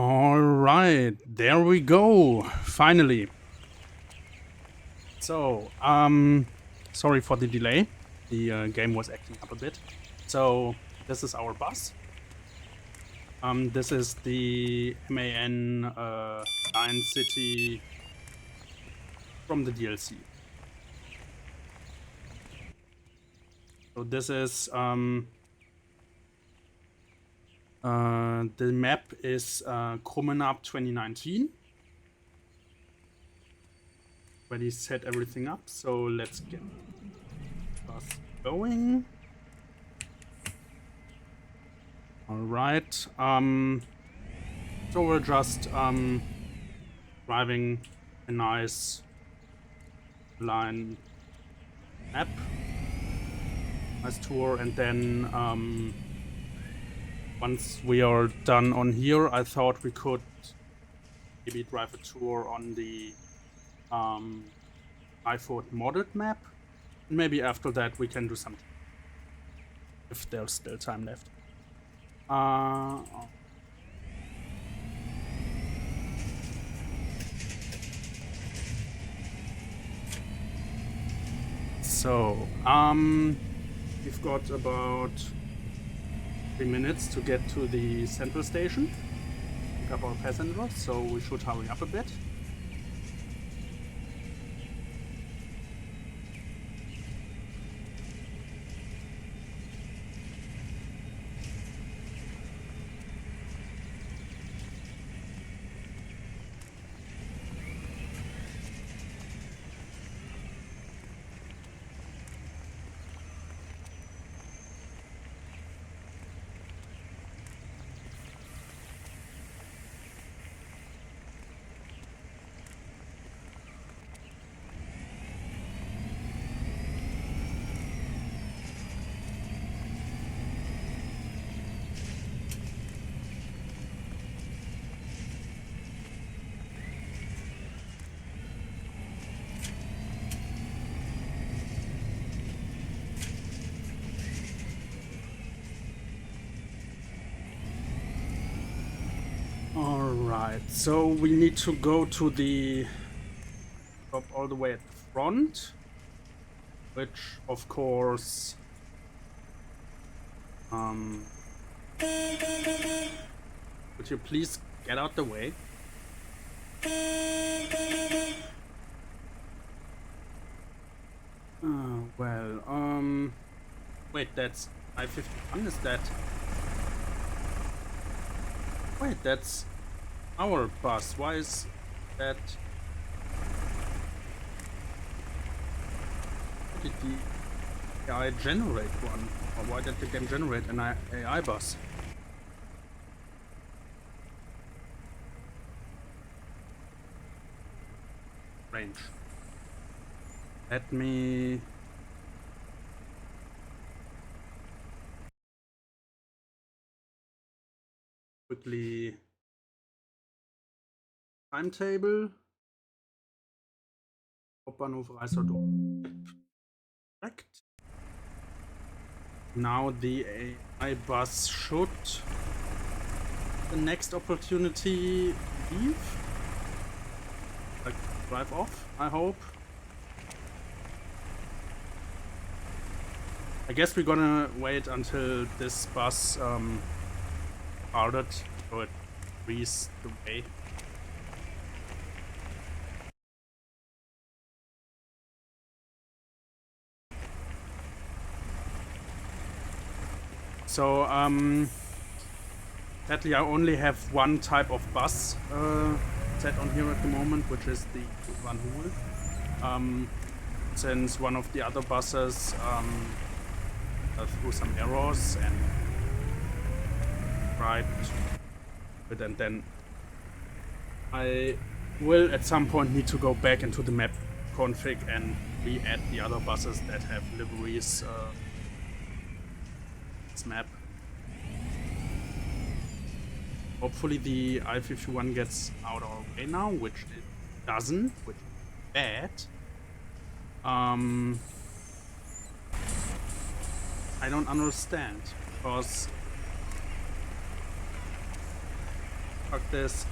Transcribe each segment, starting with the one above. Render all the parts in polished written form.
All right, there we go. Finally. So, sorry for the delay. The game was acting up a bit. So, this is our bus. This is the MAN Lion City from the DLC. So this is the map is Krummenab 2019. Already set everything up, so let's get us going. All right. So we're just driving a nice line map, nice tour, and then once we are done on here, I thought we could maybe drive a tour on the iFort modded map. Maybe after that we can do something if there's still time left. So, we've got about 3 minutes to get to the central station, pick up our passengers, so we should hurry up a bit. Alright, so we need to go to the stop all the way at the front, which of course would you please get out the way? Wait, that's I-51, is that? Wait, that's our bus. Why is that? Why did the AI generate one? Or why did the game generate an AI bus? Range. Let me... quickly... Timetable. Hauptbahnhof Reiserdorf. Correct. Now the AI bus should... the next opportunity leave? Like, drive off, I hope. I guess we're gonna wait until this bus started, so it frees the way. So, sadly I only have one type of bus set on here at the moment, which is the Van Hoel. Since one of the other buses threw some errors and tried it, and then I will at some point need to go back into the map config and re-add the other buses that have liveries this map. Hopefully the I-51 gets out of our way now, which it doesn't, which is bad. I don't understand, because Fuck this.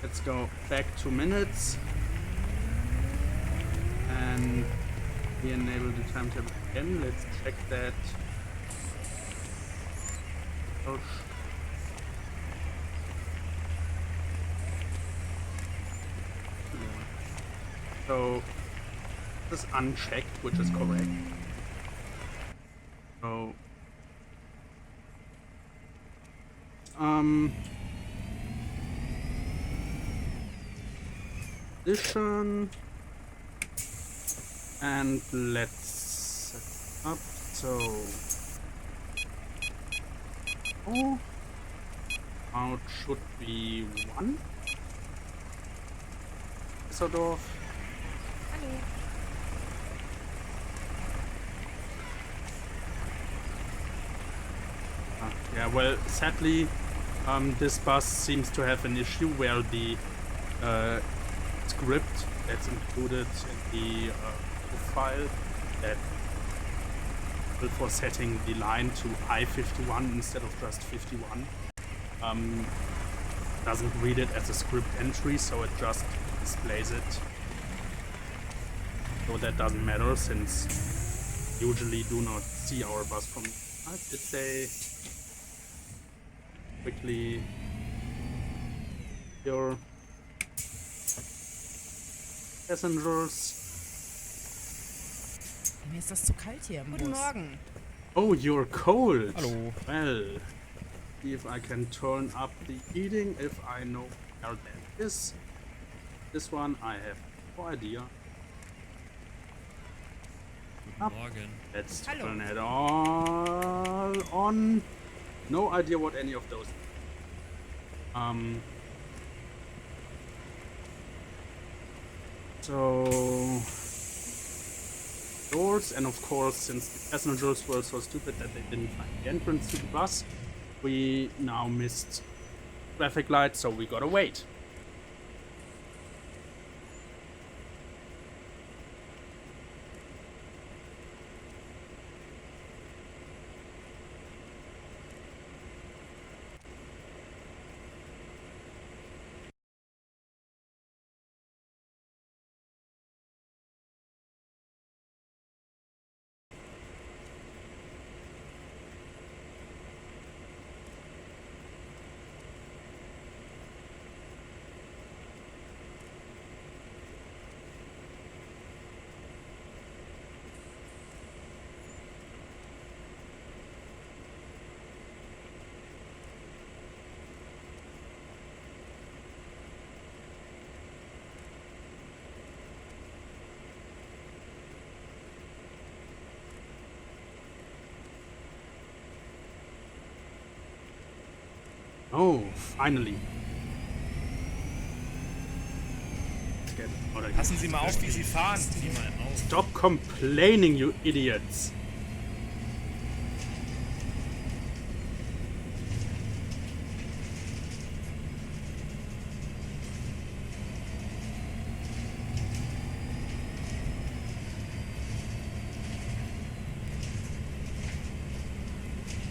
Let's go back 2 minutes. And we enable the timetable again. Let's check that. Oh, so this is unchecked, which is correct. So addition, and let's set up. So out should be 1. Düsseldorf. Yeah, well, sadly, this bus seems to have an issue where the script that's included in the file that for setting the line to I-51 instead of just 51 doesn't read it as a script entry, so it just displays it. So that doesn't matter, since usually do not see our bus from. Did they quickly your passengers? Mir ist das zu kalt hier im Bus. Guten Morgen. Oh, you're cold. Hallo. Well, see if I can turn up the heating if I know where that is. This one I have no idea. Guten Morgen. Let's Hallo. turn it all on. No idea what any of those. So doors, and of course, since the passengers were so stupid that they didn't find the entrance to the bus, we now missed traffic lights, so we gotta wait. Oh, finally. Let's get out of here. Passen Sie mal auf, wie Sie fahren. Stop complaining, you idiots.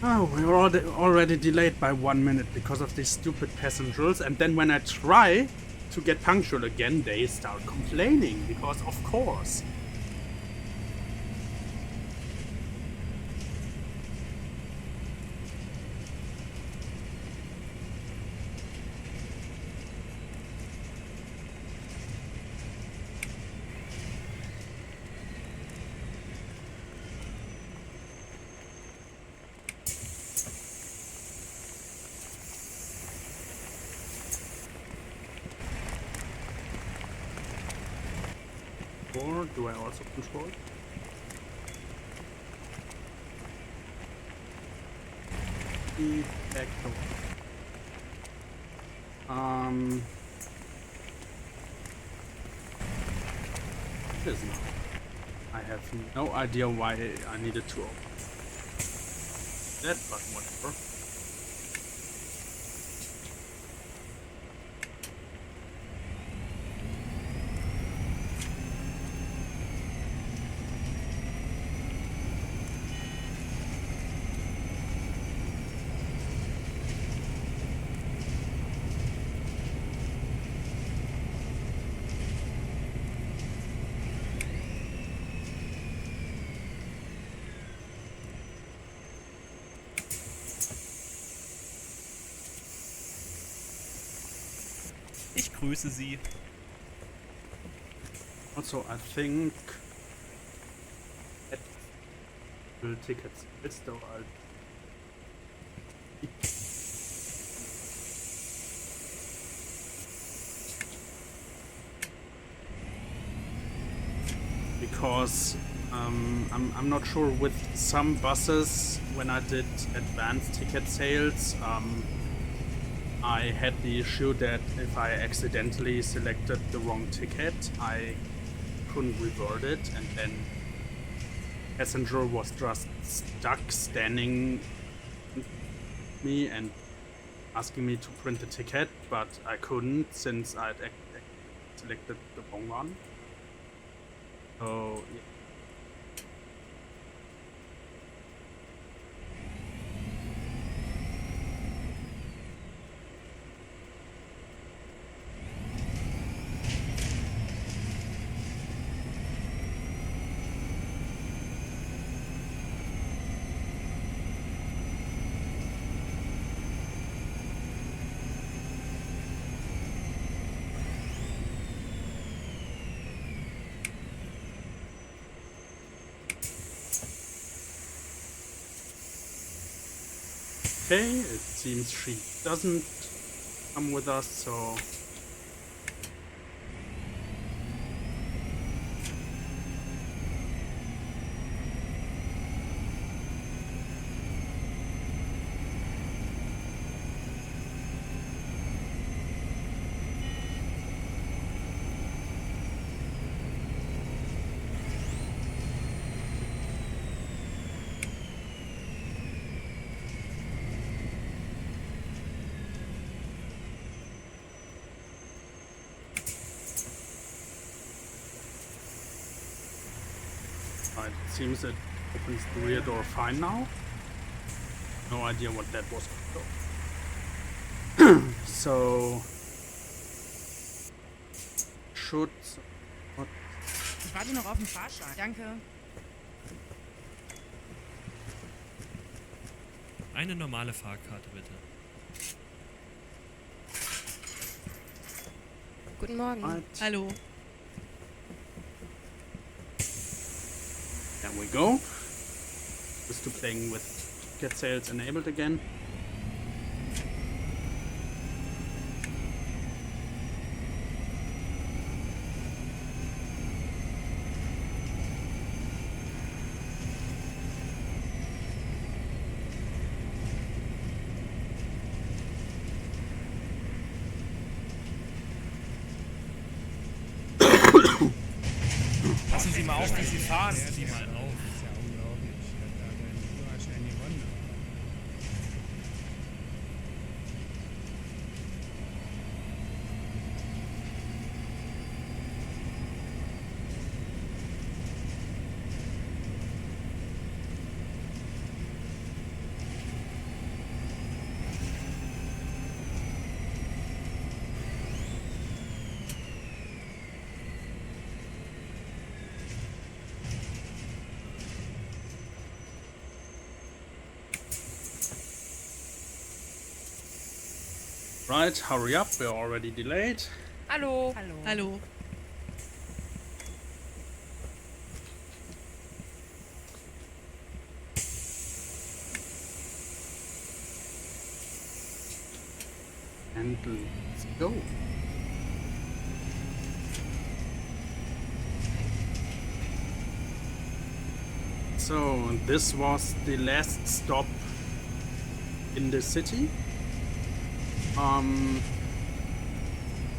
Oh, we're already delayed by 1 minute because of these stupid passengers, and then when I try to get punctual again, they start complaining, because of course. Or do I also control? The back door. It is not. I have no idea why I needed to open that, but whatever. Ich grüße Sie. Also, I think at tickets. It's still out. Because I'm not sure with some buses when I did advanced ticket sales. I had the issue that if I accidentally selected the wrong ticket, I couldn't revert it, and then passenger was just stuck standing me and asking me to print the ticket, but I couldn't since I'd selected the wrong one. So yeah. Okay, it seems she doesn't come with us, so it seems it opens the rear door fine now. No idea what that was. So should what? Ich warte noch auf den Fahrschein. Danke. Eine normale Fahrkarte, bitte. Guten Morgen. Right. Hallo. There we go. Just to playing with ticket sales enabled again. Passen Sie mal auf, wie Sie fahren. Passen Sie mal auf. Das ist ja unglaublich. Da hat er den Führerschein gewonnen. Right, hurry up, we're already delayed. Hallo. Hallo. Hallo. And let's go. So this was the last stop in the city.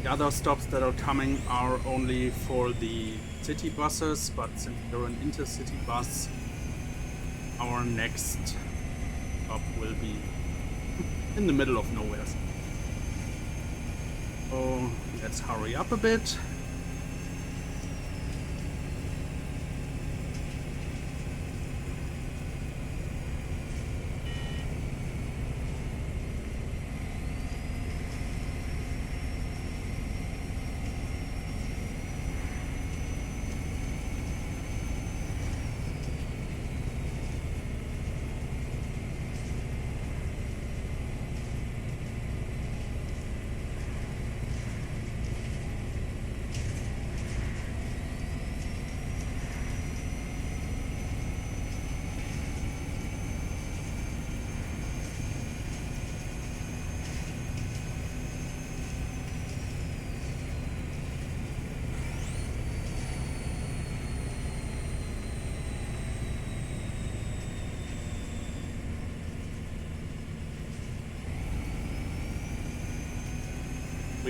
The other stops that are coming are only for the city buses, but since they're an intercity bus, our next stop will be in the middle of nowhere. So let's hurry up a bit.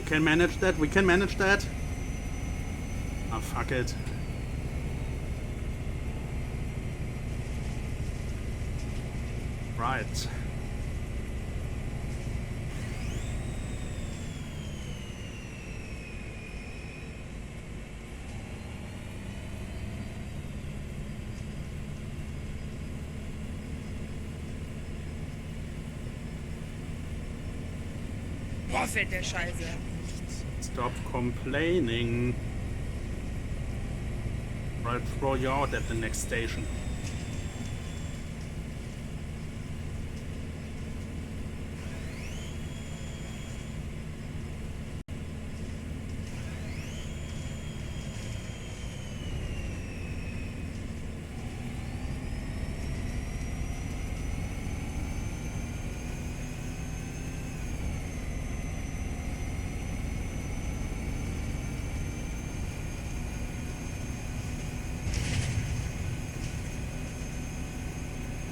We can manage that. We can manage that. Ah, fuck it. Right. Boah, fällt der Scheiße. Stop complaining. Or I'll throw you out at the next station.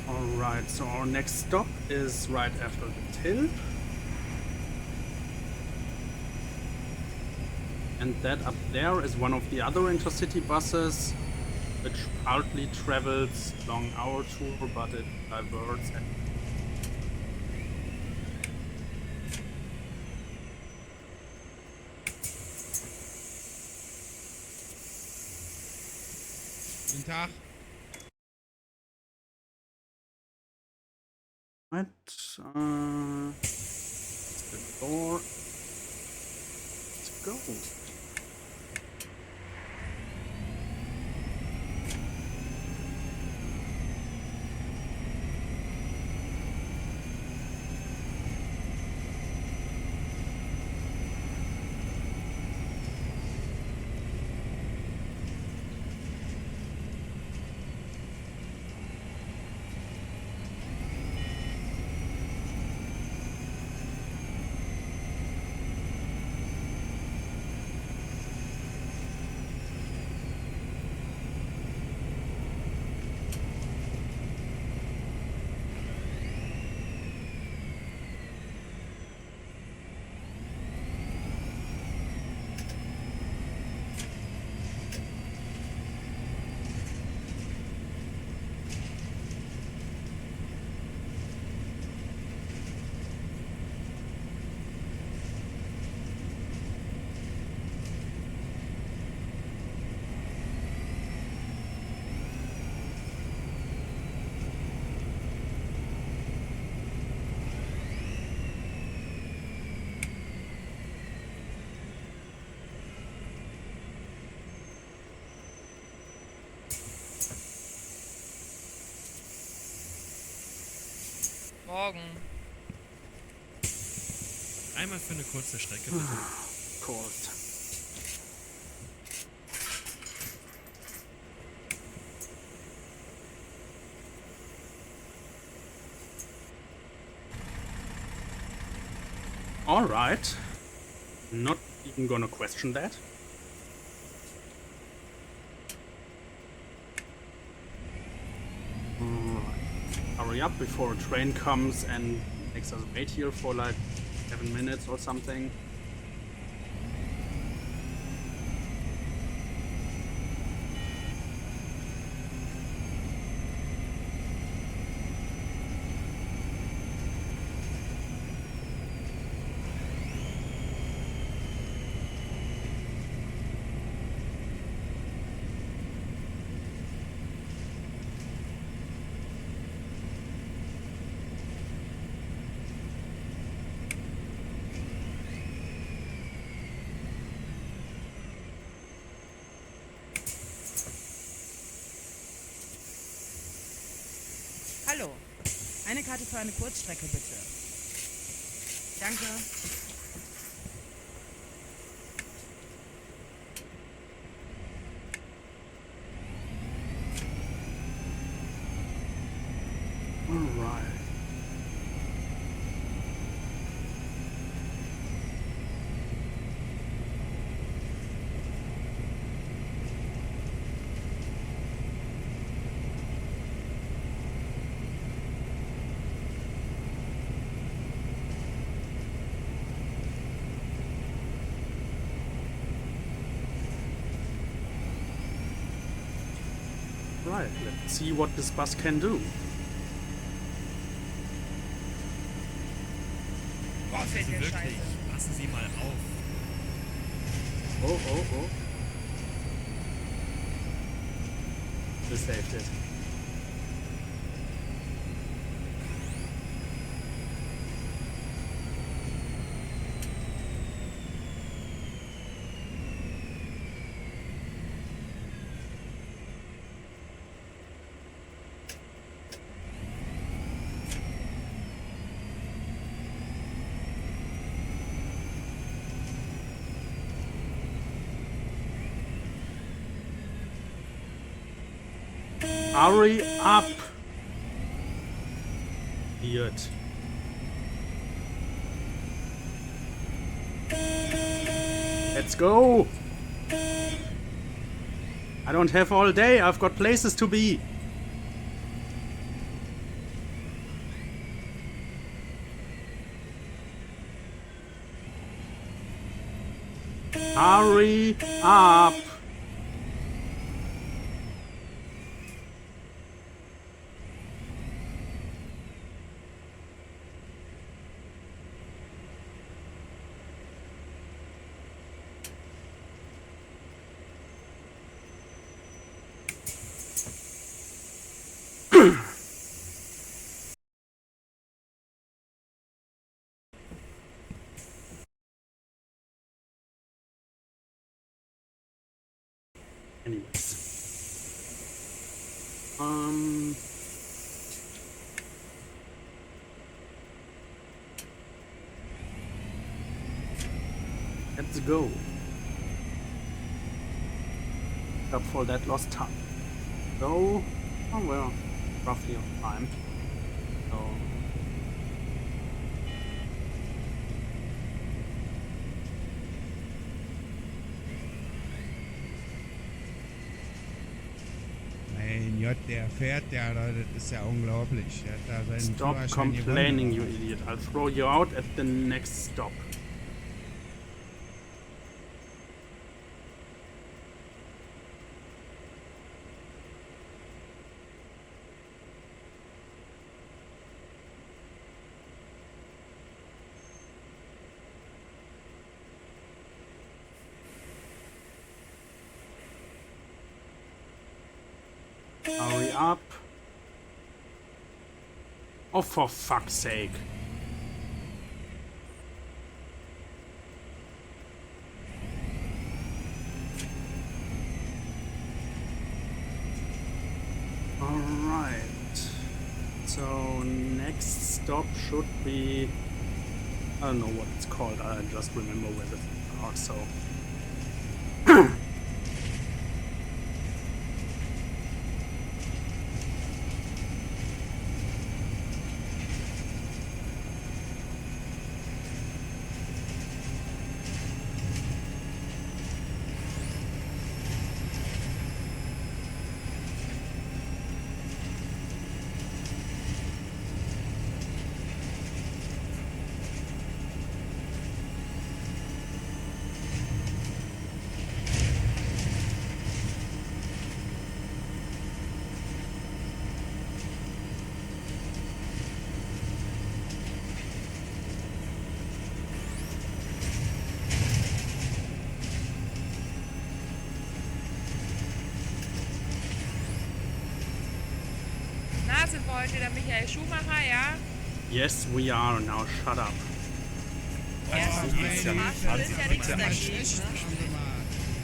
Alright, so our next stop is right after the till. And that up there is one of the other intercity buses, which partly travels along our tour, but it diverts at Guten Tag. right. The door. Let's go. Morgen. Einmal für eine kurze Strecke, bitte. Of course. All right. Not even gonna question that. Hurry up before a train comes and makes us wait here for like 7 minutes or something. Hallo. Eine Karte für eine Kurzstrecke, bitte. Danke. All right. Alright, let's see what this bus can do. Boah, Also fällt der wirklich, Scheiße. passen Sie mal auf. Oh, oh, oh. We saved it. Hurry up! Idiot. Let's go! I don't have all day, I've got places to be. Hurry up! Anyways. Let's go. Up for that lost time. So, oh well, roughly on time. So. Mein Gott, der fährt ja, das ist ja unglaublich. Der hat da seinen Stop Führerschein complaining, you gewonnen. idiot. I'll throw you out at the next stop. Hurry up. Oh, for fuck's sake. Alright. So, next stop should be... I don't know what it's called, I just remember where the are, so... Na, sind wir heute der Michael Schumacher, ja? Yes, we are. Now shut up. Erst Also, ist ja bitte, Fahrschule ist ja nichts bitte, dagegen, Schlecht, ne? schauen wir mal.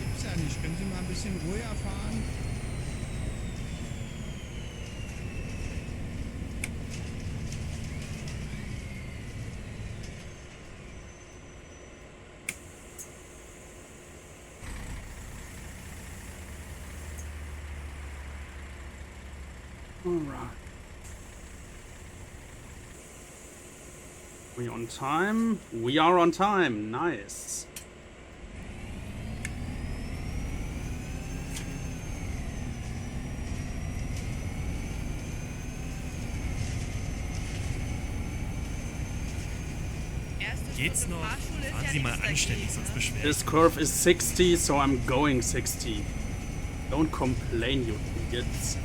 Gibt's ja nicht. Können Sie mal ein bisschen ruhiger fahren? Alright. We on time? We are on time. Nice. Erste Geht's Stunde noch? Fahrschule ist Fahren ja Sie mal nichts anständig, dagegen, sonst ne? beschweren. This curve is 60, so I'm going 60. Don't complain, you idiots.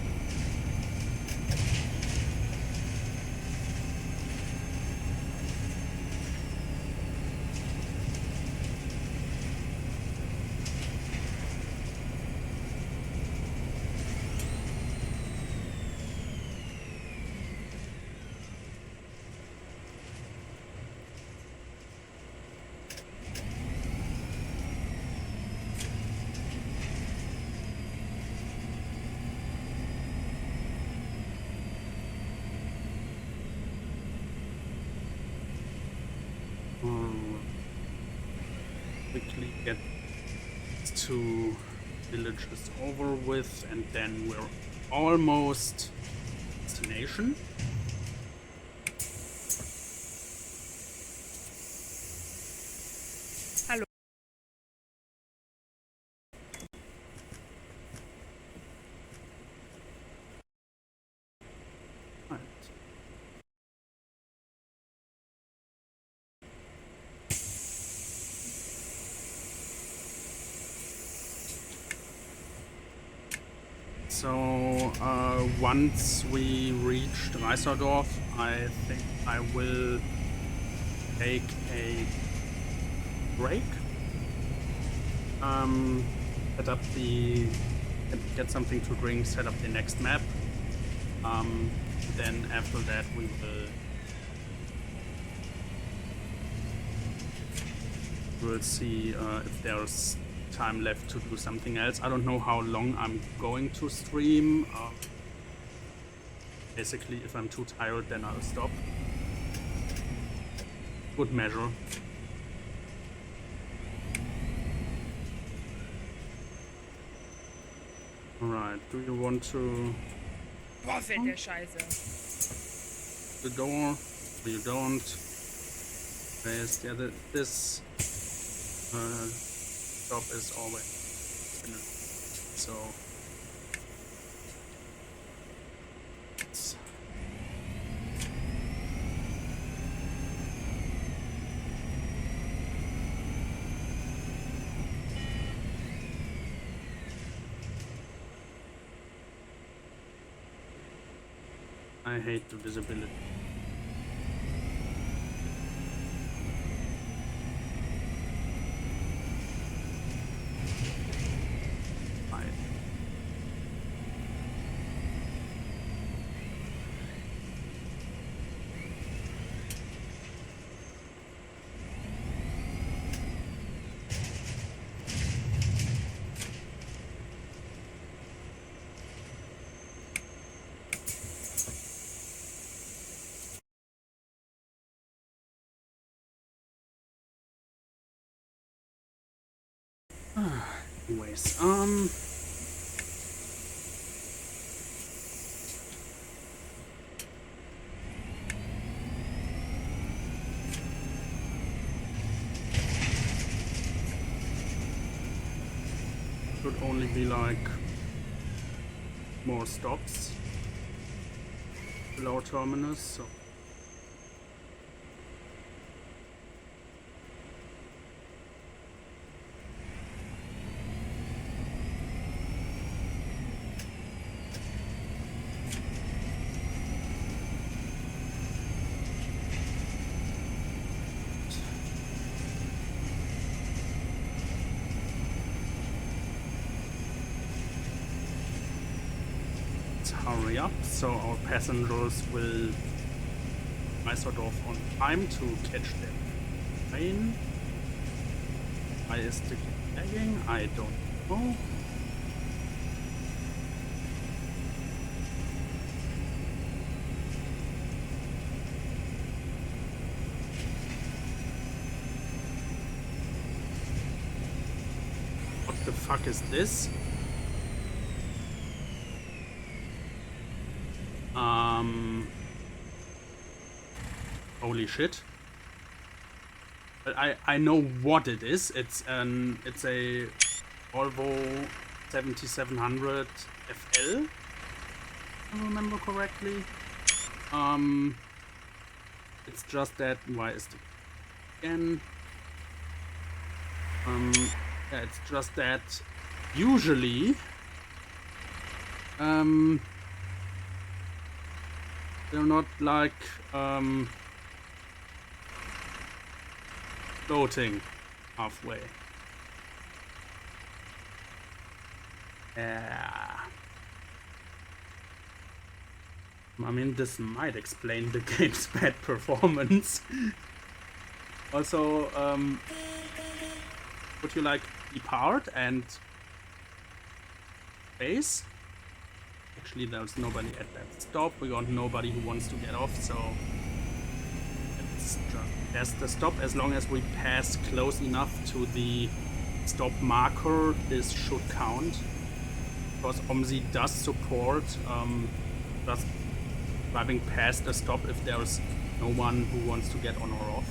quickly get 2 villages over with, and then we're almost destination. Hallo. Right. So once we reach Reiserdorf, I think I will take a break. Set up the get something to drink, set up the next map. Then after that we will see if there's time left to do something else. I don't know how long I'm going to stream. Basically, if I'm too tired, then I'll stop. Good measure. Alright, do you want to Boah, fällt der Scheiße. the door? Or you don't? Yes, yeah, this job is always so. I hate the visibility. Anyways, should only be like more stops below terminus, so hurry up, so our passengers will sort of on time to catch their train. Why is the lagging? I don't know. What the fuck is this? Holy shit. But I know what it is. It's a Volvo 7700 FL, if I remember correctly. It's just that, why is it again? Yeah, it's just that usually they're not like floating halfway. Yeah. I mean, this might explain the game's bad performance. Also, would you like depart and base? Actually, there's nobody at that stop. We got nobody who wants to get off, so let's just pass the stop. As long as we pass close enough to the stop marker, this should count. Because OMSI does support just driving past the stop if there's no one who wants to get on or off.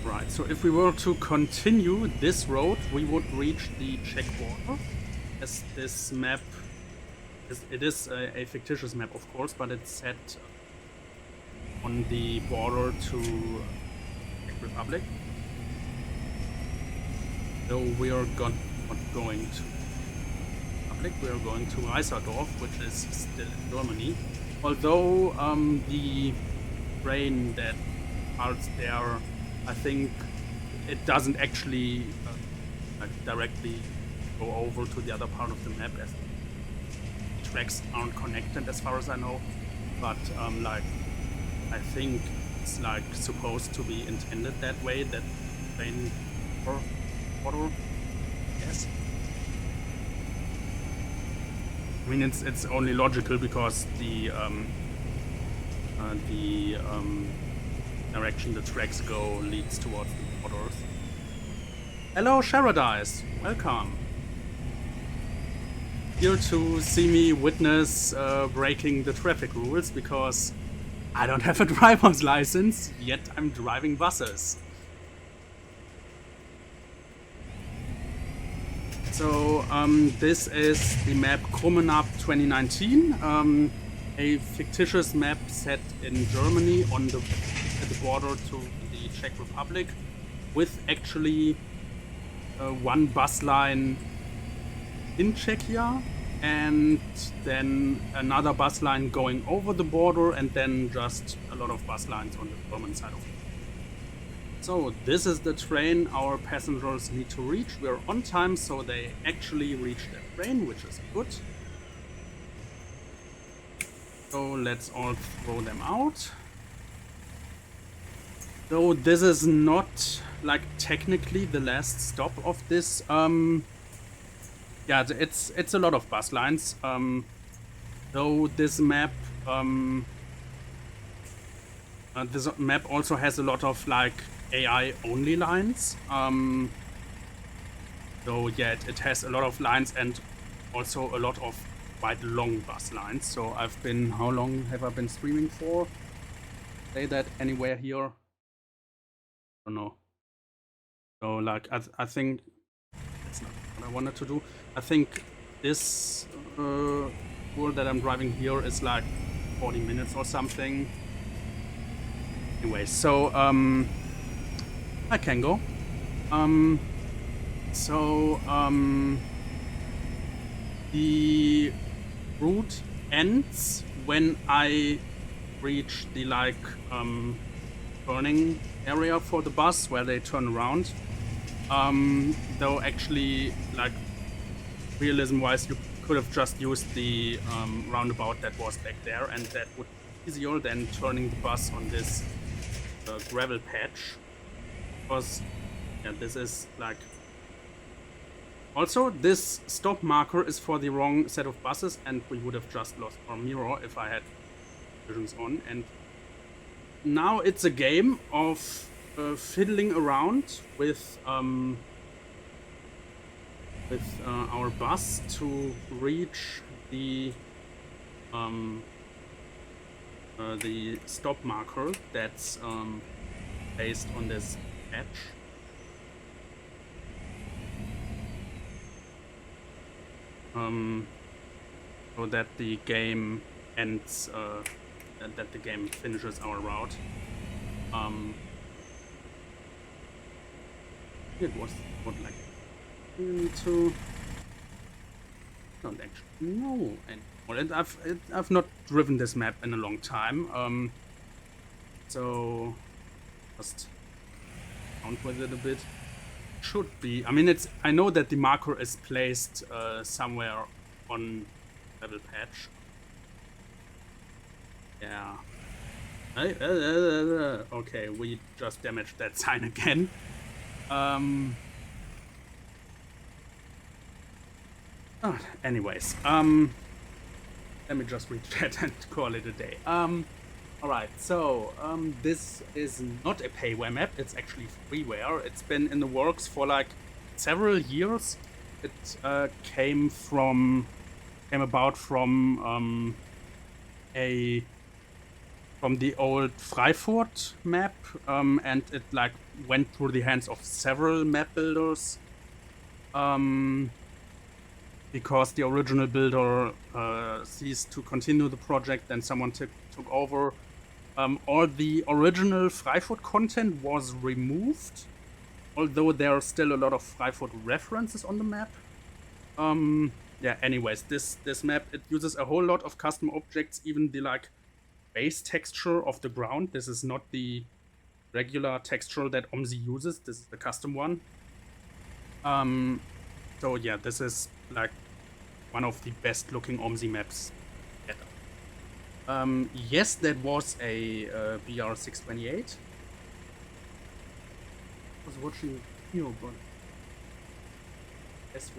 Right, so if we were to continue this road, we would reach the Czech border. As this map, it is a fictitious map, of course, but it's set on the border to Czech Republic. So we are not going to Republic, we are going to Reiserdorf, which is still in Germany. Although the train that halts there, I think it doesn't actually like directly go over to the other part of the map, as the tracks aren't connected as far as I know. But like I think it's like supposed to be intended that way, that train or water. Yes. I mean it's only logical because the direction the tracks go leads towards the borders. Hello Sharadise, welcome. Here to see me witness breaking the traffic rules because I don't have a driver's license, yet I'm driving buses. So this is the map Krummenab 2019, a fictitious map set in Germany on the at the border to the Czech Republic, with actually one bus line in Czechia and then another bus line going over the border, and then just a lot of bus lines on the German side of it. So this is the train our passengers need to reach. We're on time, so they actually reached the train, which is good. So let's all throw them out. Though this is not like technically the last stop of this. Yeah, it's a lot of bus lines. Though this map also has a lot of like AI only lines. So yeah, it has a lot of lines and also a lot of quite long bus lines. So I've been, how long have I been streaming for? Say that anywhere here. I don't know. So like I think that's not what I wanted to do. I think this tour that I'm driving here is like 40 minutes or something. Anyway, so I can go. The route ends when I reach the like turning area for the bus where they turn around. Though actually, like realism wise, you could have just used the roundabout that was back there, and that would be easier than turning the bus on this gravel patch. Because yeah, this is like, also this stop marker is for the wrong set of buses, and we would have just lost our mirror if I had visions on. And now it's a game of fiddling around with our bus to reach the stop marker that's based on this patch. So that the game ends, that the game finishes our route. It was what, like to don't actually know anymore. And I've not driven this map in a long time. So just count with it a bit. Should be. I mean, I know that the marker is placed somewhere on level patch. Yeah. Okay, we just damaged that sign again. Anyways, let me just read that and call it a day. Alright, so this is not a payware map, it's actually freeware. It's been in the works for like several years. It came about from the old Freifurt map, and it like went through the hands of several map builders. Because the original builder ceased to continue the project, then someone took over. All the original Freifurt content was removed, although there are still a lot of Freifurt references on the map. Yeah, anyways, this map, it uses a whole lot of custom objects, even the like base texture of the ground. This is not the regular texture that OMSI uses, this is the custom one. So yeah, this is like one of the best looking OMSI maps ever. Yes, that was a BR628. I was watching video, but S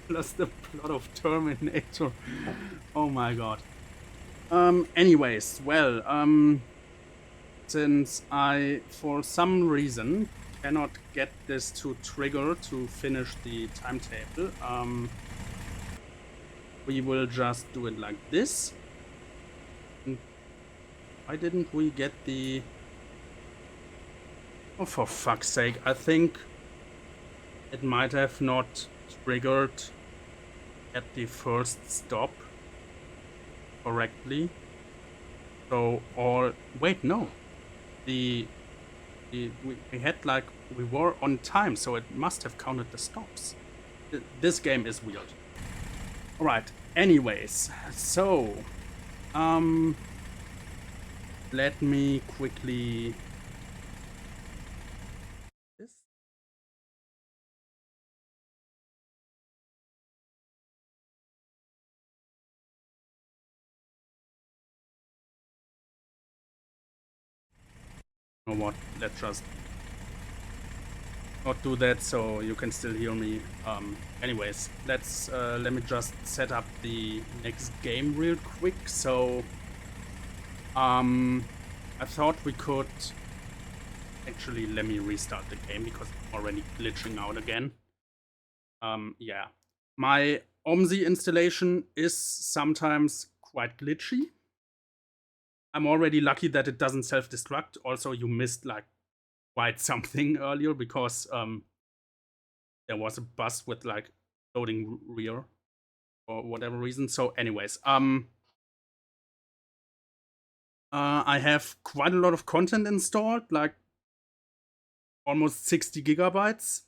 plus the plot of Terminator. Oh my god. Anyways, well, since I, for some reason, cannot get this to trigger to finish the timetable, we will just do it like this. Why didn't we get the... Oh, for fuck's sake, I think it might have not triggered at the first stop correctly. So, or... Wait, no. We had like, we were on time, so it must have counted the stops. This game is weird. Alright, anyways, so let me quickly this. You know what, let's just not do that so you can still hear me. Anyways, let me just set up the next game real quick. So I thought we could actually, let me restart the game because I'm already glitching out again. Yeah, my OMSI installation is sometimes quite glitchy. I'm already lucky that it doesn't self-destruct. Also, you missed like quite something earlier because there was a bus with like loading rear for whatever reason. So anyways, I have quite a lot of content installed, like almost 60 gigabytes.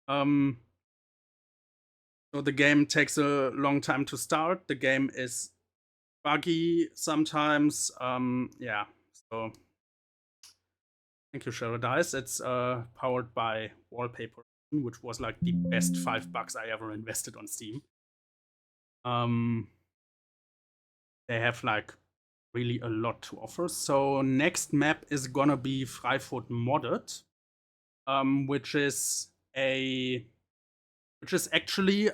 So the game takes a long time to start. The game is buggy sometimes. Yeah, so thank you, Sheradice. It's powered by Wallpaper, which was like the best $5 I ever invested on Steam. They have like really a lot to offer. So next map is gonna be Freifurt Modded, which is actually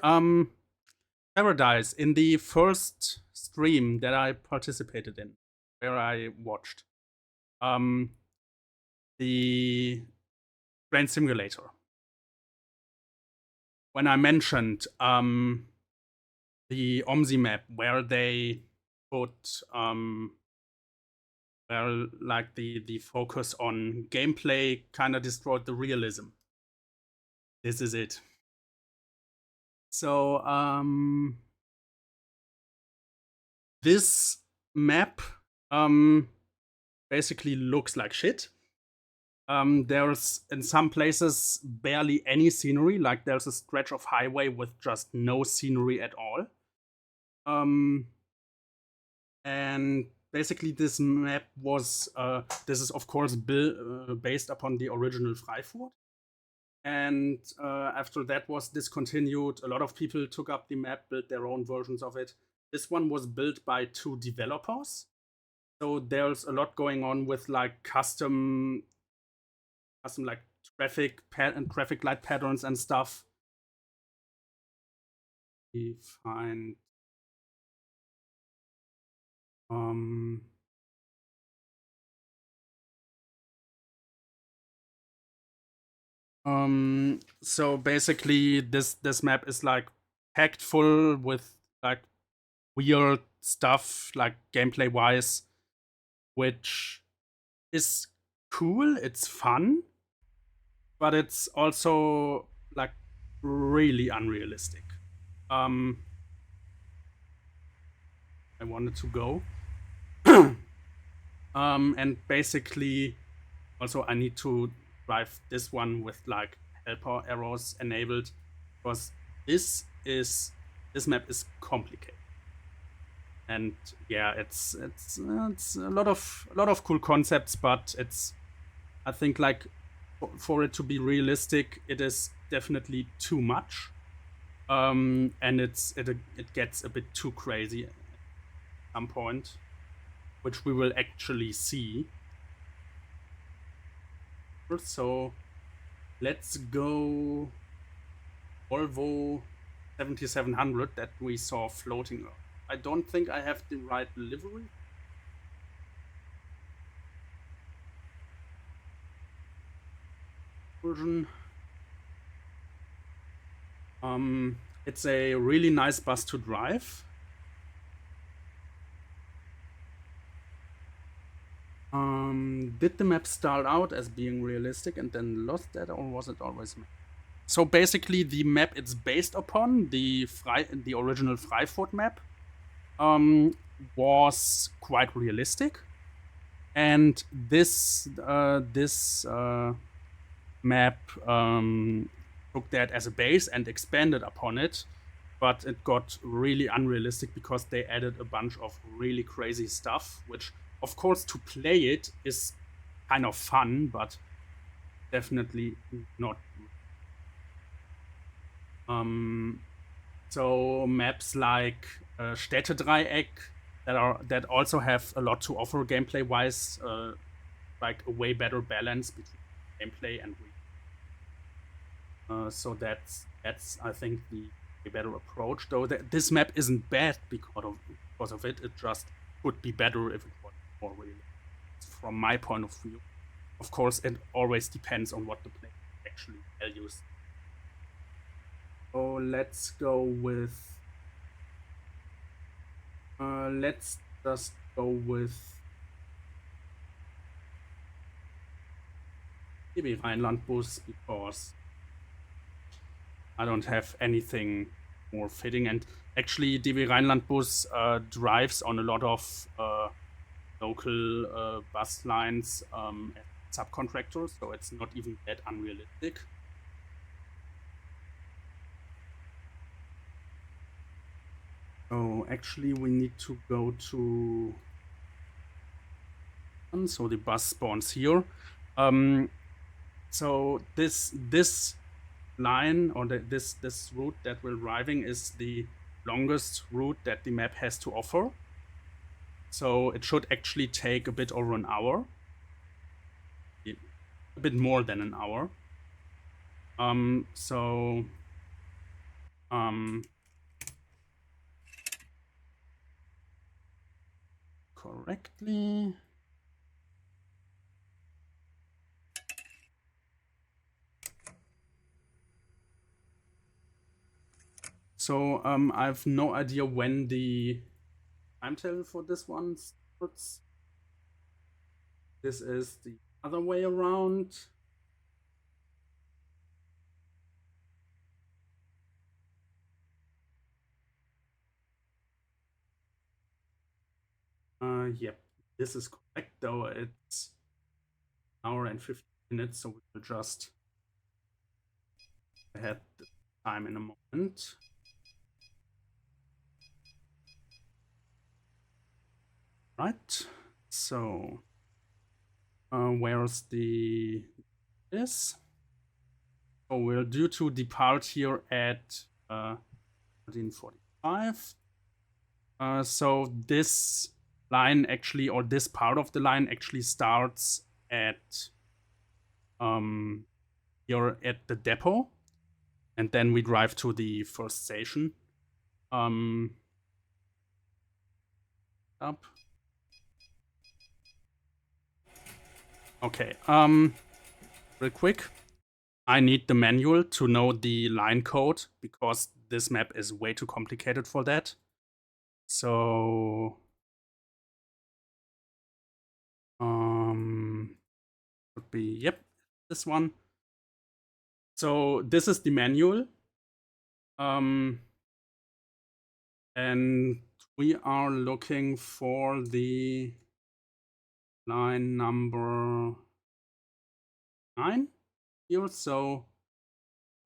Paradise in the first stream that I participated in, where I watched the Train Simulator. When I mentioned the OMSI map where they put where like the focus on gameplay kind of destroyed the realism. This is it. So this map basically looks like shit. There's in some places barely any scenery, like there's a stretch of highway with just no scenery at all. And basically this map was, this is of course based upon the original Freifurt. And after that was discontinued, a lot of people took up the map, built their own versions of it. This one was built by 2 developers. So there's a lot going on with like custom like traffic light patterns and stuff. we find so basically this map is like packed full with like weird stuff, like gameplay wise, which is cool, it's fun, but it's also like really unrealistic. I wanted to go. And basically also I need to drive this one with like helper arrows enabled, because this map is complicated. And yeah, it's a lot of cool concepts, but it's, I think, like for it to be realistic, it is definitely too much. And it gets a bit too crazy at some point, which we will actually see. So let's go Volvo 7700 that we saw floating earlier. I don't think I have the right livery. Version. It's a really nice bus to drive. Did the map start out as being realistic and then lost that, or was it always made? So basically, the map it's based upon, the original Freifurt map, was quite realistic, and this map took that as a base and expanded upon it, but it got really unrealistic because they added a bunch of really crazy stuff, which of course to play it is kind of fun, but definitely not. So maps like Städtedreieck that also have a lot to offer gameplay wise, like a way better balance between gameplay and so that's I think the better approach. Though this map isn't bad because of it. It just would be better if it was more real. From my point of view, of course, it always depends on what the player actually values. So let's go with. Let's just go with DB Rheinland-Bus because I don't have anything more fitting. And actually, DB Rheinland-Bus drives on a lot of local bus lines as subcontractors, so it's not even that unrealistic. Oh, actually, we need to go to. So the bus spawns here. So this line or this route that we're driving is the longest route that the map has to offer. So it should actually take a bit over an hour, a bit more than an hour. Correctly. So I have no idea when the timetable for this one starts. This is the other way around. Yep, this is correct, though it's an hour and 15 minutes, so we'll just ahead the time in a moment. Right, so where's this? So we're due to depart here at 13:45. So this line actually, or this part of the line actually starts at here at the depot, and then we drive to the first station. Up. Okay, real quick. I need the manual to know the line code because this map is way too complicated for that. So would be, yep, this one. So this is the manual. And we are looking for the line number 9 here. So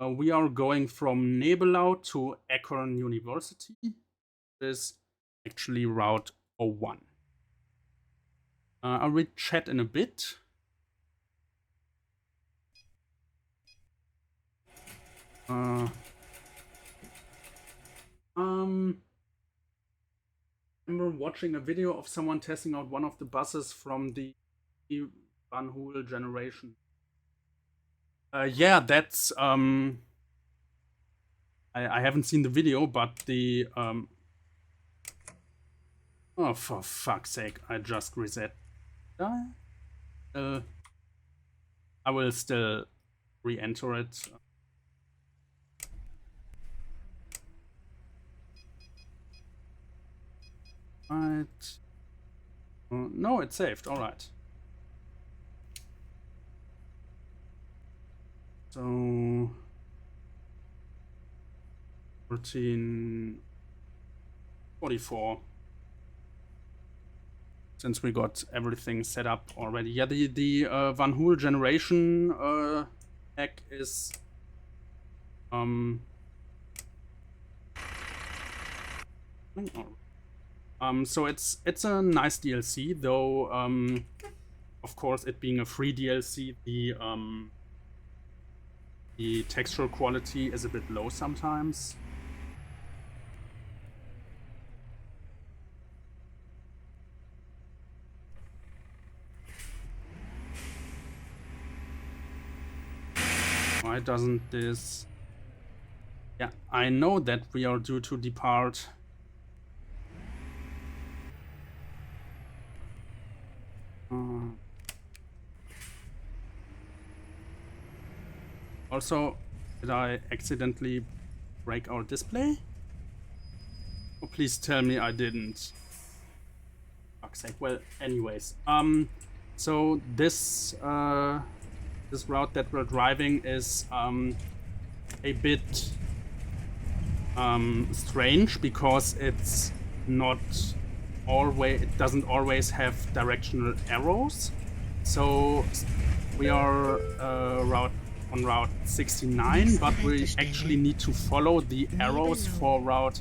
we are going from Nebelau to Akron University. This is actually Route 01. I'll read chat in a bit. I remember watching a video of someone testing out one of the buses from the Van Hool generation. Yeah, that's I haven't seen the video, but the oh, for fuck's sake, I just reset. I will still re-enter it. Right. No, it's saved. All right. So 1444. Since we got everything set up already. Yeah, the Van Hool generation hack is so it's a nice DLC, though of course it being a free DLC, the texture quality is a bit low sometimes. Why doesn't this... Yeah, I know that we are due to depart. Also, did I accidentally break our display? Oh, please tell me I didn't. Fuck's sake. Well, anyways, so this this route that we're driving is a bit strange because it's not always, it doesn't always have directional arrows. So we are on Route 69, but we actually need to follow the arrows for Route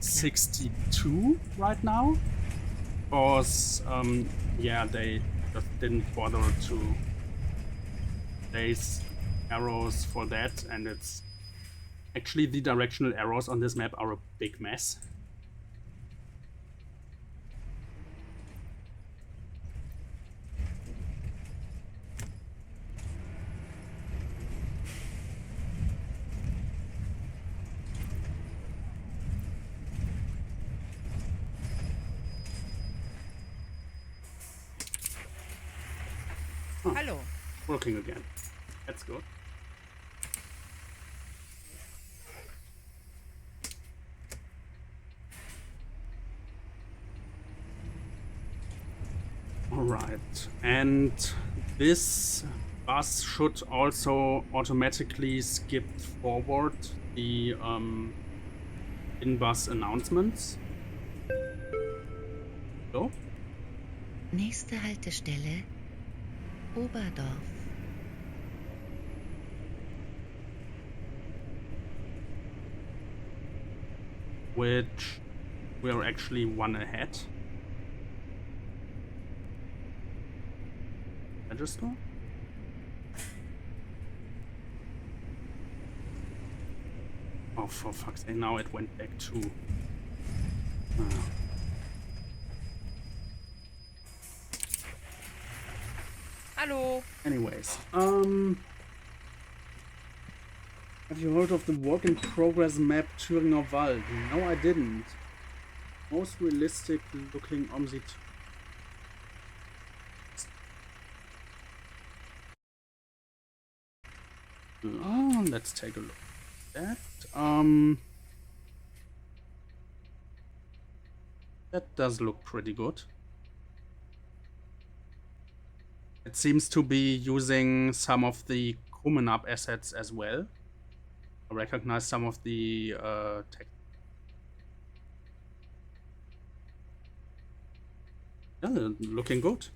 62 right now, because yeah, they just didn't bother to place arrows for that, and it's actually the directional arrows on this map are a big mess. Hallo. Working again. That's good. Alright, and this bus should also automatically skip forward the in-bus announcements. So. Nächste Haltestelle Oberdorf. Which we are actually one ahead. Register? Oh, for fuck's sake, now it went back to... Hallo. Anyways, Have you heard of the work-in-progress map Thüringer Wald? No, I didn't. Most realistic looking OMSI. Oh, let's take a look at that. That does look pretty good. It seems to be using some of the Up assets as well. I recognize some of the text. Yeah, looking good.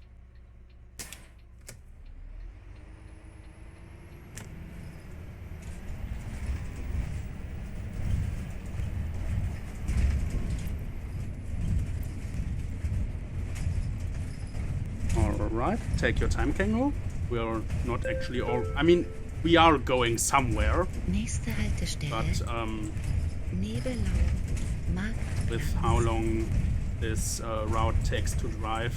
Alright, take your time, Kango. We are not actually all. I mean, we are going somewhere. Nächste Haltestelle. But Nebelau. Markt. with how long this route takes to drive,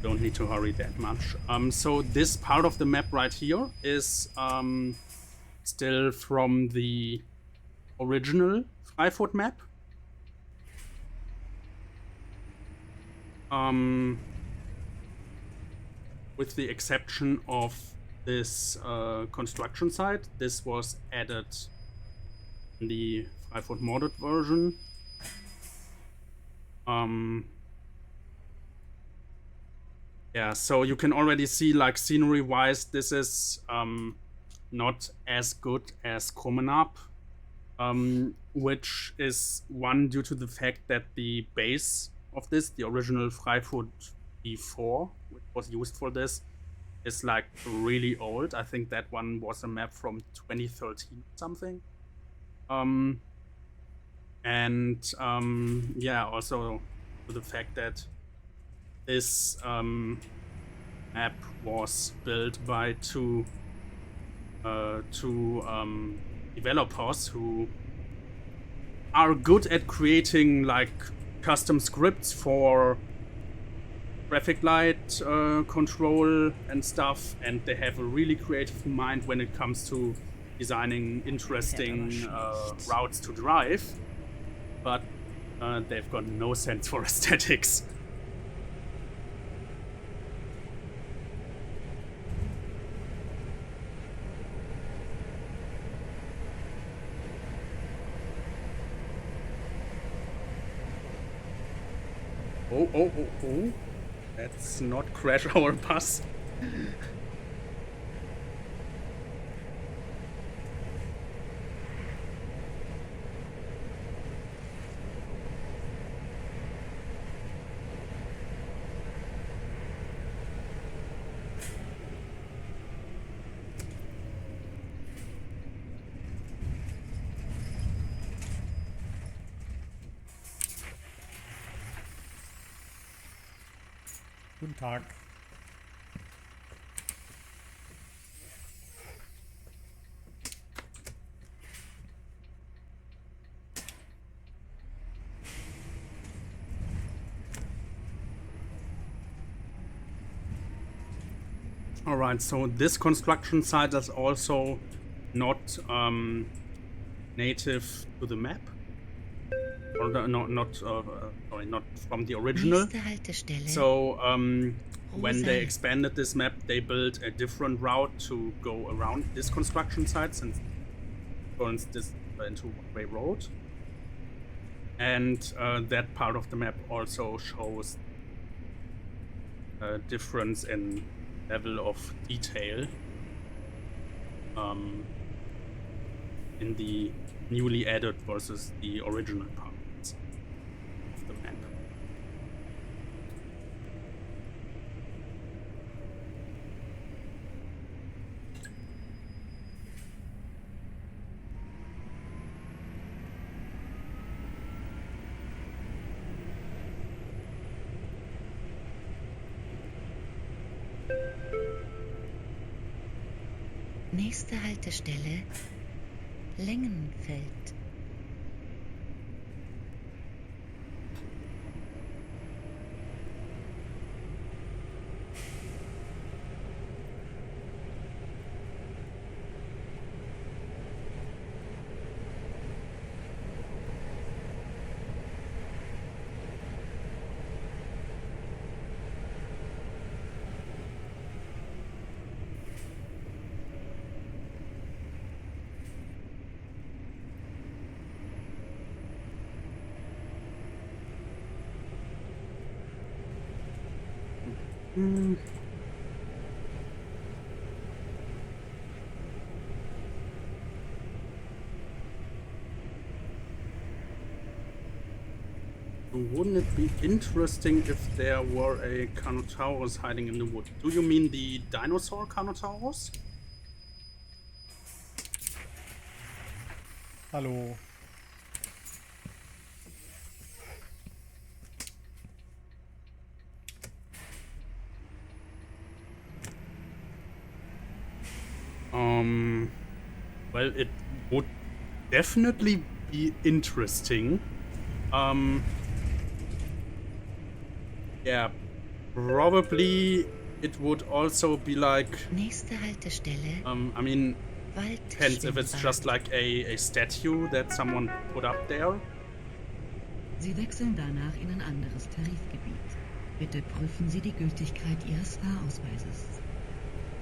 don't need to hurry that much. So this part of the map right here is still from the original Freifoot map. With the exception of this construction site. This was added in the Freifoot modded version. Yeah, so you can already see, like, scenery-wise, this is not as good as Up, which is one due to the fact that the base of this, the original Freifoot V4, which was used for this, is like really old. I think that one was a map from 2013 something. Yeah, also to the fact that this map was built by two developers who are good at creating like custom scripts for traffic light control and stuff, and they have a really creative mind when it comes to designing interesting routes to drive, but they've got no sense for aesthetics. Oh. Let's not crash our bus. Guten Tag. Alright, so this construction site is also not native to the map. Or not from the original. Nächste Haltestelle. So when they expanded this map, they built a different route to go around this construction site, since it turns this into a one-way road. And that part of the map also shows a difference in level of detail in the newly added versus the original parts of the map. Nächste Haltestelle. Längenfeld. Wouldn't it be interesting if there were a Carnotaurus hiding in the wood? Do you mean the dinosaur Carnotaurus? Hallo. Well, it would definitely be interesting. Yeah, probably it would also be like, Nächste Haltestelle, I mean, depends if it's just Waldschwimmbad. like a statue that someone put up there. Sie wechseln danach in ein anderes Tarifgebiet. Bitte prüfen Sie die Gültigkeit Ihres Fahrausweises.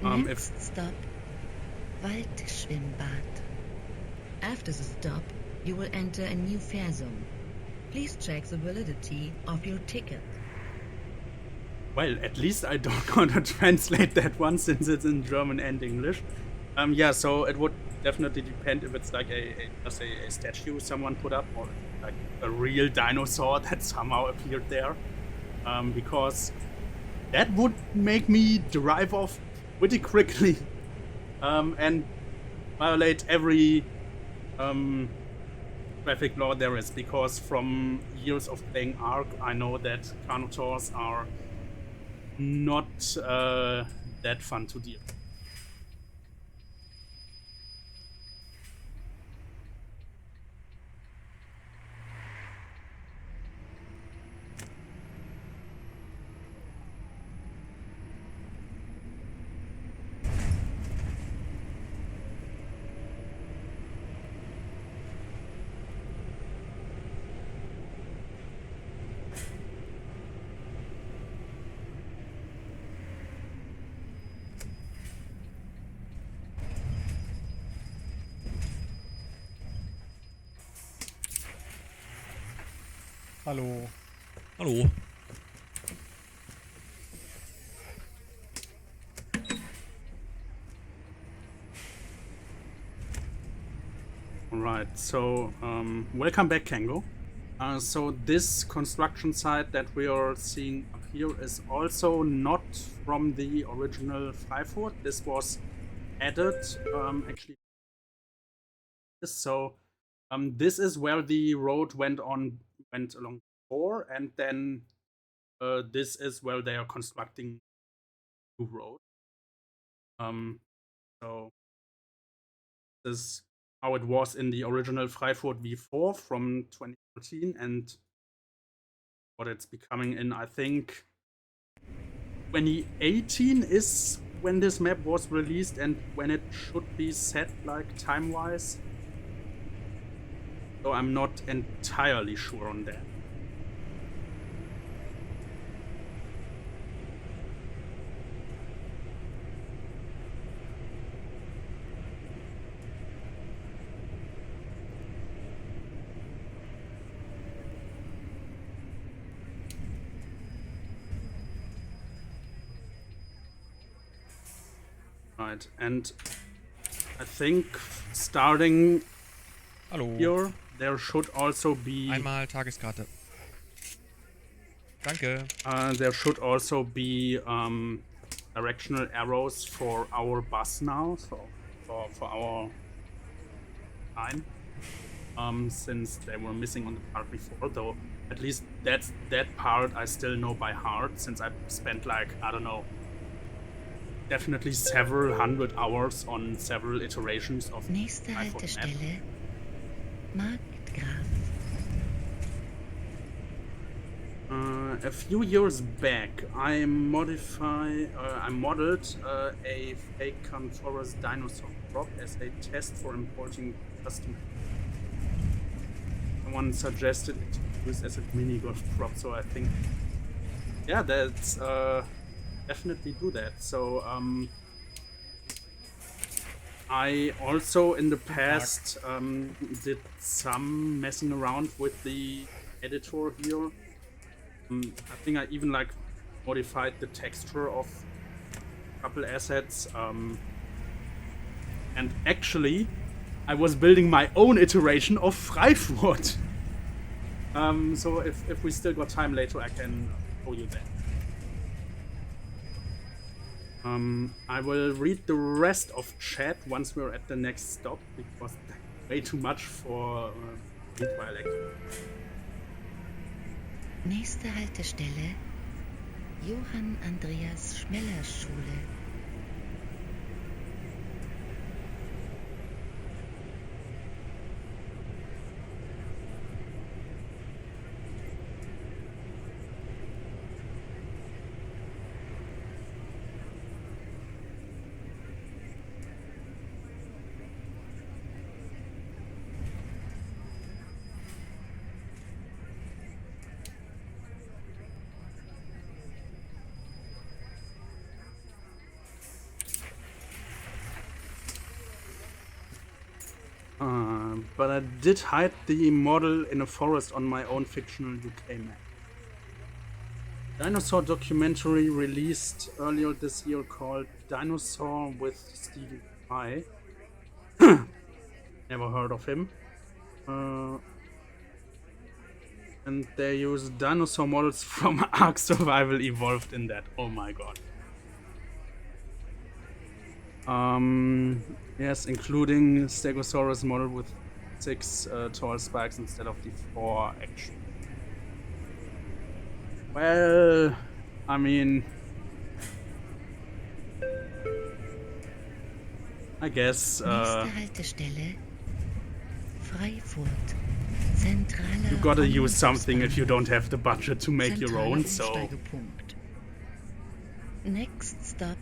Next stop, Waldschwimmbad. After the stop, you will enter a new fare zone. Please check the validity of your ticket. Well, at least I don't want to translate that one since it's in German and English. Yeah, so it would definitely depend if it's like just a statue someone put up or like a real dinosaur that somehow appeared there. Because that would make me drive off pretty quickly and violate every traffic law there is, because from years of playing Ark, I know that Carnotaurs are not that fun to deal with. Hallo. Hallo. Alright, so welcome back, Kango. So this construction site that we are seeing up here is also not from the original Freiburg. This was added actually. So this is where the road went along before, and then this is where they are constructing new road. So this is how it was in the original Freiburg V4 from 2014, and what it's becoming in, I think, 2018 is when this map was released and when it should be set, like, time-wise. So I'm not entirely sure on that. Right, and I think starting Hallo. here, there should also be Einmal Tageskarte. Danke. there should also be directional arrows for our bus now, so for our time. Since they were missing on the part before, though at least that part I still know by heart, since I spent, like, I don't know, definitely several hundred hours on several iterations of Nächste Freiburg map. Haltestelle, Markgraf. A few years back, I modeled a fake Carnotaurus dinosaur prop as a test for importing custom. Someone suggested it to be used as a mini golf prop, so I think, yeah, that's definitely do that. So I also in the past did some messing around with the editor here. I think I even, like, modified the texture of a couple assets. And actually, I was building my own iteration of Freifurt. So if we still got time later, I can show you that. I will read the rest of chat once we're at the next stop, because that's way too much for dialect. Nächste Haltestelle Johann Andreas Schmeller Schule. But I did hide the model in a forest on my own fictional UK map. Dinosaur documentary released earlier this year called Dinosaur with Stevie Pye. Never heard of him. And they use dinosaur models from Ark Survival Evolved in that. Oh my god. Yes, including Stegosaurus model with 6 tall spikes instead of the 4 actually. Well, I mean, I guess Nächste Haltestelle Freifurt. Zentraler you gotta use something if you Omnibusbahnhof. don't have the budget to make your Zentraler own, so Umsteigepunkt. Next stop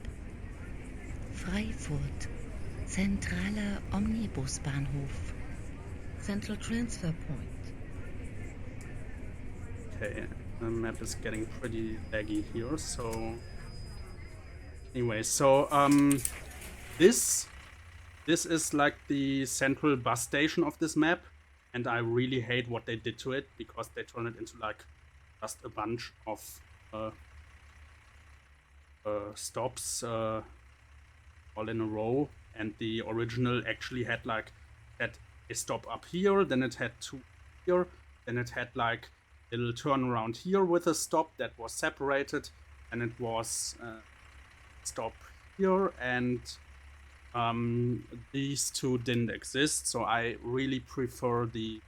Freifurt. Zentraler Omnibusbahnhof. Central transfer point. okay. The map is getting pretty laggy here, so anyway, so this is like the central bus station of this map, and I really hate what they did to it, because they turned it into like just a bunch of stops all in a row, and the original actually had like a stop up here, then it had 2 here, then it had like a little turnaround here with a stop that was separated, and it was stop here, and these two didn't exist, so I really prefer the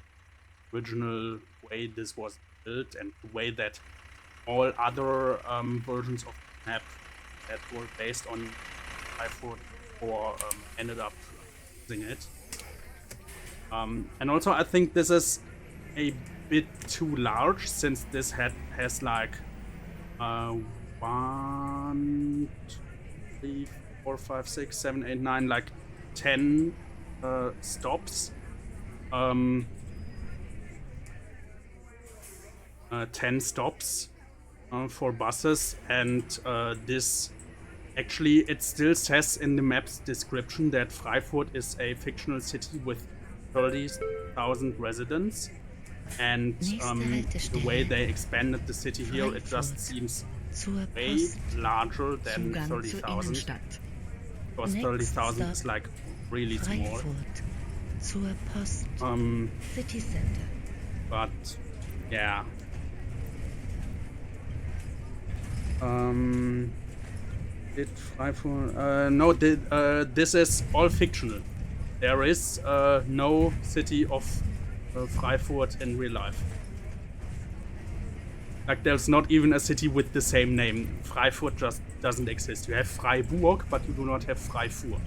original way this was built, and the way that all other versions of the map that were based on Freifurt or ended up using it. And also I think this is a bit too large, since this has like 1, 2, 3, 4, 5, 6, 7, 8, 9, like 10 stops. 10 stops for buses, and this actually, it still says in the map's description that Freifurt is a fictional city with 30,000 residents, and the way they expanded the city here, it just seems Zur way Post. larger than Zugang zur 30,000, Innenstadt. because Next 30,000 is stop, like really small. Freifurt. Zur Post. Um, City Center. but yeah. Did Freifurt? No, this is all fictional. There is no city of Freifurt in real life. Like, there's not even a city with the same name. Freifurt just doesn't exist. You have Freiburg, but you do not have Freifurt.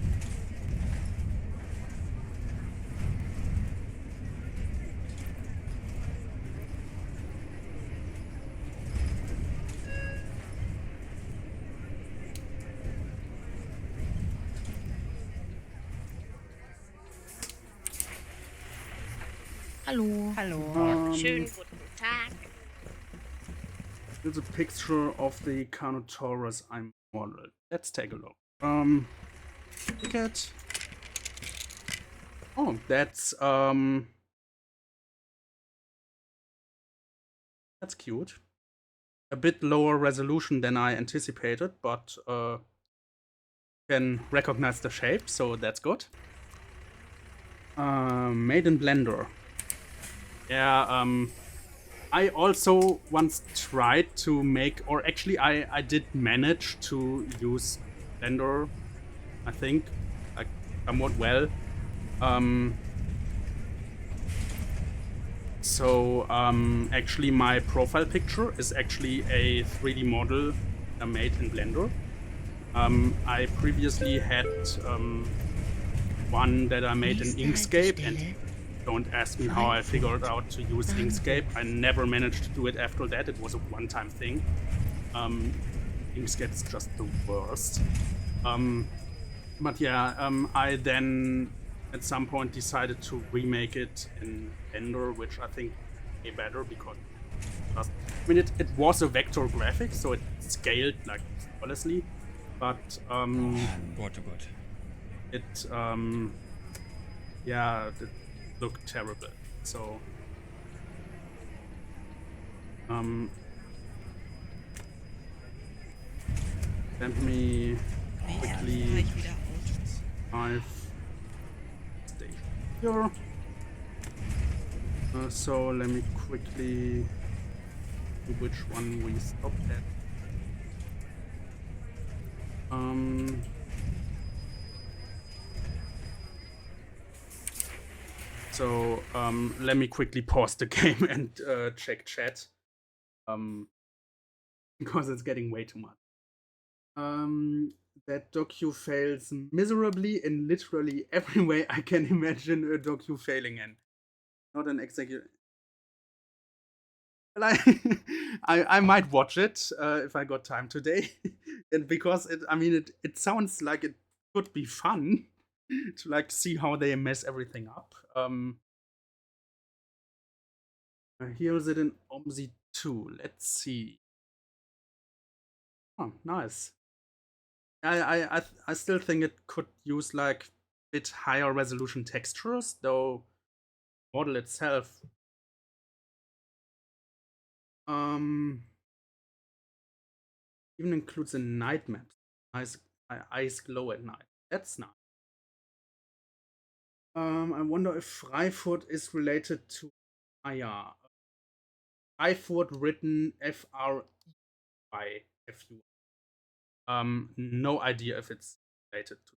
Hallo. Hallo. Schönen guten Tag. Here's a picture of the Carnotaurus I modeled. Let's take a look. Ticket. Oh, that's cute. a bit lower resolution than I anticipated, but can recognize the shape, so that's good. Made in Blender. Yeah, I also once tried to make, or actually I did manage to use Blender, I think, like somewhat well. So actually my profile picture is actually a 3D model made in Blender. I previously had one that I made in Inkscape, and don't ask me how I figured out to use Inkscape. I never managed to do it after that. It was a one-time thing. Inkscape is just the worst. But yeah, I then at some point decided to remake it in Blender, which I think is way better because I mean it was a vector graphic, so it scaled like flawlessly, but Gott, oh Gott. it yeah, it looked terrible. So let me quickly stay here. So let me quickly do which one we stopped at. So let me quickly pause the game and check chat, because it's getting way too much. That docu fails miserably in literally every way I can imagine a docu failing in. Not an execute. Well, I might watch it if I got time today, and because it sounds like it could be fun to like see how they mess everything up. Here is it in OMSI 2. Let's see. Oh, nice. I still think it could use like a bit higher resolution textures, though model itself even includes a night map. Eyes glow at night. That's nice. I wonder if Freifoot is related to Maya. Freifoot written F-R-E-Y-F-U. No idea if it's related to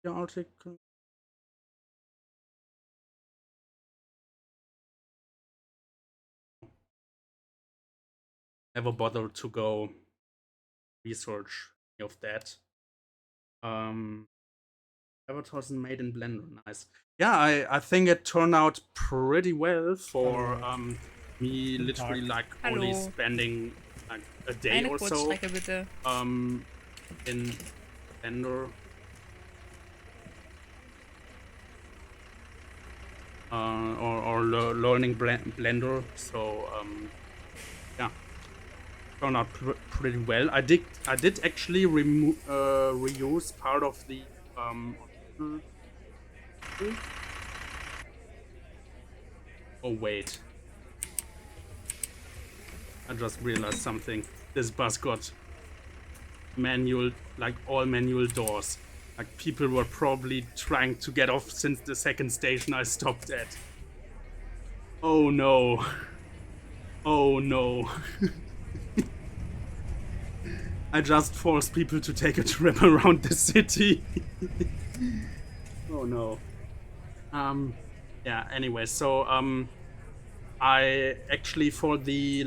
the article. Never bothered to go research any of that. Avatars made in Blender, nice. Yeah, I think it turned out pretty well for me literally like only Hallo. spending like a day Eine or so Kurzstrecke bitte. in Blender. Or learning Blender, so yeah, turned out pretty well. I did actually reuse part of the oh wait, I just realized something. This bus got manual, like all manual doors. Like people were probably trying to get off since the second station I stopped at. Oh no. Oh no. I just forced people to take a trip around the city. Oh no. Yeah, anyway, so I actually for the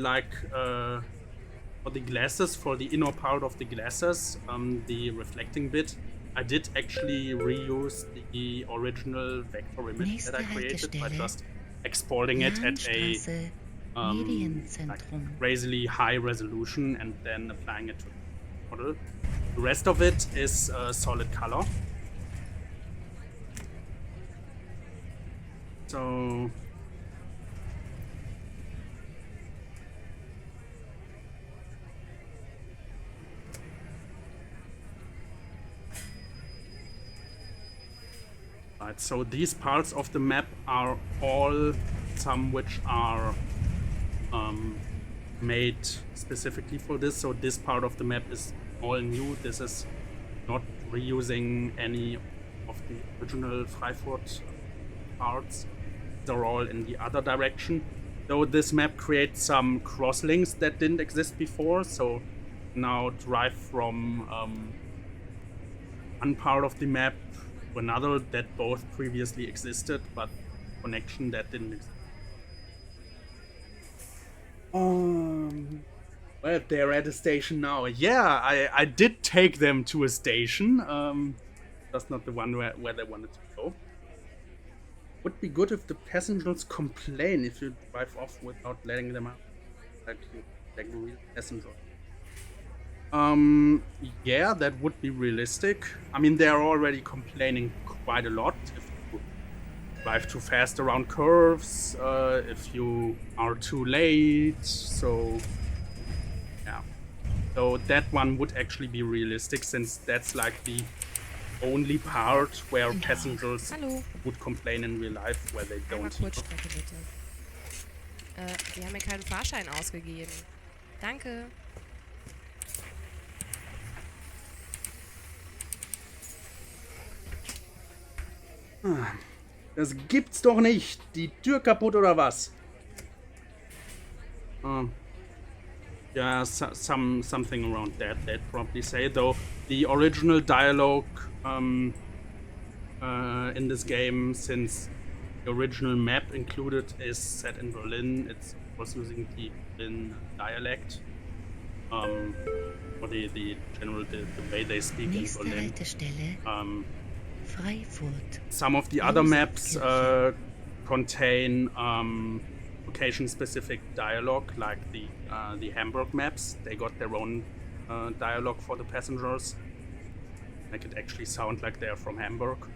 glasses, for the inner part of the glasses, the reflecting bit, I did actually reuse the original vector image that I created by just exporting it at a like crazily high resolution and then applying it to the model. The rest of it is solid color. So right, so these parts of the map are all some which are made specifically for this. So this part of the map is all new. This is not reusing any of the original Freifurt parts. They're all in the other direction. Though this map creates some crosslinks that didn't exist before. So now drive from one part of the map to another that both previously existed, but connection that didn't exist. Well, they're at a station now. Yeah, I did take them to a station. That's not the one where they wanted to go. Would be good if the passengers complain if you drive off without letting them out. Like real passengers. Yeah, that would be realistic. I mean, they're already complaining quite a lot if you drive too fast around curves, if you are too late, so yeah. So that one would actually be realistic, since that's like the only part where passengers Hallo. would complain in real life, where they Einmal don't. Kurzstrecke bitte. Die haben mir keinen Fahrschein ausgegeben. Danke. Das gibt's doch nicht! Die Tür kaputt oder was? Yeah, something around that, they'd probably say. Though the original dialogue in this game, since the original map included is set in Berlin, it was using the Berlin dialect. Or the general, the way they speak in Nächste Berlin. Haltestelle, Freifurt. Some of the other maps contain location-specific dialogue, like the Hamburg maps. They got their own dialogue for the passengers, make it actually sound like they're from Hamburg.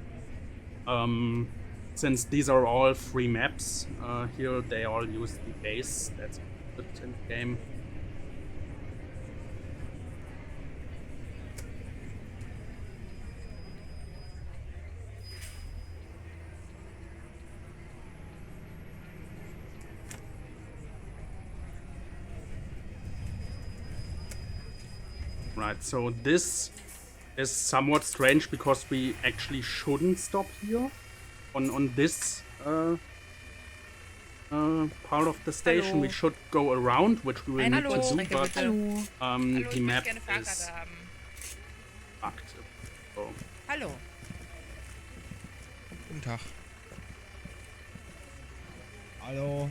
Since these are all free maps, here they all use the base that's put in the game. Right, so this is somewhat strange because we actually shouldn't stop here on this part of the station. Hallo. We should go around, which we will need to do, Kurzstrecke but bitte. Hallo. Hallo, the ich map möchte gerne is Fahrkarte haben. fucked. So. Hallo. Guten Tag. Hallo.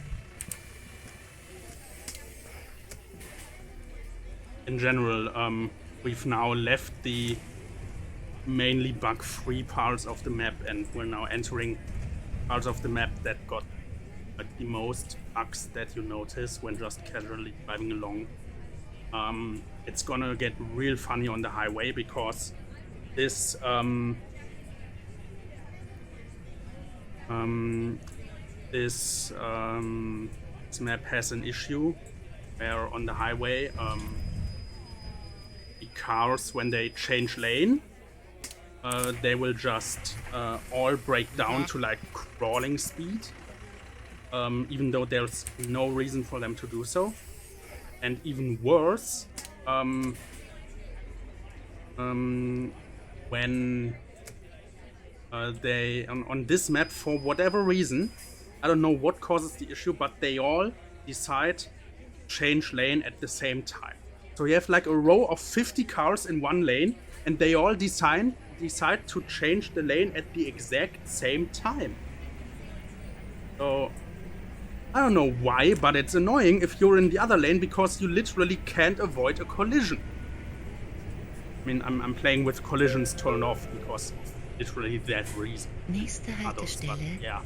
In general, we've now left the mainly bug-free parts of the map, and we're now entering parts of the map that got like the most bugs that you notice when just casually driving along. It's gonna get real funny on the highway because this this map has an issue where on the highway the cars, when they change lane, they will just all break down to like crawling speed, even though there's no reason for them to do so. And even worse, when they on this map, for whatever reason, I don't know what causes the issue, but they all decide to change lane at the same time. So you have like a row of 50 cars in one lane, and they all decide to change the lane at the exact same time. So I don't know why, but it's annoying if you're in the other lane because you literally can't avoid a collision. I mean, I'm playing with collisions turned off because of literally that reason. Nächste Others, but Haltestelle, yeah,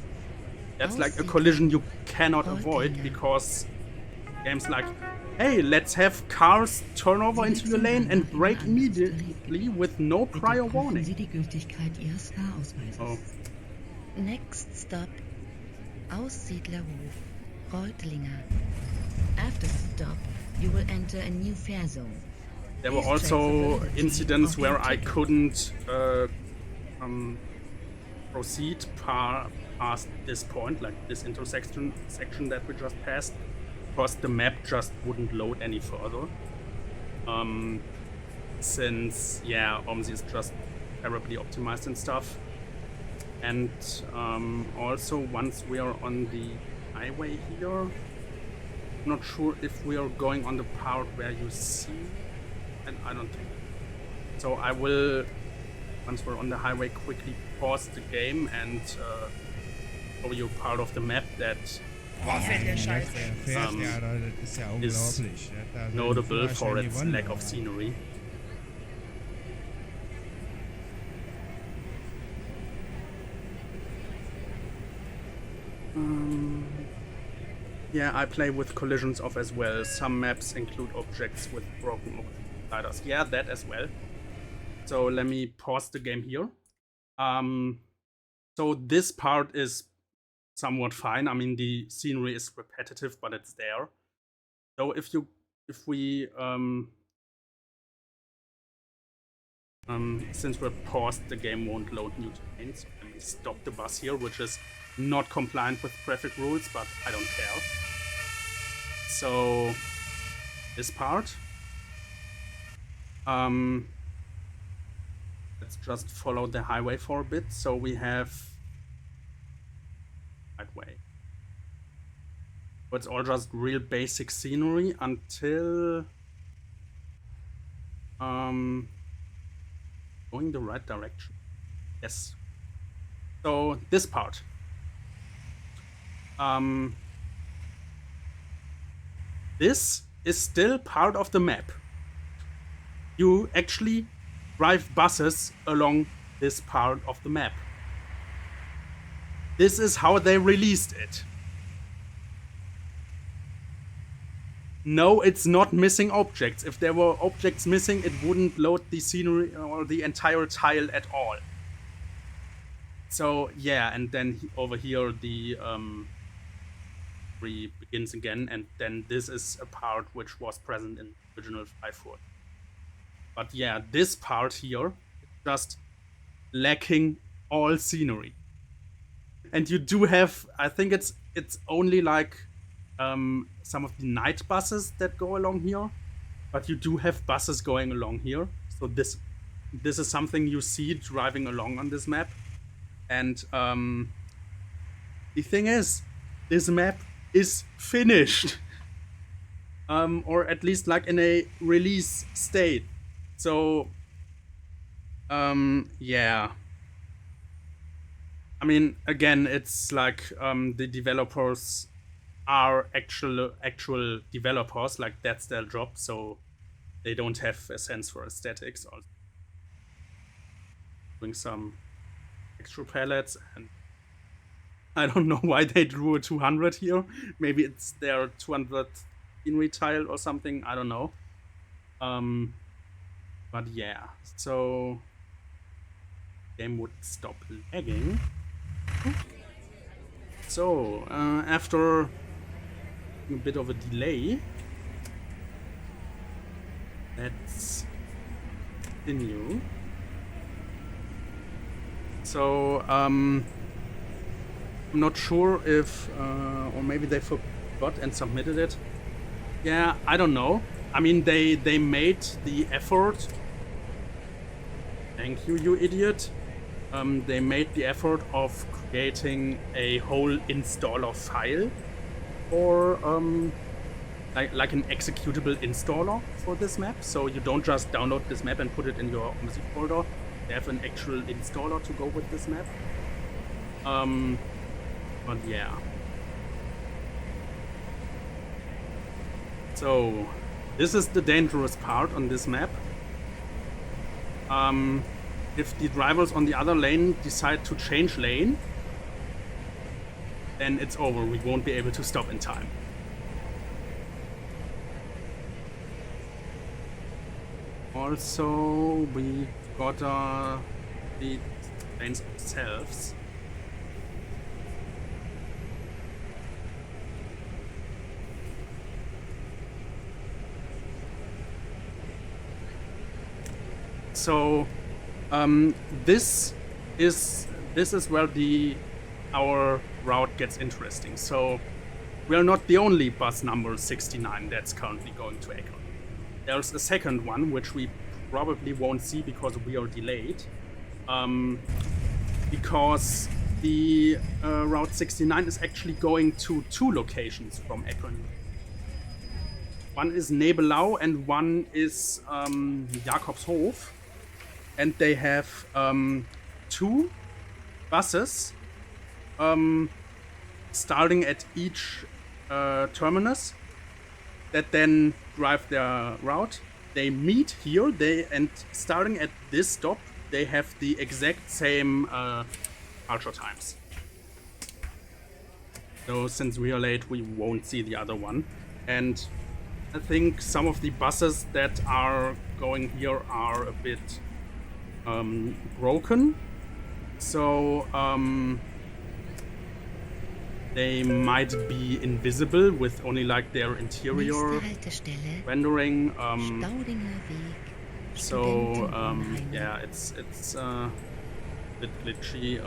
that's like a collision you cannot avoid because games like, hey, let's have cars turn over into your lane and brake immediately with no prior Bitte prüfen warning. Sie die Gültigkeit Ihres Fahrausweises. Oh. next stop, Aussiedlerhof, Reutlinger. After the stop, you will enter a new fare zone. There were also incidents where I couldn't proceed past this point, like this intersection that we just passed, because the map just wouldn't load any further. Since, yeah, OMSI is just terribly optimized and stuff. And also, once we are on the highway here, I'm not sure if we are going on the part where you see, and I don't think so. I will, once we're on the highway, quickly pause the game and show you part of the map that Boah, fällt der Scheiße. Der fährt ja, das ist ja unglaublich. Da sind notable for wahrscheinlich its Wunder. lack of scenery. Yeah, I play with collisions off as well. Some maps include objects with broken sliders. Yeah, that as well. So let me pause the game here. So this part is somewhat fine. I mean, the scenery is repetitive, but it's there. So if we since we're paused, the game won't load new terrains. Let me stop the bus here, which is not compliant with traffic rules, but I don't care. So this part. Let's just follow the highway for a bit. So we have that way. So it's all just real basic scenery until going the right direction. Yes. So this part. This is still part of the map. You actually drive buses along this part of the map. This is how they released it. No, it's not missing objects. If there were objects missing, it wouldn't load the scenery or the entire tile at all. So yeah, and then over here the begins again, and then this is a part which was present in the original 5.4. But yeah, this part here is just lacking all scenery. And you do have, I think it's only like some of the night buses that go along here, but you do have buses going along here. So this is something you see driving along on this map. And the thing is, this map is finished. Or at least like in a release state. So yeah. I mean, again, it's like the developers are actual developers, like that's their job, so they don't have a sense for aesthetics. Also doing some extra palettes, and I don't know why they drew a 200 here. Maybe it's their 200 scenery tile or something, I don't know. But yeah, so game would stop lagging. So after a bit of a delay, let's continue. So I'm not sure if or maybe they forgot and submitted it. Yeah, I don't know. I mean, they made the effort. Thank you, you idiot. They made the effort of creating a whole installer file, or like an executable installer for this map. So you don't just download this map and put it in your music folder. They have an actual installer to go with this map. But yeah. So this is the dangerous part on this map. If the drivers on the other lane decide to change lane, then it's over. We won't be able to stop in time. Also, we gotta the lanes ourselves. So this is where our route gets interesting. So we are not the only bus number 69 that's currently going to Echo. There's a second one, which we probably won't see because we are delayed. Because the Route 69 is actually going to 2 locations from Echo. One is Nebelau and one is Jakobshof. And they have 2 buses starting at each terminus that then drive their route. They meet here, and starting at this stop, they have the exact same departure times. So since we are late, we won't see the other one. And I think some of the buses that are going here are a bit broken. So they might be invisible with only like their interior Nächste Haltestelle, rendering. Staudinger Weg. Yeah, it's a bit glitchy.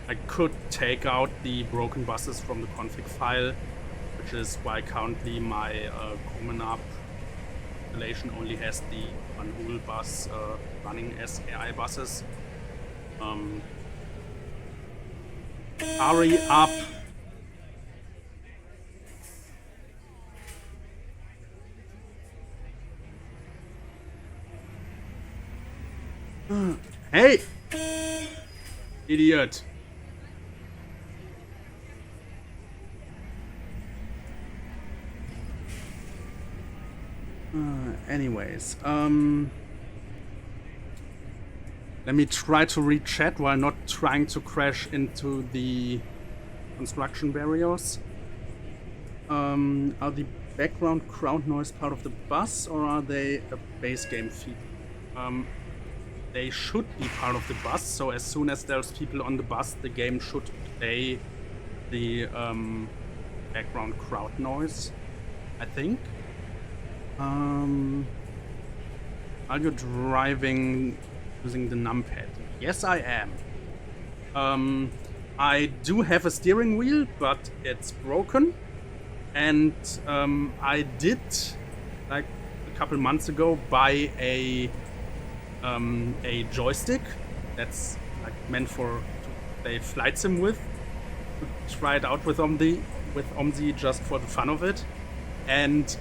I could take out the broken buses from the config file, which is why currently my Kumanap installation only has the Banhul bus running as AI buses. Hurry up! Hey! Idiot! Anyways, let me try to read chat while not trying to crash into the construction barriers. Are the background crowd noise part of the bus, or are they a base game feed? They should be part of the bus, so as soon as there's people on the bus, the game should play the background crowd noise, I think. Are you driving using the numpad? Yes, I am. I do have a steering wheel, but it's broken. And I did, like a couple months ago, buy a joystick that's like meant for to play flight sim with. To try it out with Omzi just for the fun of it. And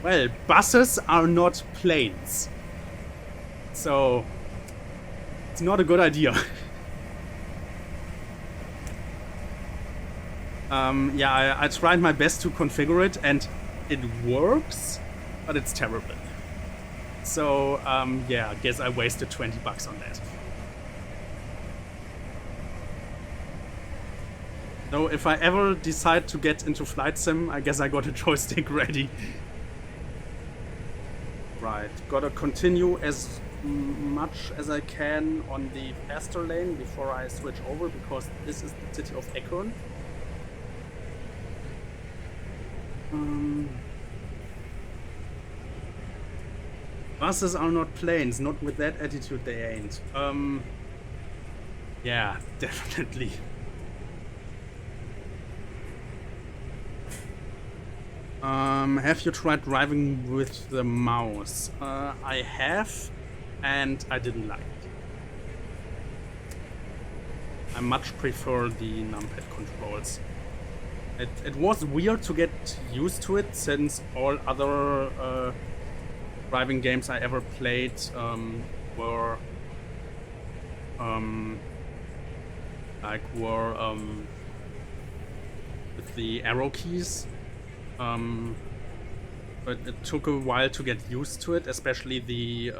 well, buses are not planes. So it's not a good idea. Yeah, I tried my best to configure it and it works, but it's terrible. So yeah, I guess I wasted $20 on that. So if I ever decide to get into flight sim, I guess I got a joystick ready. Right, gotta continue as much as I can on the faster lane before I switch over, because this is the city of Ekron. Buses are not planes, not with that attitude they ain't. Yeah, definitely. Have you tried driving with the mouse? I have, and I didn't like it. I much prefer the numpad controls. It was weird to get used to it, since all other driving games I ever played were with the arrow keys. But it took a while to get used to it, especially the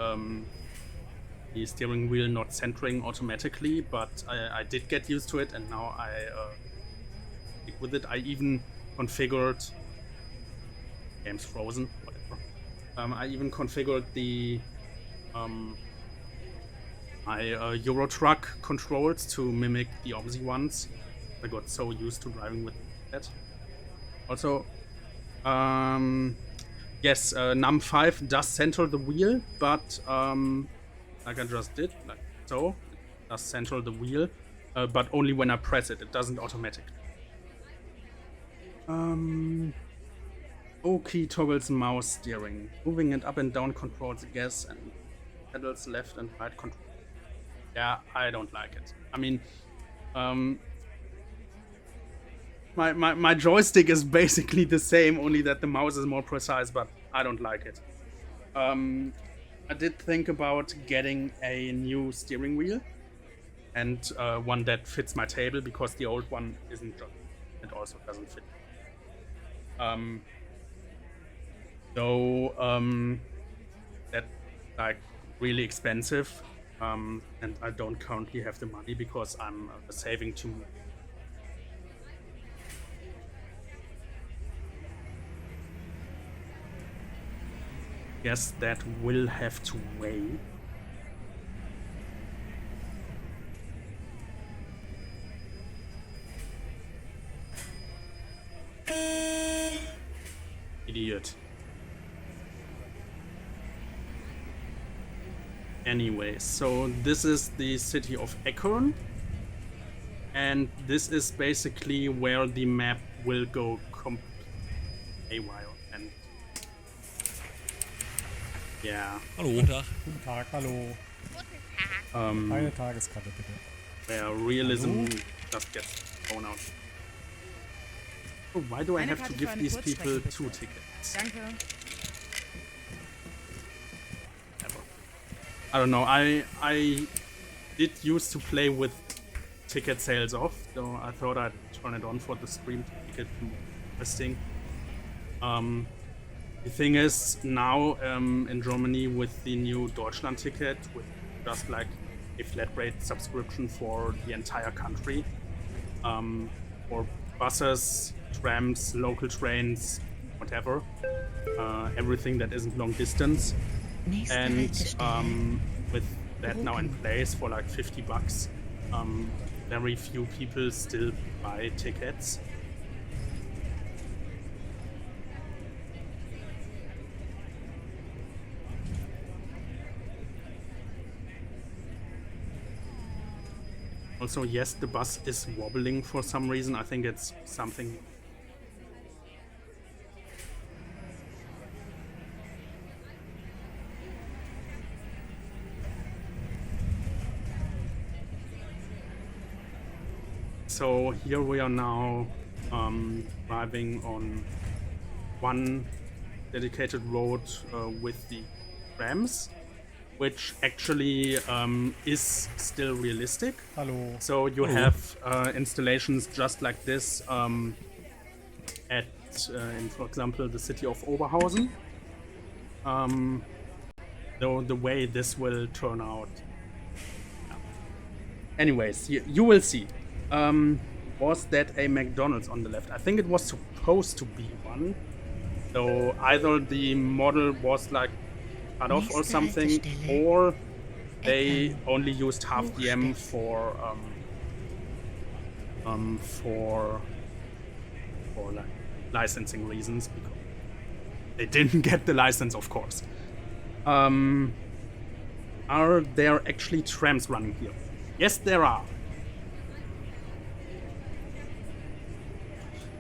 steering wheel not centering automatically. But I did get used to it, and now I stick with it. I even configured game's frozen, whatever. I even configured the my Euro Truck controls to mimic the Omzi ones. I got so used to driving with that. Also, yes, num5 does center the wheel, but like I just did, like so, it does center the wheel, but only when I press it. It doesn't automatically. O key toggles mouse steering. Moving it up and down controls gas and pedals left and right control. Yeah, I don't like it. I mean, my joystick is basically the same, only that the mouse is more precise, but I don't like it. I did think about getting a new steering wheel and one that fits my table, because the old one isn't just, it also doesn't fit. That's like really expensive, and I don't currently have the money because I'm saving too much. Guess that will have to wait. Idiot. Anyway, so this is the city of Acorn, and this is basically where the map will go haywire. And yeah, Hallo. Guten Tag. Guten Tag, hallo. um, Eine Tageskarte bitte. where realism just gets thrown out. Oh, why do I have to give these people 2 tickets? Danke. I don't know. I did used to play with ticket sales off, so I thought I'd turn it on for the stream to make it more interesting. The thing is, now in Germany with the new Deutschland ticket, with just like a flat rate subscription for the entire country, for buses, trams, local trains, whatever, everything that isn't long distance. Nächste And Haltestelle. with that now in place for like $50, very few people still buy tickets. Also, yes, the bus is wobbling for some reason. I think it's something. So here we are now driving on one dedicated road with the trams, which actually is still realistic. Hallo. So you have installations just like this at, in, for example, the city of Oberhausen. Though the way this will turn out. Yeah. Anyways, you will see. Was that a McDonald's on the left? I think it was supposed to be one. So either the model was like cut off or something, or they only used half the M for like licensing reasons, because they didn't get the license, of course. Are there actually trams running here? Yes, there are.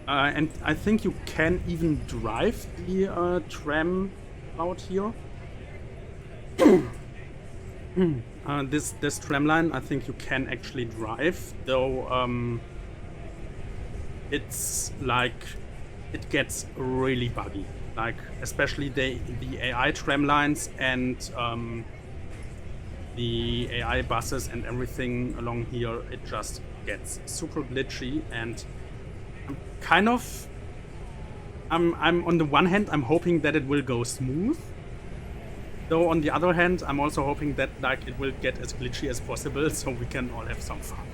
And I think you can even drive the tram out here. This tram line, I think you can actually drive, though it's like it gets really buggy. Like especially the AI tram lines and the AI buses and everything along here, it just gets super glitchy, and I'm on the one hand, I'm hoping that it will go smooth. Though on the other hand, I'm also hoping that like it will get as glitchy as possible, so we can all have some fun.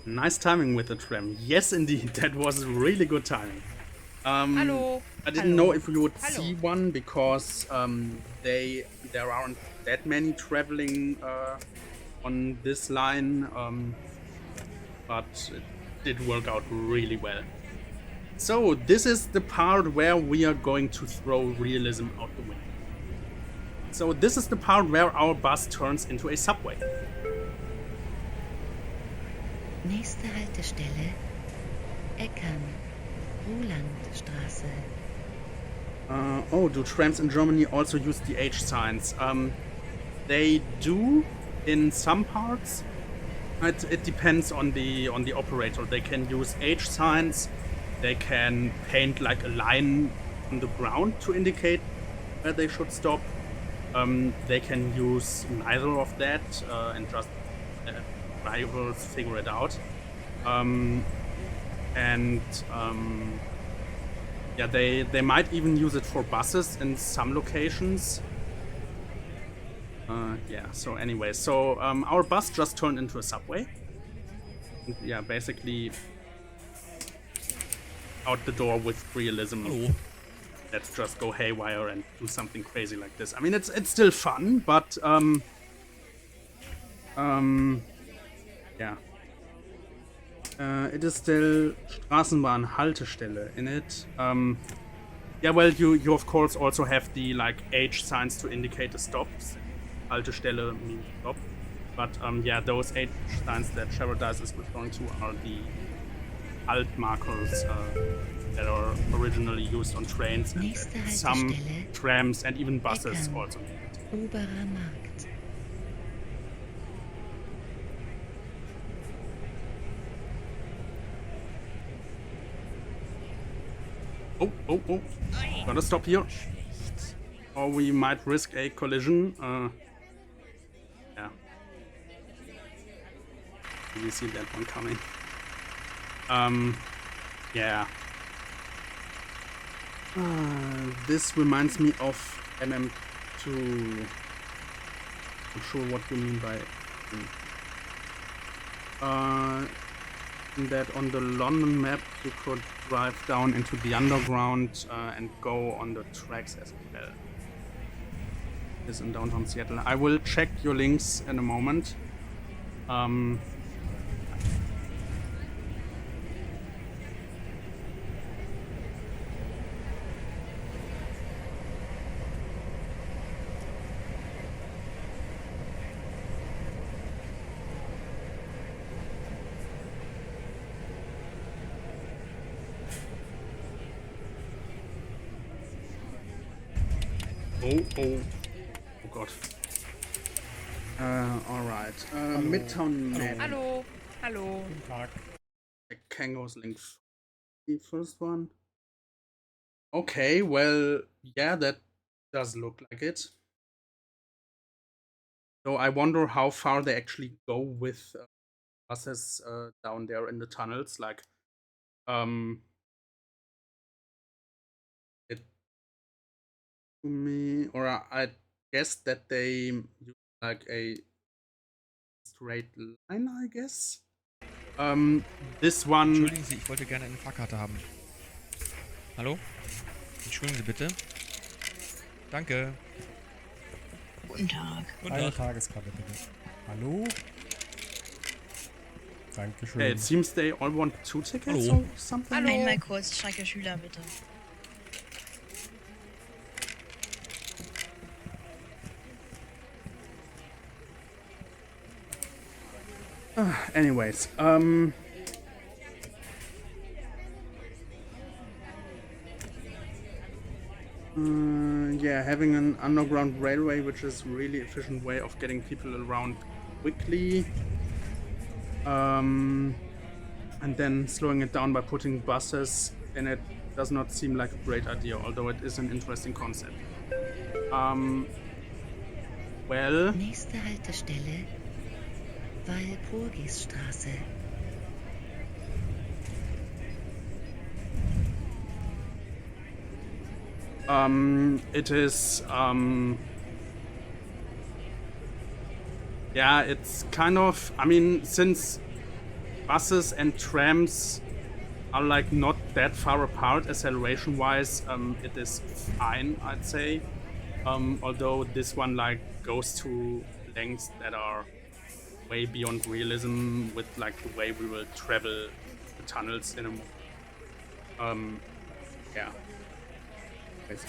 Nice timing with the tram. Yes, indeed, that was really good timing. Hallo. I didn't know Hallo. if we would Hallo. see one because there aren't that many traveling on this line, but it did work out really well. So this is the part where we are going to throw realism out the window. So this is the part where our bus turns into a subway. Nächste Haltestelle Eckern, Rolandstraße. Oh, do trams in Germany also use the H signs? They do in some parts. It depends on the operator. They can use H signs. They can paint like a line on the ground to indicate where they should stop. They can use neither of that and just drivers figure it out. Yeah, they might even use it for buses in some locations. Yeah, so anyway, so our bus just turned into a subway. And yeah, basically out the door with realism. Hallo. Let's just go haywire and do something crazy like this. I mean, it's still fun, but yeah. It is still Straßenbahn-Haltestelle in it. Yeah, well, you of course also have the like H signs to indicate the stops. Haltestelle means stop. But yeah, those H signs that Paradise is referring to are the Halt markers that are originally used on trains and that some trams and even buses also need. Oberer Markt. Oh. Gotta stop here. Or we might risk a collision. Yeah. You see that one coming. Yeah. This reminds me of MM2. Not sure what you mean by that on the London map you could drive down into the underground and go on the tracks as well. This in downtown Seattle. I will check your links in a moment. Oh God. Alright. Midtown Map. Hallo. Hallo. Guten Tag. Kango's link. The first one. Okay, well, yeah, that does look like it. So I wonder how far they actually go with buses down there in the tunnels. Like, it to me, or I guess that they use like a straight line, I guess. This one. Entschuldigen Sie, ich wollte gerne eine Fahrkarte haben. Hallo? Entschuldigen Sie bitte. Danke. Guten Tag. Guten Eine Tag. Tageskarte bitte. Hallo? Dankeschön. It seems they all want 2 tickets Hallo. or something. Hallo. Einmal kurz, Strecke Schüler bitte. Anyways, yeah, having an underground railway, which is really efficient way of getting people around quickly, and then slowing it down by putting buses in it does not seem like a great idea, although it is an interesting concept. Well, Nächste Haltestelle Walpurgisstraße. it is, yeah, it's kind of, I mean, since buses and trams are like not that far apart acceleration wise. It is fine, I'd say. Although this one like goes to lengths that are way beyond realism with like the way we will travel the tunnels in a yeah. Anyways,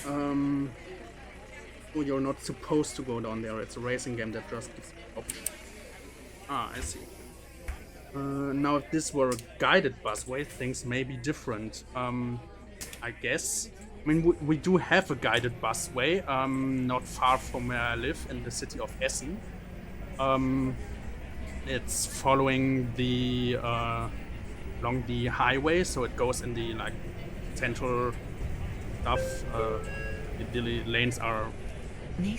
oh, you're not supposed to go down there. It's a racing game that just gives you the option. Ah, I see. Now, if this were a guided busway, things may be different. I guess. I mean, we do have a guided busway, not far from where I live in the city of Essen. It's following the along the highway, so it goes in the like central stuff. The lanes are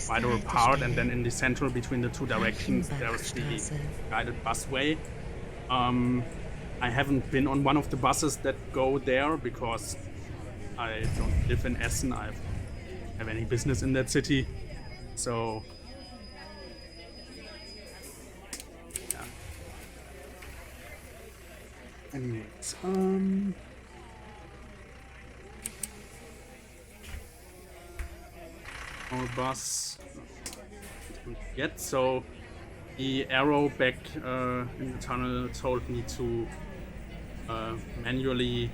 wider apart, and then in the central between the two directions, there's the guided busway. I haven't been on one of the buses that go there because I don't live in Essen. I don't have any business in that city, so yeah. Anyways, our bus yet, so the arrow back in the tunnel told me to manually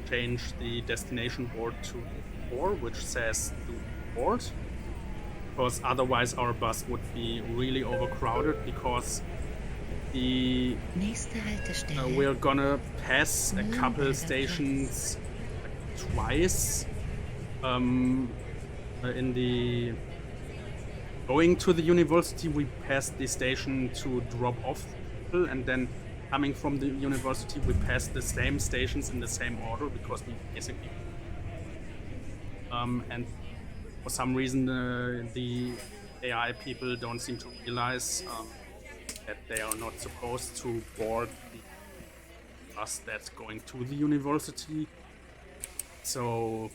change the destination board to 4, which says do board, because otherwise our bus would be really overcrowded, because the we're gonna pass a couple stations like, twice in the going to the university. We passed the station to drop off people, and then coming from the university we passed the same stations in the same order, because we basically and for some reason the AI people don't seem to realize that they are not supposed to board the bus that's going to the university, so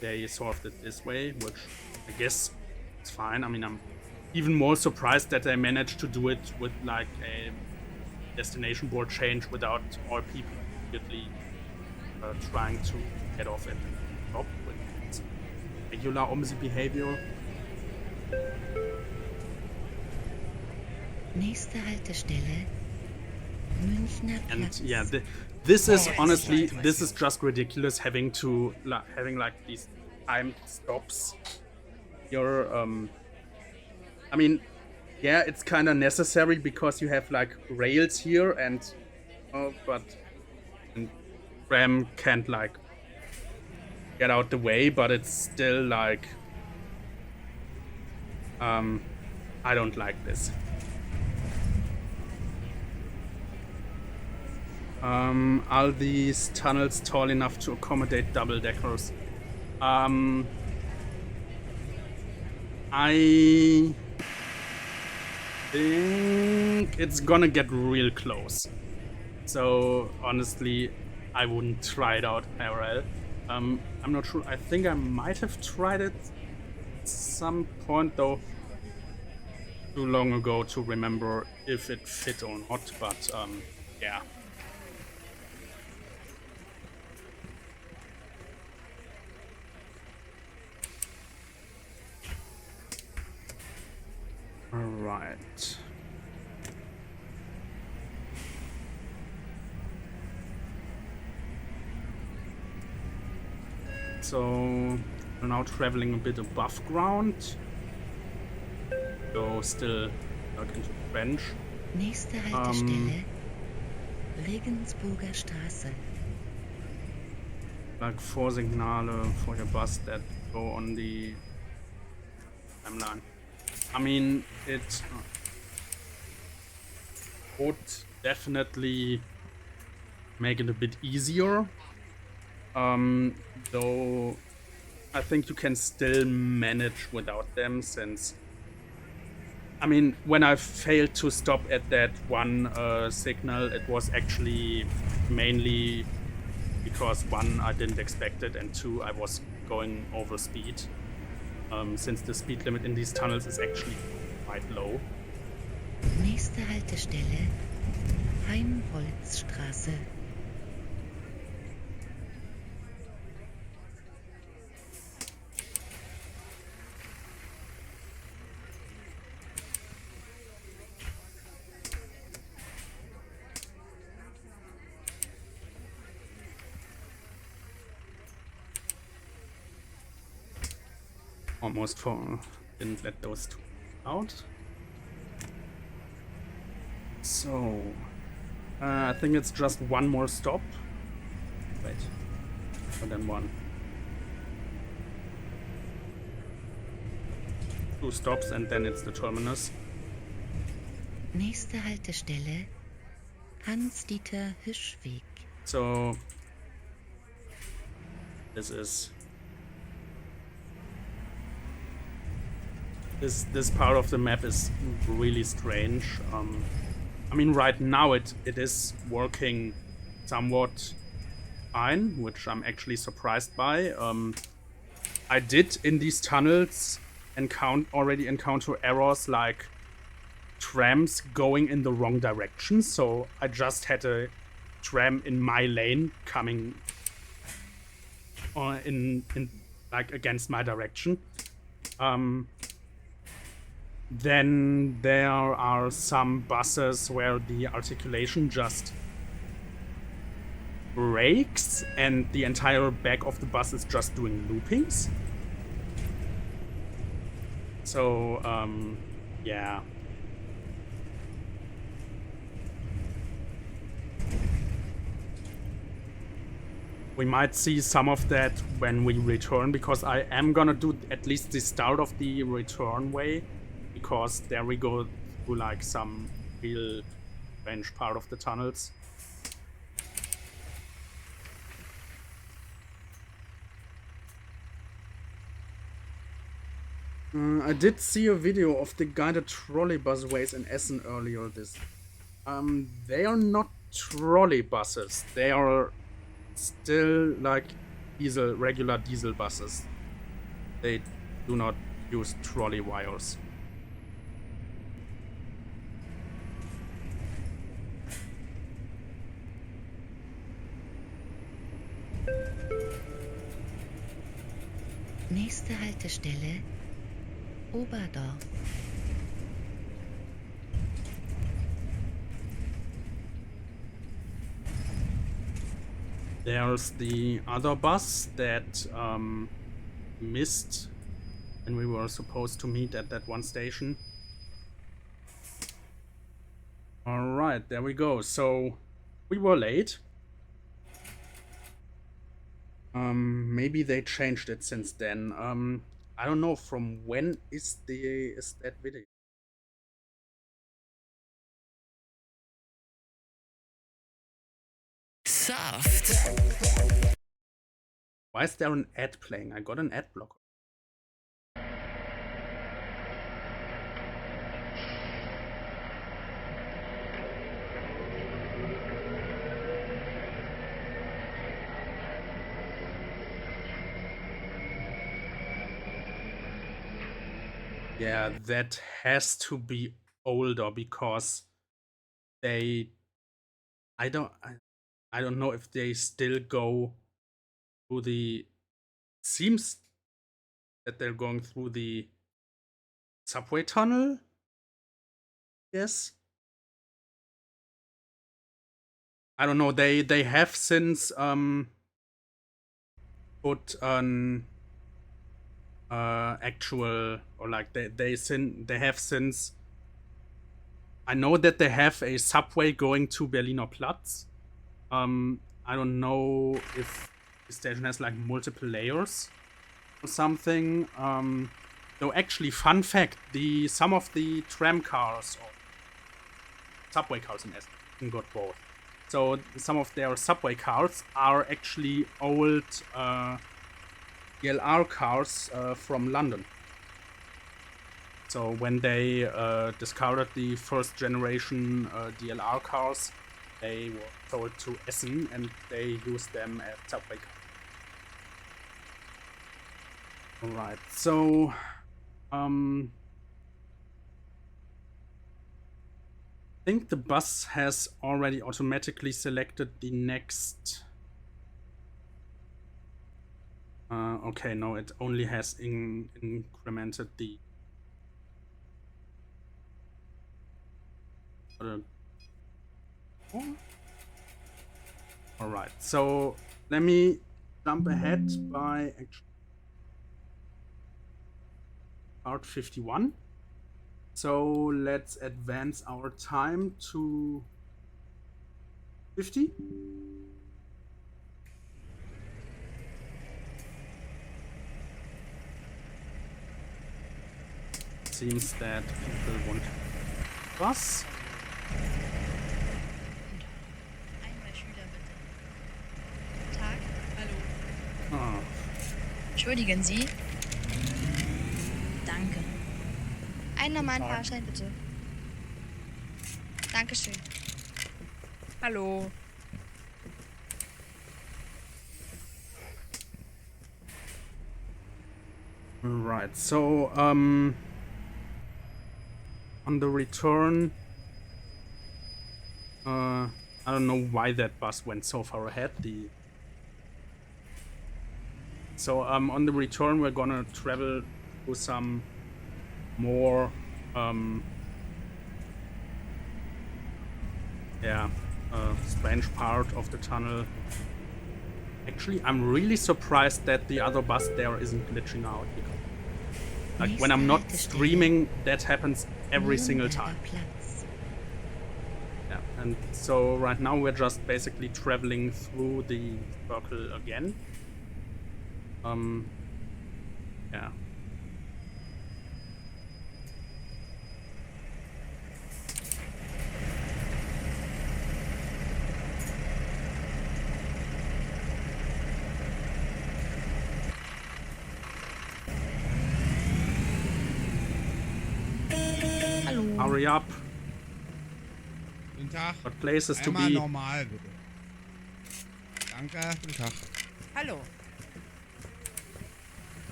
they solved it this way, which I guess it's fine. I mean, I'm even more surprised that they managed to do it with like a destination board change without all people immediately trying to get off at the top with regular OMSI behavior. Nächste Haltestelle, Münchner And Platz. yeah, this is honestly, this is just ridiculous, having to having like these timed stops. I mean, yeah, it's kind of necessary because you have like rails here, and but tram can't like get out the way, but it's still like I don't like this. Are these tunnels tall enough to accommodate double-deckers? I think it's gonna get real close. So honestly, I wouldn't try it out parallel. I'm not sure. I think I might have tried it at some point, though too long ago to remember if it fit or not, but yeah. Alright. So we're now traveling a bit above ground. So still not into French. Nächste Haltestelle, Regensburger Straße. Like 4 signale for your bus that go on the timeline. I mean, it would definitely make it a bit easier. Though I think you can still manage without them, since I mean, when I failed to stop at that one signal, it was actually mainly because 1, I didn't expect it, and 2, I was going over speed. Since the speed limit in these tunnels is actually quite low. Nächste Haltestelle, Heimholzstraße. Almost didn't let those two out. So I think it's just one more stop. Wait, and then one. 2 stops and then it's the terminus. Nächste Haltestelle, Hans-Dieter Hüschweg. So this part of the map is really strange. I mean, right now it is working somewhat fine, which I'm actually surprised by. I did in these tunnels already encounter errors like trams going in the wrong direction, so I just had a tram in my lane coming in like against my direction. Then there are some buses where the articulation just breaks and the entire back of the bus is just doing loopings. So, yeah. We might see some of that when we return, because I am gonna do at least the start of the return way, because there we go through like some real strange part of the tunnels. I did see a video of the guided trolley busways in Essen earlier this. They are not trolley buses. They are still like regular diesel buses. They do not use trolley wires. Nächste Haltestelle, Oberdorf. There's the other bus that missed when we were supposed to meet at that one station. Alright, there we go. So we were late. Maybe they changed it since then. I don't know from when is that video. Soft. Why is there an ad playing? I got an ad blocker. Yeah, that has to be older because I don't know if they still go through the. Seems that they're going through the subway tunnel. Yes. I don't know. They have since put an actual, or like they have since. I know that they have a subway going to Berliner Platz. I don't know if the station has like multiple layers or something. Though actually, fun fact: some of the tram cars or subway cars in Essen got both. So some of their subway cars are actually old DLR cars from London. So when they discarded the first generation DLR cars, they were sold to Essen and they used them as subway cars. Alright, so I think the bus has already automatically selected the next. Okay, no, it only has incremented the. Alright, so let me jump ahead by actually. Part 51. So let's advance our time to 50. Seems that people want bus. Einmal Schüler bitte. Tag. Hallo. Ah, Entschuldigen Sie. Danke. Einen normalen Fahrschein bitte. Dankeschön. Hallo. right. So on the return, I don't know why that bus went so far ahead. So on the return, we're gonna travel to some more strange part of the tunnel. Actually, I'm really surprised that the other bus there isn't glitching out. Because, like, when I'm not streaming, that happens every single time. Yeah, and so right now we're just basically traveling through the circle again. Yeah. Hurry up. Guten Tag. Got places to Einmal be. normal, bitte. Danke. Guten Tag. Hallo.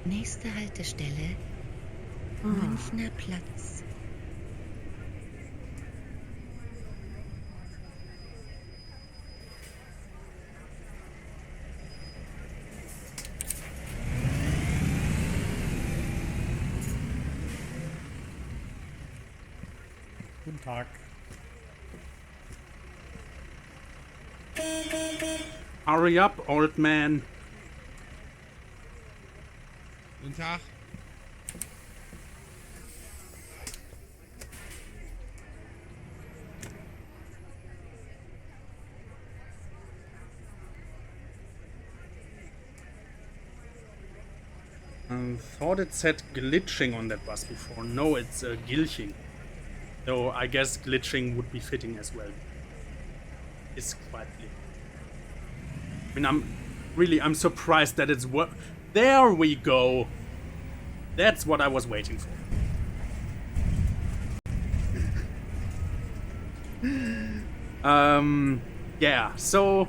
Nächste Haltestelle, Münchner Platz. Guten Tag. Hurry up, old man. Guten Tag. Thought it said glitching on that bus before. No, it's gilching. Though I guess glitching would be fitting as well. It's quite clear. I mean, I'm surprised that it's There we go. That's what I was waiting for. Yeah, so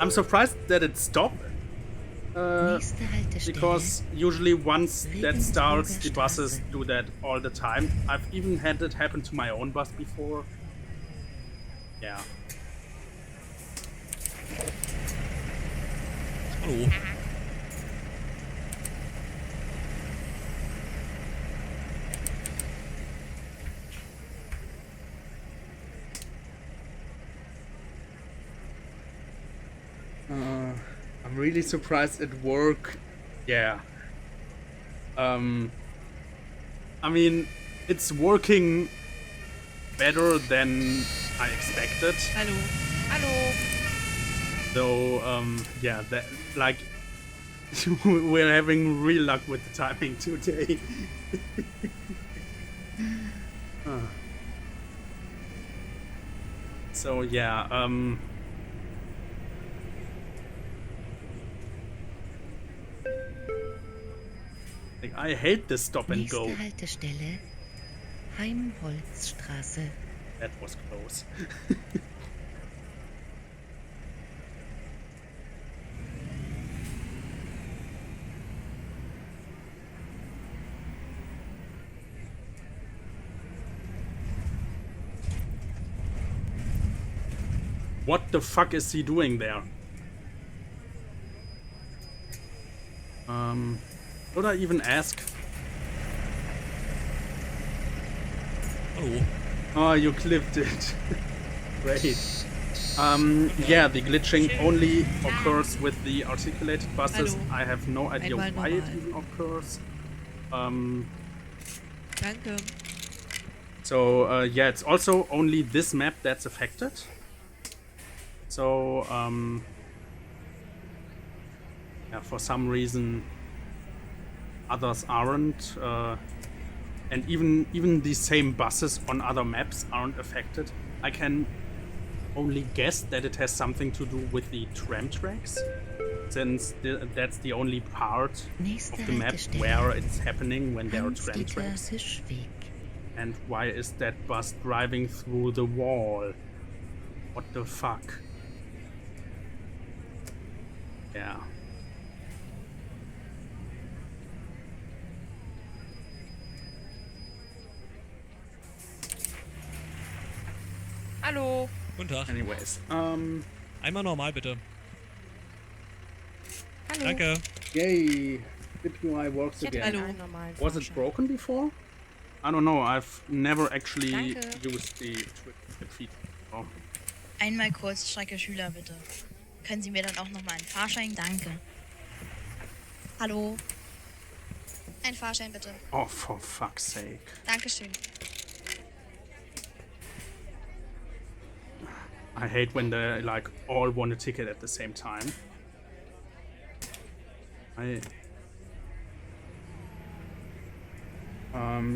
I'm surprised that it stopped. Because usually once that starts, the buses do that all the time. I've even had it happen to my own bus before. Yeah. Hallo. I'm really surprised it worked. Yeah. I mean, it's working better than I expected. Hallo. Hallo. So, yeah, that, like, we're having real luck with the timing today. So, yeah, like, I hate this stop and go. Nächste Haltestelle, Heimholzstraße. That was close. What the fuck is he doing there? Should I even ask? Hallo. Oh, you clipped it. Great. Yeah, the glitching only occurs with the articulated buses. Hallo. I have no idea Einmal why it normal. even occurs. Danke. So, yeah, it's also only this map that's affected. So, yeah, for some reason, others aren't. And even the same buses on other maps aren't affected. I can only guess that it has something to do with the tram tracks, since that's the only part Nächste of the map Haltestelle. where it's happening when there are tram Hans-Dieter tracks. Fischweg. And why is that bus driving through the wall? What the fuck? Yeah. Hallo. Guten Tag. Anyways, Einmal normal, bitte. Hallo. Danke. yay! BitUI works Ich hätte again. gerne einen normalen Was it Fahrschein. broken before? I don't know. I've never actually Danke. used the Twitch feed. Oh. Einmal Kurzstrecke Schüler bitte. Können Sie mir dann auch nochmal einen Fahrschein? Danke. Hallo. Ein Fahrschein bitte. Oh, for fuck's sake! Dankeschön. I hate when they like all want a ticket at the same time.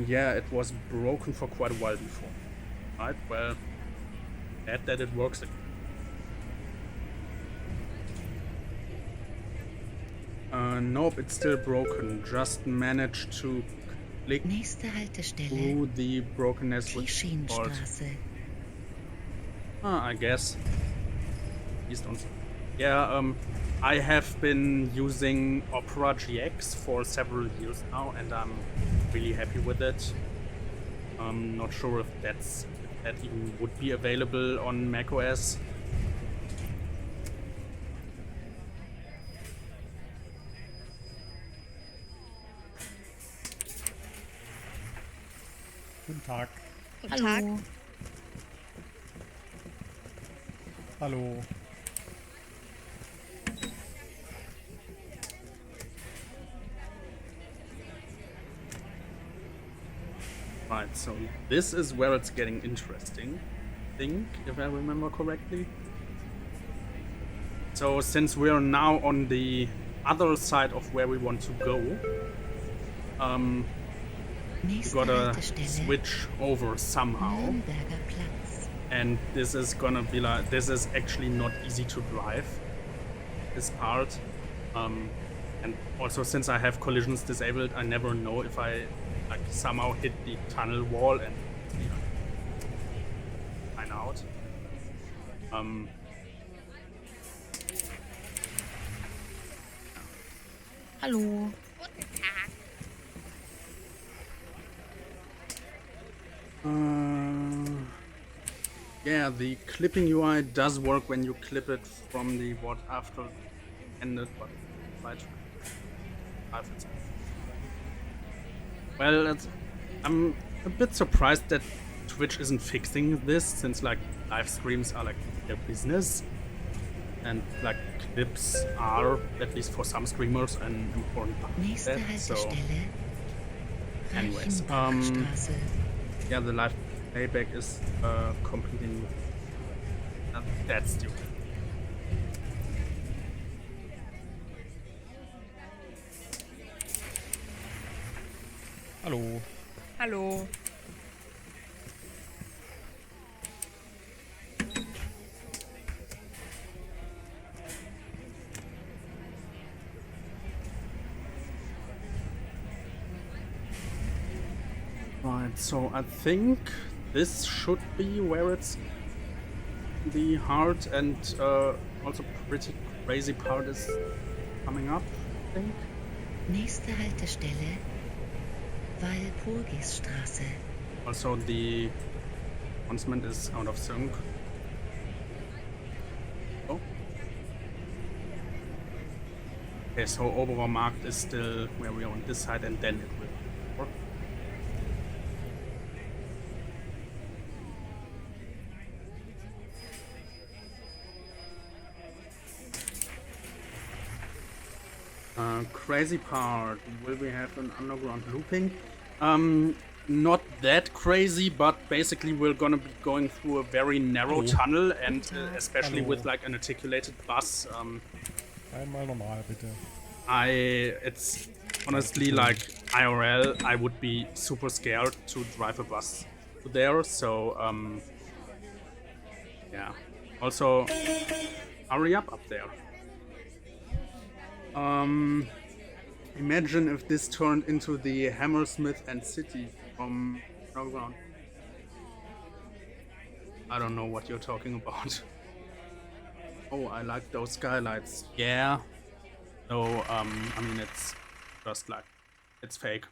Yeah, it was broken for quite a while before. Right, well, glad that it works again. Nope, it's still broken. Just managed to click Nächste Haltestelle. through the brokenness with Alt. Tischenstraße. I guess. Please don't. Yeah, I have been using Opera GX for several years now, and I'm really happy with it. I'm not sure if that even would be available on macOS. Guten Tag. Guten Tag. Hallo. Right, so this is where it's getting interesting, I think, if I remember correctly. So since we are now on the other side of where we want to go, we Nächste gotta Haltestelle. switch over somehow. Nürnberger Platz. And this is gonna be like, this is actually not easy to drive, this part. And also since I have collisions disabled, I never know if I like somehow hit the tunnel wall and find out. Hallo. Yeah, the clipping UI does work when you clip it from the what after ended, but right. Well, I'm a bit surprised that Twitch isn't fixing this, since like live streams are like their business, and like clips are, at least for some streamers, an important part of Nächste that. So, Haltestelle. anyways, Reichenbachstraße. yeah, the live playback is completing. That's stupid. Hallo. Hallo. Right, so I think this should be where it's the hard and also pretty crazy part is coming up, I think. Nächste Haltestelle. Walpurgisstraße. Also the announcement is out of sync. Okay, so Obermarkt is still where we are on this side, and then it will work. Crazy part. Will we have an underground looping? Not that crazy, but basically we're gonna be going through a very narrow tunnel, and especially with like an articulated bus. Einmal normal, bitte. It's honestly like IRL. I would be super scared to drive a bus to there. So yeah. Also, hurry up there. Imagine if this turned into the Hammersmith and City from Underground. I don't know what you're talking about. Oh, I like those skylights. Yeah. So, I mean, it's just like, it's fake.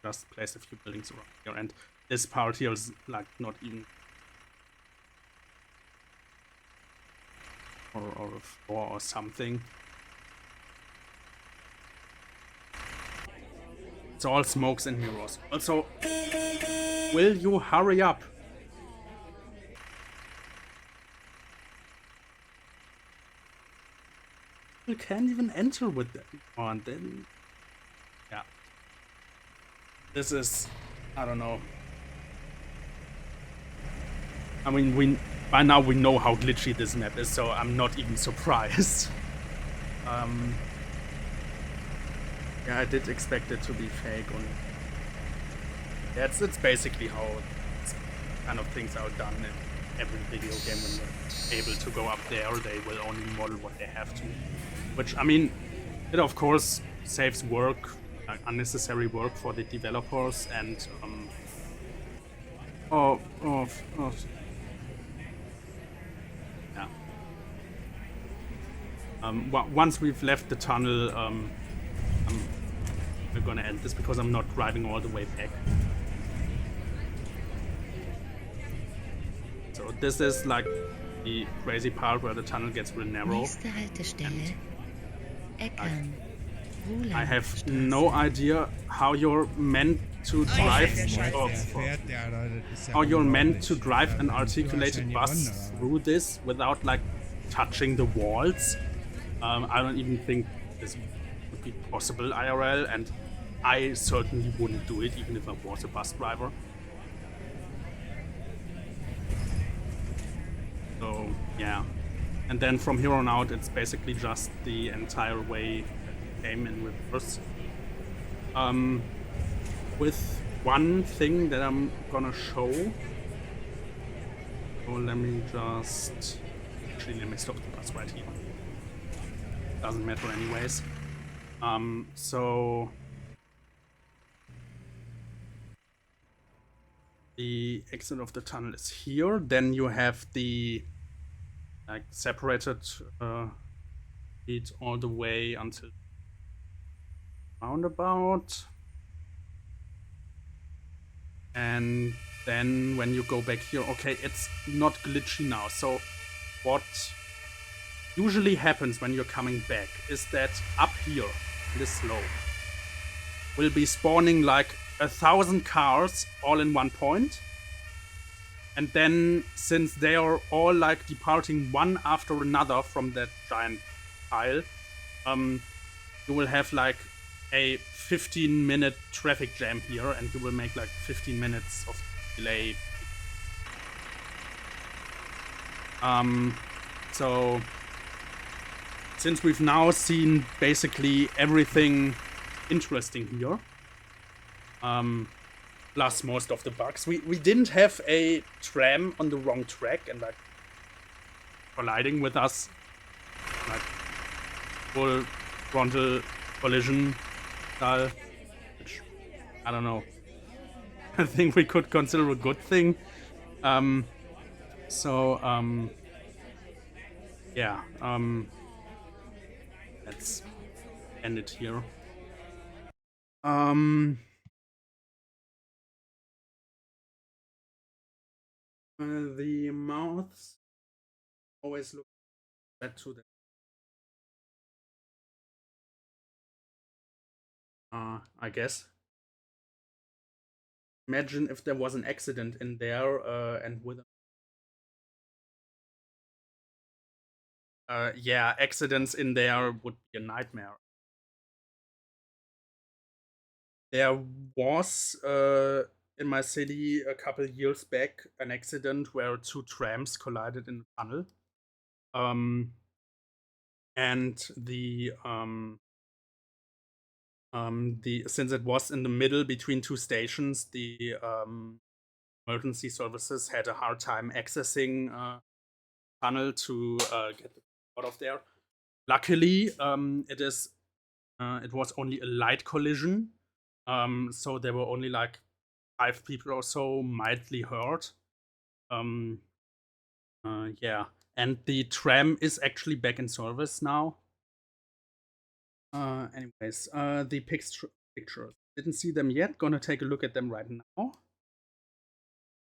Just place a few buildings around here, and this part here is like not even or a floor or something. It's all smokes and mirrors. Also, will you hurry up? You can't even enter with them. Oh, and then, yeah. This is, I don't know. I mean, by now we know how glitchy this map is, so I'm not even surprised. Yeah, I did expect it to be fake. Yeah, it's basically how kind of things are done in every video game. When they're able to go up there, they will only model what they have to. Which, I mean, it of course saves work, like unnecessary work for the developers, and yeah. Once we've left the tunnel, we're gonna end this because I'm not driving all the way back. So this is like the crazy part where the tunnel gets real narrow. Nächste Haltestelle. Eckern. I have no idea how you're meant to drive how you're meant to drive an articulated bus through this without like touching the walls. I don't even think this would be possible IRL, and I certainly wouldn't do it even if I was a bus driver. So yeah, and then from here on out it's basically just the entire way came in reverse. With one thing that I'm gonna show. So let me just actually let me stop the bus right here. Doesn't matter anyways. So the exit of the tunnel is here. Then you have the like separated it all the way until roundabout, and then when you go back here, okay, it's not glitchy now. So what usually happens when you're coming back is that up here, this slope, will be spawning like 1,000 cars all in one point. And then, since they are all like departing one after another from that giant pile, you will have like a 15-minute traffic jam here, and you will make like 15 minutes of delay. So since we've now seen basically everything interesting here, plus most of the bugs, we didn't have a tram on the wrong track and like colliding with us, like full frontal collision style, which I don't know. I think we could consider a good thing. Yeah. Let's end it here. The mouths always look bad to the I guess. Imagine if there was an accident in there and with yeah, accidents in there would be a nightmare. There was in my city a couple years back an accident where two trams collided in a tunnel. And the since it was in the middle between two stations, the emergency services had a hard time accessing tunnel to get out of there. Luckily, it was only a light collision, so there were only like 5 people or so mildly hurt. Yeah, and the tram is actually back in service now. Anyways, the pictures. Didn't see them yet. Gonna take a look at them right now.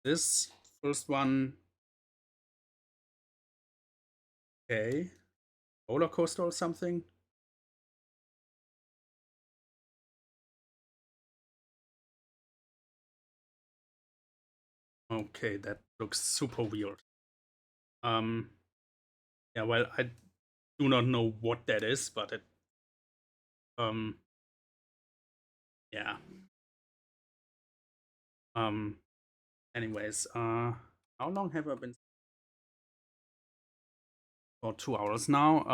This first one. Okay. Roller coaster or something. Okay, that looks super weird. Yeah, well, I do not know what that is, but it, yeah. Um, Anyways, how long have I been? For 2 hours now.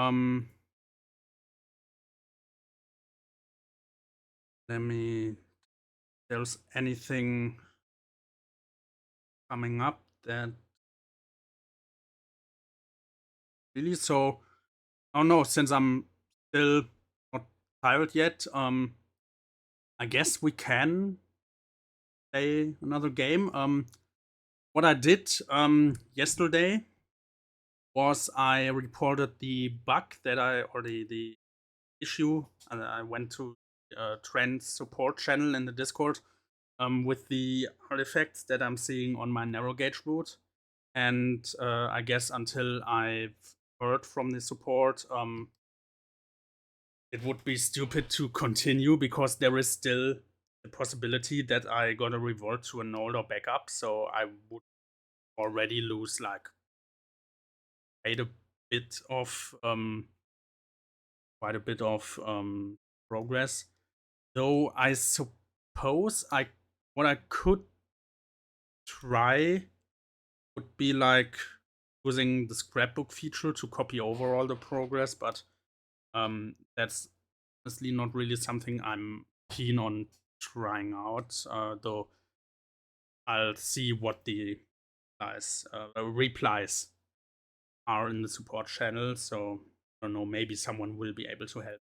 Let me. There's anything coming up that really so. Oh no, since I'm still not tired yet, I guess we can play another game. What I did yesterday was I reported the bug that or the issue, and I went to Trend's support channel in the Discord with the artifacts that I'm seeing on my narrow gauge route. And I guess until I've heard from the support, it would be stupid to continue because there is still the possibility that I gotta revert to an older backup. So I would already lose like quite a bit of progress. Though I suppose what I could try would be like using the scrapbook feature to copy over all the progress, but that's honestly not really something I'm keen on trying out. Though I'll see what the replies are in the support channel. So I don't know, maybe someone will be able to help.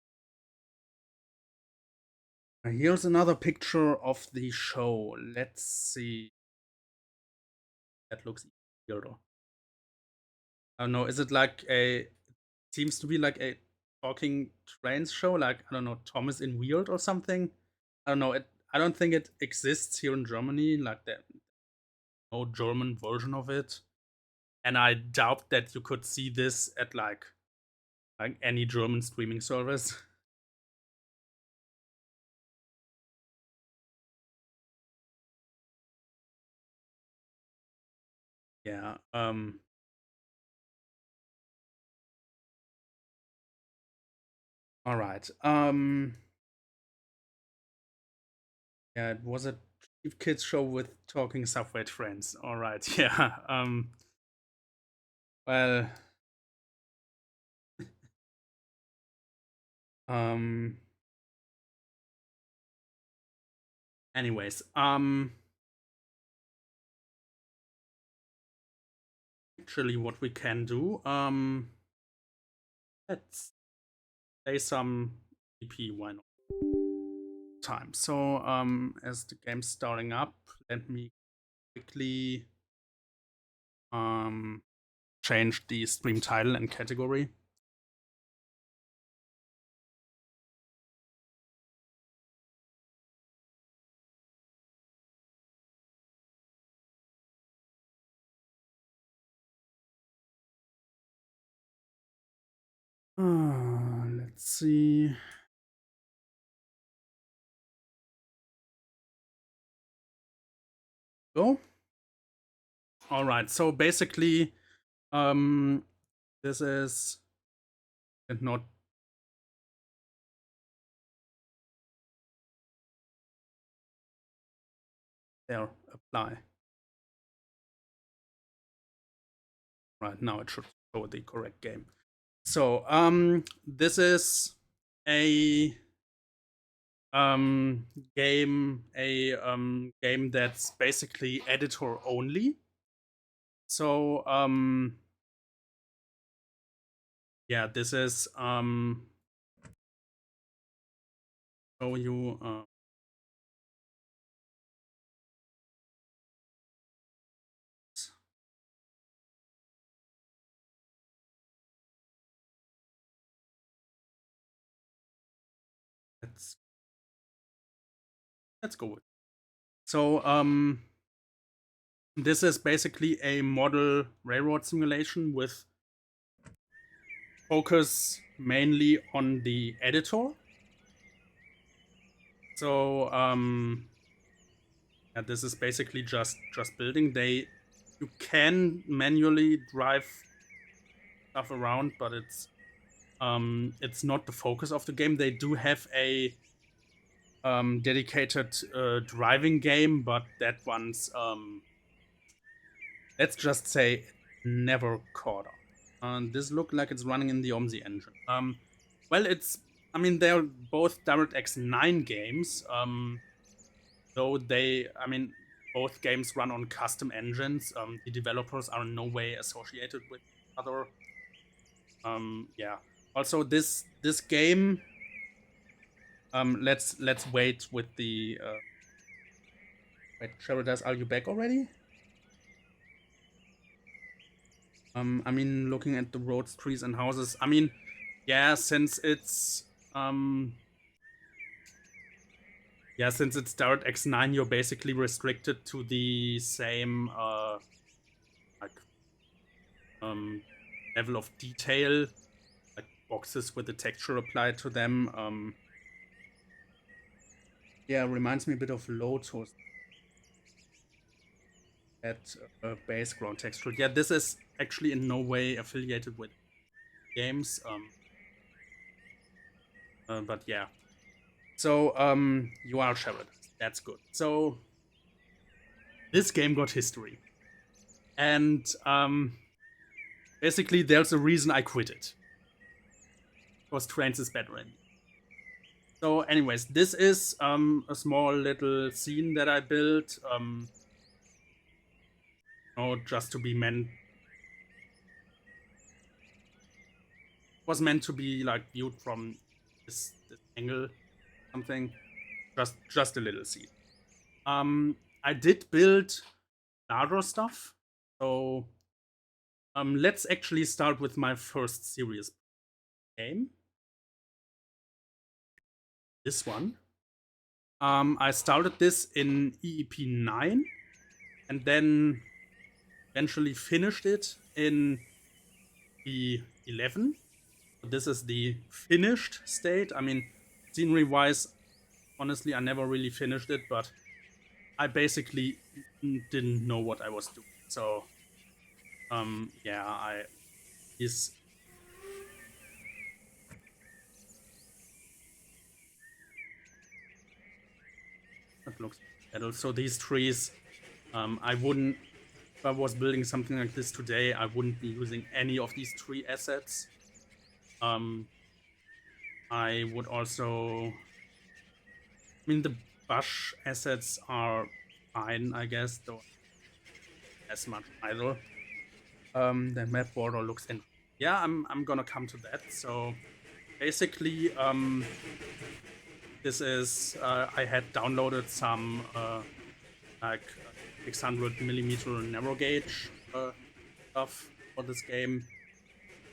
Here's another picture of the show. Let's see. That looks weirder. I don't know. Is it like a? Seems to be like a talking trains show. Like I don't know, Thomas in Weird or something. I don't know. I don't think it exists here in Germany. Like that, no German version of it. And I doubt that you could see this at like any German streaming service. Yeah. All right. Yeah, it was a cheap kids show with talking subway friends. All right. Yeah. Well. Anyways. Actually, what we can do. Let's play some EP. Why not? Time. So, as the game's starting up, let me quickly change the stream title and category. Let's see. go. All right, so basically, this is not there. Apply. Right now, it should show the correct game. So, this is a game that's basically editor only. So yeah, this is show you let's go with. So this is basically a model railroad simulation with focus mainly on the editor. So yeah, this is basically just building. You can manually drive stuff around, but it's not the focus of the game. They do have a dedicated driving game, but that one's let's just say never caught up. This looked like it's running in the OMSI engine. Well, I mean, they're both DirectX 9 games. Though both games run on custom engines. The developers are in no way associated with other. Yeah. Also, this game. Let's wait with the. Wait, Sheridas, are you back already? I mean, looking at the roads, trees, and houses. I mean, yeah, since it's DirectX 9, you're basically restricted to the same level of detail, like boxes with the texture applied to them. Yeah, reminds me a bit of Lotus. At base ground texture. Yeah, this is actually in no way affiliated with games. But yeah. So you are Sheridan. That's good. So this game got history, and basically there's a reason I quit it. Because Trains is better in. So, anyways, this is a small little scene that I built. Just to be was meant to be like viewed from this angle, something. Just a little scene. I did build larger stuff, so let's actually start with my first serious game. This one. I started this in EEP 9, and then eventually finished it in E11. This is the finished state. I mean, scenery-wise, honestly, I never really finished it, but I basically didn't know what I was doing. So, yeah, that looks better. So these trees, I wouldn't, if I was building something like this today, I wouldn't be using any of these tree assets. I would also, I mean, the bush assets are fine, I guess, though as much either. The map border looks in. Yeah, I'm gonna come to that. So basically, this is I had downloaded some like 600mm narrow gauge stuff for this game,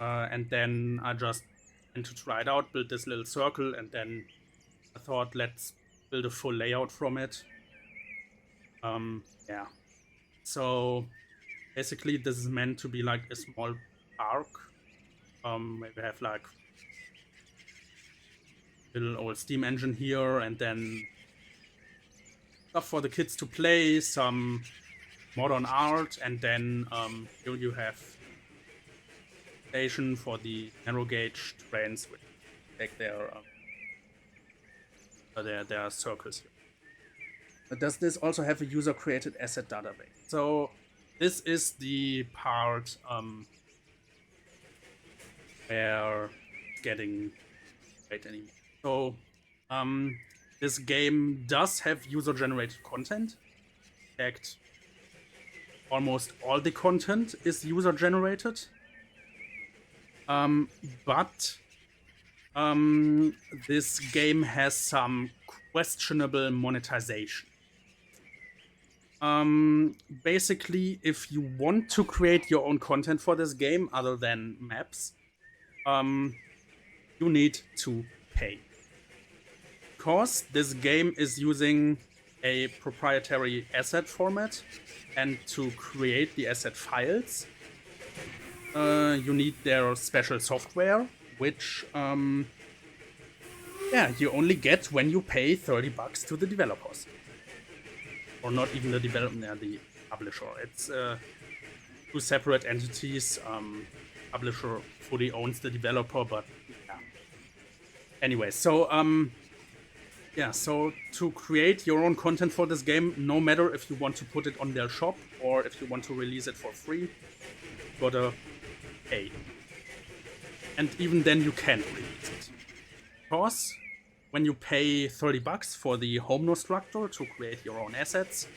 and then I just went to try it out, build this little circle, and then I thought, let's build a full layout from it. Yeah. So basically, this is meant to be like a small park. Where we have like little old steam engine here, and then stuff for the kids to play, some modern art, and then here you have station for the narrow gauge trains, which take their circles here. But does this also have a user-created asset database? So this is the part where getting great anymore. So this game does have user-generated content. In fact, almost all the content is user-generated. But this game has some questionable monetization. Basically, if you want to create your own content for this game other than maps, you need to pay. Because this game is using a proprietary asset format, and to create the asset files, you need their special software, which you only get when you pay $30 to the developers. Or not even the developer, the publisher. It's two separate entities. Publisher fully owns the developer, but yeah. Anyway, so so to create your own content for this game, no matter if you want to put it on their shop or if you want to release it for free, you gotta pay. And even then you can't release it. Because when you pay $30 for the home node structure to create your own assets,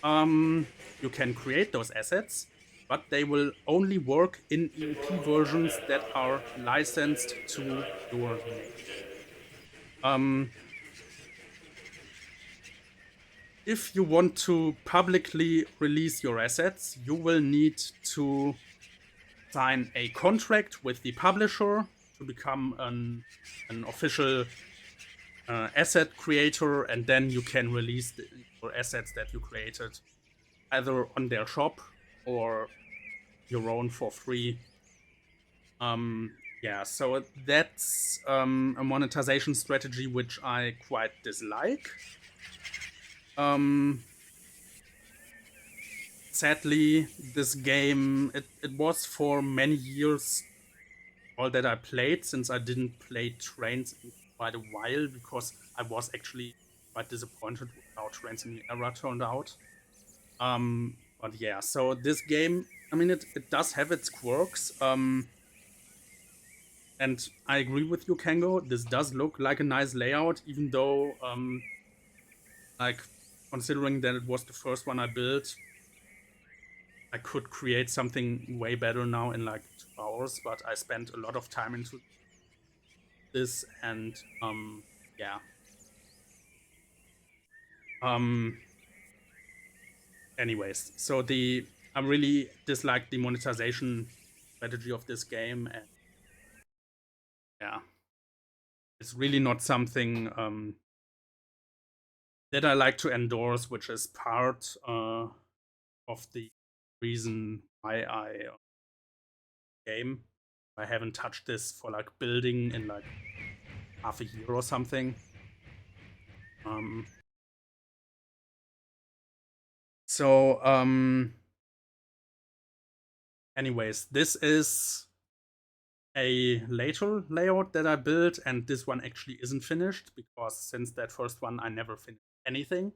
you can create those assets, but they will only work in EEP versions that are licensed to your name. If you want to publicly release your assets, you will need to sign a contract with the publisher to become an official asset creator, and then you can release your assets that you created either on their shop or your own for free. So that's a monetization strategy which I quite dislike. Sadly, this game, it was for many years all that I played, since I didn't play Trains in quite a while, because I was actually quite disappointed with how Trains in the Era turned out. But yeah, so this game, I mean, it does have its quirks. And I agree with you, Kango. This does look like a nice layout, even though, like, considering that it was the first one I built, I could create something way better now in like 2 hours, but I spent a lot of time into this, and anyways, so I really dislike the monetization strategy of this game, and it's really not something that I like to endorse, which is part of the reason why I game. I haven't touched this for like building in like half a year or something. Anyways, this is a later layout that I built, and this one actually isn't finished, because since that first one I never finished anything.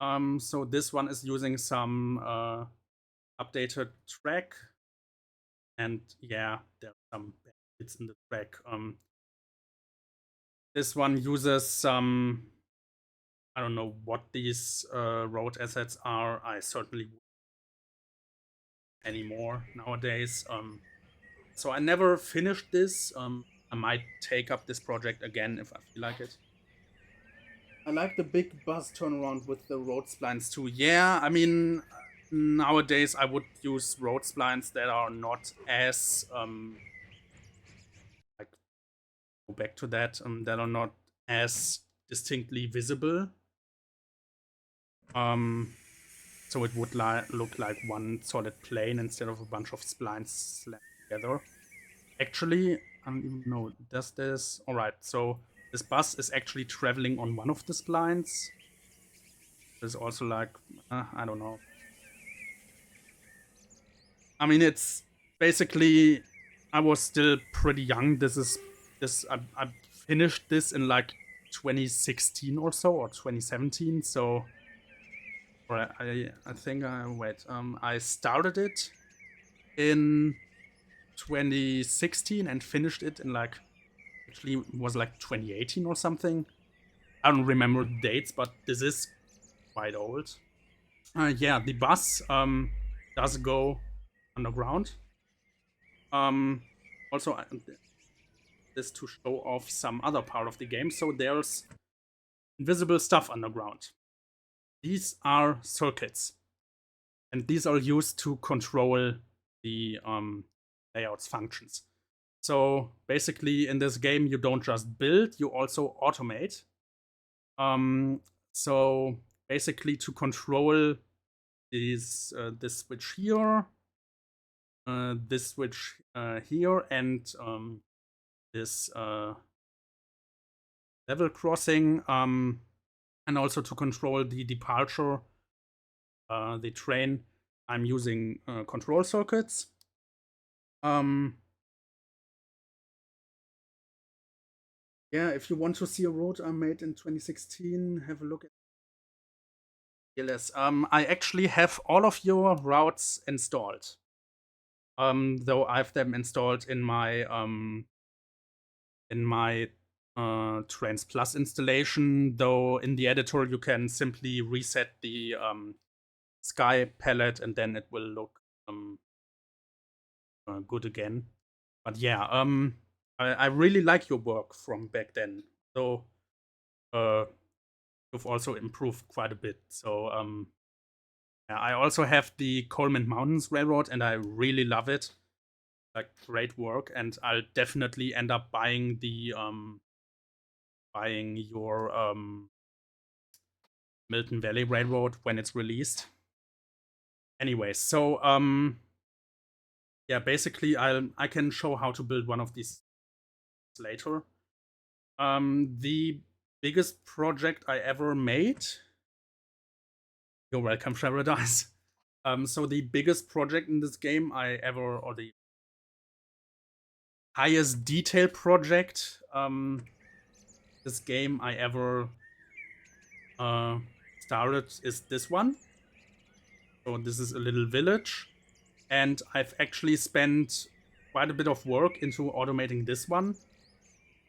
So this one is using some updated track, and yeah, there are some bits in the track. This one uses some, I don't know what these road assets are. I certainly won't anymore nowadays. So I never finished this. I might take up this project again if I feel like it. I like the big bus turnaround with the road splines too. Yeah, I mean, nowadays I would use road splines that are not as like, go back to that, that are not as distinctly visible. So it would look like one solid plane instead of a bunch of splines slammed together. Actually, I don't even know, does this? Alright, so this bus is actually traveling on one of the splines. There's also like, I don't know. I mean, it's basically, I was still pretty young. I finished this in like 2016 or so, or 2017. So, or I think I started it in 2016 and finished it in like, actually it was like 2018 or something. I don't remember the dates, but this is quite old. Yeah, the bus does go underground. Also, this to show off some other part of the game. So there's invisible stuff underground. These are circuits, and these are used to control the layouts functions. So basically, in this game, you don't just build, you also automate. So basically, to control this switch here, this switch here, and this level crossing, and also to control the departure, the train, I'm using control circuits. Yeah, if you want to see a road I made in 2016, have a look at TLS. I actually have all of your routes installed. Though I have them installed in my Trains Plus installation. Though in the editor you can simply reset the sky palette and then it will look good again. But yeah, I really like your work from back then. So you've also improved quite a bit. So yeah, I also have the Coleman Mountains Railroad, and I really love it. Like, great work, and I'll definitely end up buying the buying your Milton Valley Railroad when it's released. Anyway, so yeah, basically I can show how to build one of these later. The biggest project I ever made. You're welcome, Paradise. So the biggest project in this game or the highest detail project this game I ever started is this one. So this is a little village, and I've actually spent quite a bit of work into automating this one.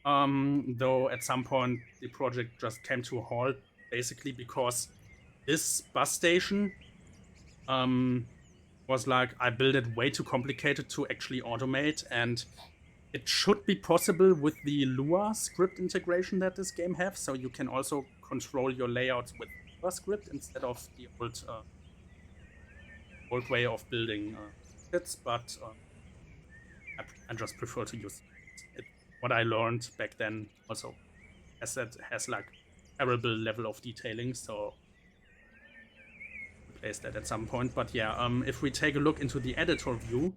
Though at some point the project just came to a halt, basically because this bus station was like, I built it way too complicated to actually automate, and it should be possible with the Lua script integration that this game has, so you can also control your layouts with Lua script instead of the old way of building kits, but I just prefer to use it. What I learned back then also has like terrible level of detailing, so replace that at some point. But yeah, if we take a look into the editor view,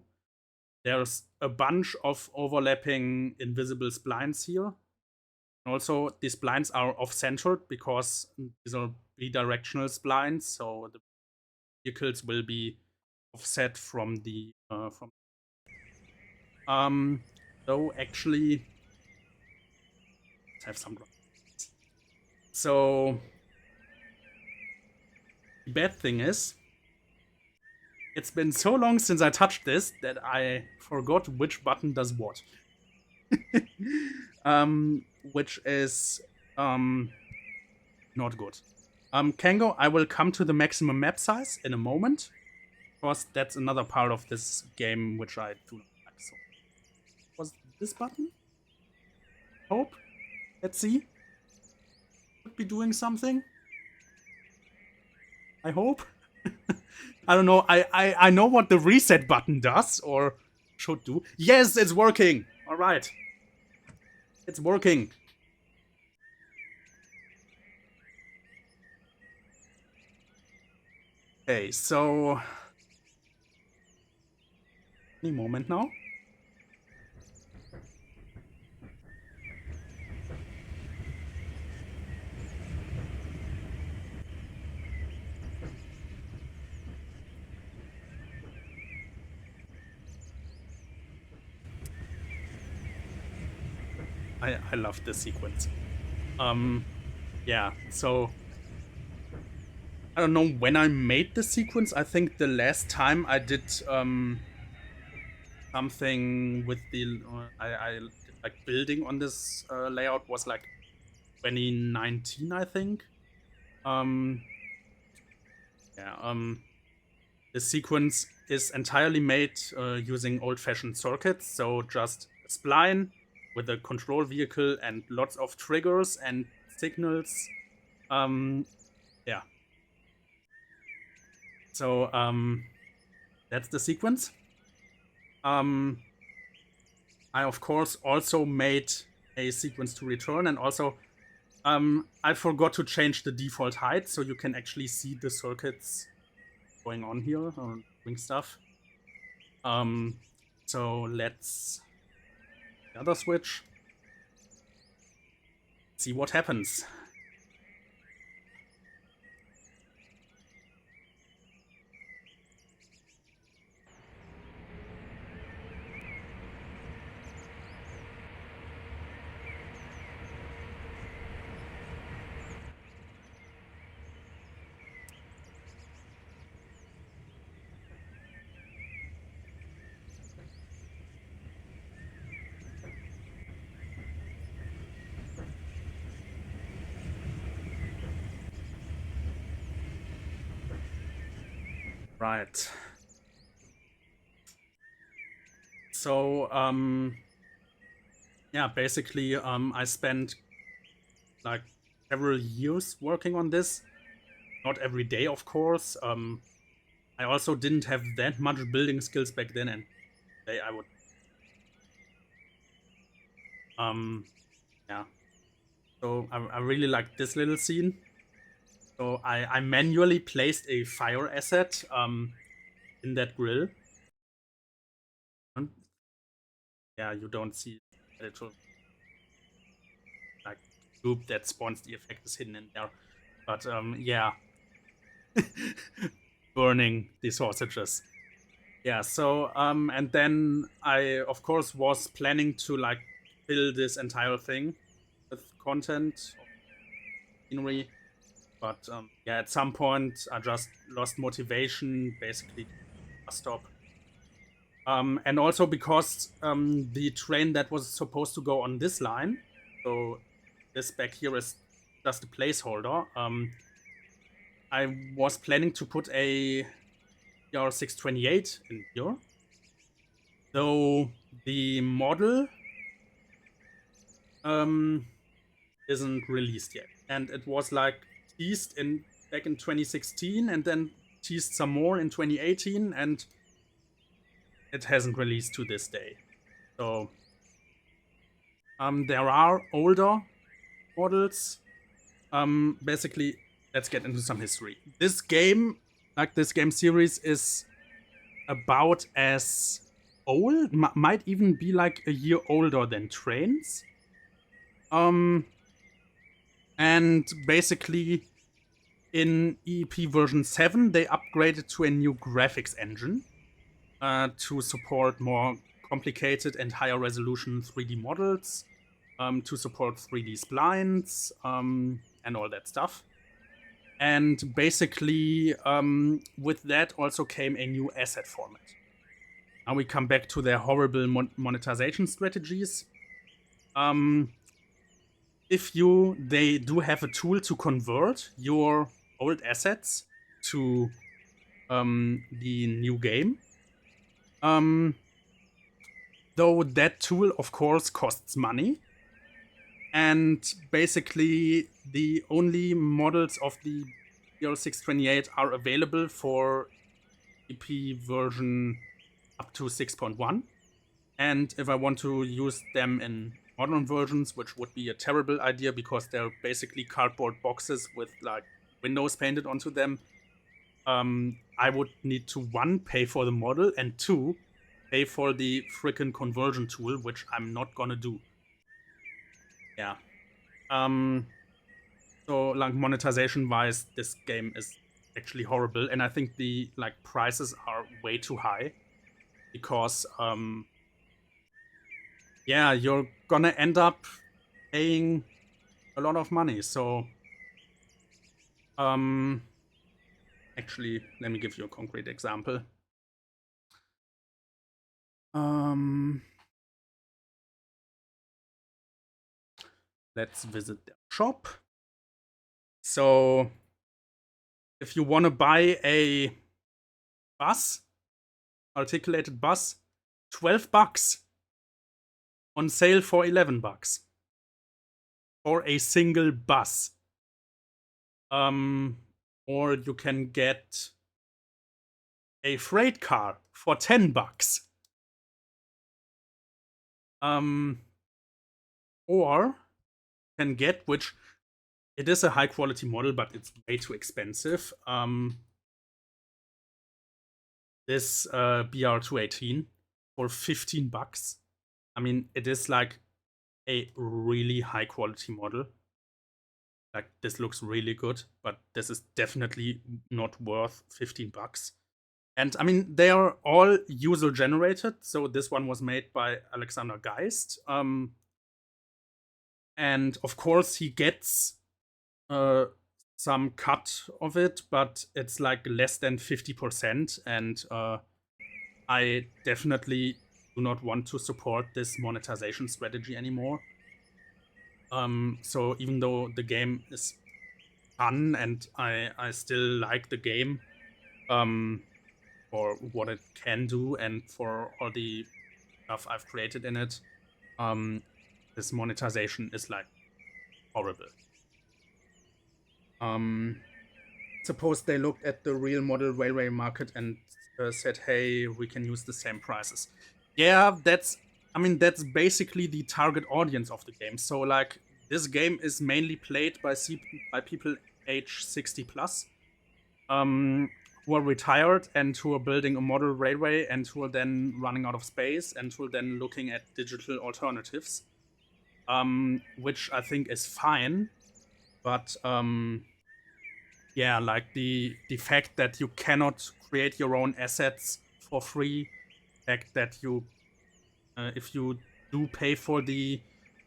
there's a bunch of overlapping invisible splines here. Also, these splines are off-centered because these are bidirectional splines, so the vehicles will be offset from the though actually let's have some. So the bad thing is, it's been so long since I touched this that I forgot which button does what. Which is not good. Kango, I will come to the maximum map size in a moment, because that's another part of this game which I do not like. So, was this button? Hope. Let's see. Could be doing something. I hope. I don't know. I know what the reset button does, or should do. Yes, it's working. All right. It's working. Okay, so any moment now. I love this sequence. Yeah, so I don't know when I made the sequence. I think the last time I did something with the I did like building on this layout was like 2019, I think. Yeah, the sequence is entirely made using old-fashioned circuits, so just a spline with a control vehicle and lots of triggers and signals. Yeah. So that's the sequence. I of course also made a sequence to return, and also I forgot to change the default height, so you can actually see the circuits going on here or doing stuff. So let's the other switch. See what happens. Right. So, yeah, basically, I spent like several years working on this. Not every day, of course. I also didn't have that much building skills back then, and today I would. Yeah. So I really like this little scene. So I manually placed a fire asset in that grill. Yeah, you don't see the little like loop that spawns the effect is hidden in there. But yeah. Burning the sausages. Yeah, so and then I of course was planning to like fill this entire thing with content or scenery. But yeah, at some point I just lost motivation, basically stop. And also because the train that was supposed to go on this line, so this back here is just a placeholder. I was planning to put a ER628 in here, though the model isn't released yet, and it was like teased back in 2016, and then teased some more in 2018, and it hasn't released to this day. So there are older models. Basically, let's get into some history. This game, like this game series, is about as old, might even be like a year older than trains. And basically in EEP version 7, they upgraded to a new graphics engine to support more complicated and higher resolution 3D models, to support 3D splines, and all that stuff. And basically, with that also came a new asset format. Now we come back to their horrible monetization strategies. They do have a tool to convert your old assets to the new game. Though that tool, of course, costs money. And basically, the only models of the ER628 are available for EP version up to 6.1. And if I want to use them in modern versions, which would be a terrible idea because they're basically cardboard boxes with like windows painted onto them, I would need to 1, pay for the model, and 2, pay for the frickin' conversion tool, which I'm not gonna do. Yeah. So like monetization wise, this game is actually horrible, and I think the like prices are way too high because yeah, you're gonna end up paying a lot of money. So, actually, let me give you a concrete example. Let's visit their shop. So, if you want to buy a bus, articulated bus, $12 on sale for $11 for a single bus. Or you can get a freight car for $10. Or can get, which it is a high quality model, but it's way too expensive. This BR218 for $15. I mean, it is like a really high quality model. Like, this looks really good, but this is definitely not worth $15. And I mean, they are all user generated. So this one was made by Alexander Geist. And of course, he gets some cut of it, but it's like less than 50%. And I definitely do not want to support this monetization strategy anymore. So even though the game is fun and I still like the game for what it can do and for all the stuff I've created in it, this monetization is like horrible. Suppose they looked at the real model railway market and said, hey, we can use the same prices. Yeah, that's basically the target audience of the game. So like, this game is mainly played by people age 60 plus, who are retired and who are building a model railway and who are then running out of space and who are then looking at digital alternatives, which I think is fine. But yeah, like the fact that you cannot create your own assets for free, the fact that you, if you do pay for the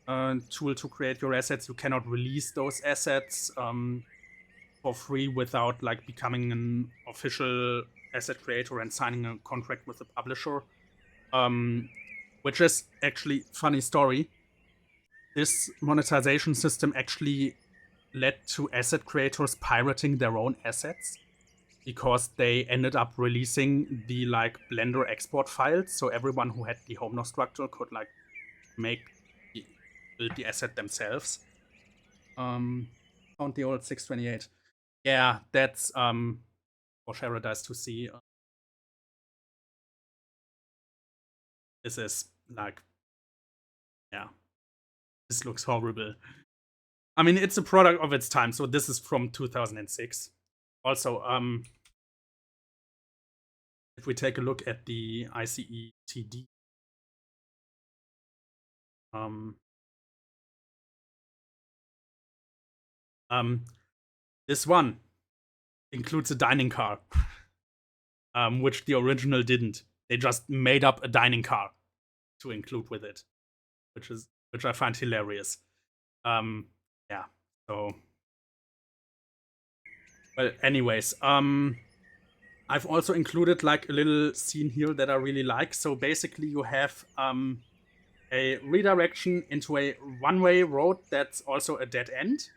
tool to create your assets, you cannot release those assets for free without like becoming an official asset creator and signing a contract with the publisher. Which is actually funny story. This monetization system actually led to asset creators pirating their own assets because they ended up releasing the like Blender export files, so everyone who had the Homer structure could like build the asset themselves. Found the old 628. Yeah, that's for Paradise to see. This is like, yeah, this looks horrible. I mean, it's a product of its time, so this is from 2006. Also, if we take a look at the ICE TD, this one includes a dining car, which the original didn't. They just made up a dining car to include with it, which I find hilarious. Yeah, so, well, anyways, I've also included like a little scene here that I really like. So basically you have a redirection into a one-way road that's also a dead end.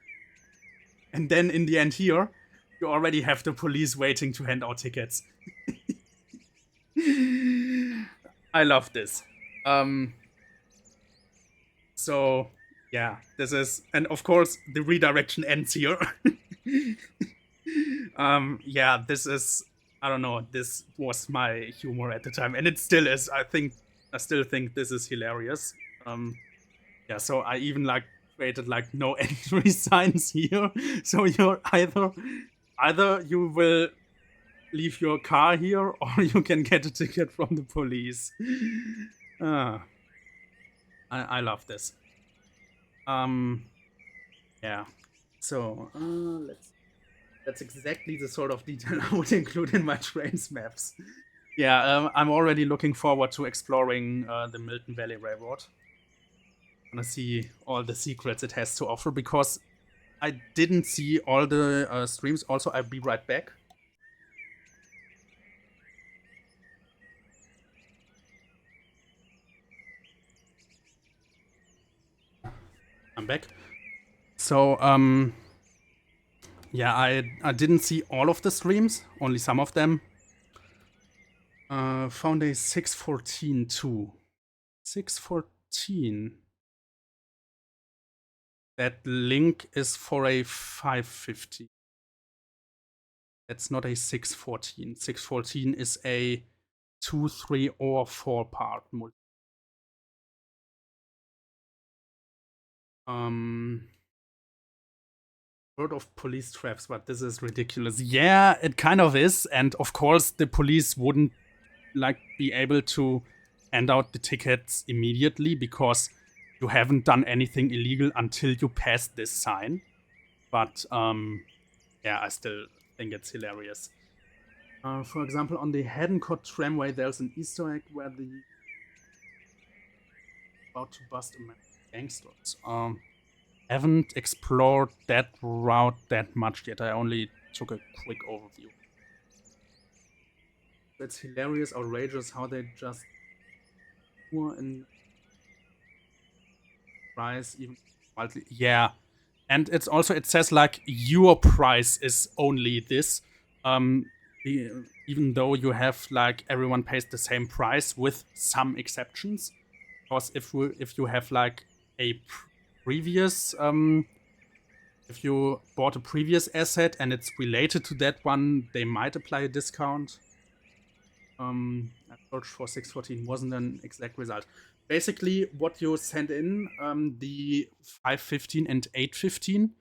And then in the end here, you already have the police waiting to hand out tickets. I love this. So, yeah, this is... And of course, the redirection ends here. Yeah, this is... I don't know, this was my humor at the time. And it still is. I still think this is hilarious. Yeah, so I even like created like no entry signs here. So you're either you will leave your car here or you can get a ticket from the police. I love this. Yeah. So that's exactly the sort of detail I would include in my trains maps. Yeah, I'm already looking forward to exploring the Milton Valley Railroad. gonna see all the secrets it has to offer, because I didn't see all the streams. Also, I'll be right back. I'm back. So, yeah, I didn't see all of the streams, only some of them. Found a 614 too. 614. That link is for a 550. That's not a 614. 614 is a 2, 3, or 4 part multi. Word of police traps, but this is ridiculous. Yeah, it kind of is, and of course the police wouldn't like be able to hand out the tickets immediately because you haven't done anything illegal until you pass this sign. But yeah, I still think it's hilarious. For example, on the Haddoncourt tramway, there's an Easter egg where the about to bust a gangsters. Haven't explored that route that much yet. I only took a quick overview. It's hilarious, outrageous how they just poor in price even wildly. Yeah, and it's also, it says like your price is only this. Even though you have like everyone pays the same price with some exceptions. Because if you have like a previous if you bought a previous asset and it's related to that one, they might apply a discount. I searched for 614, wasn't an exact result. Basically, what you send in, the 515 and 815,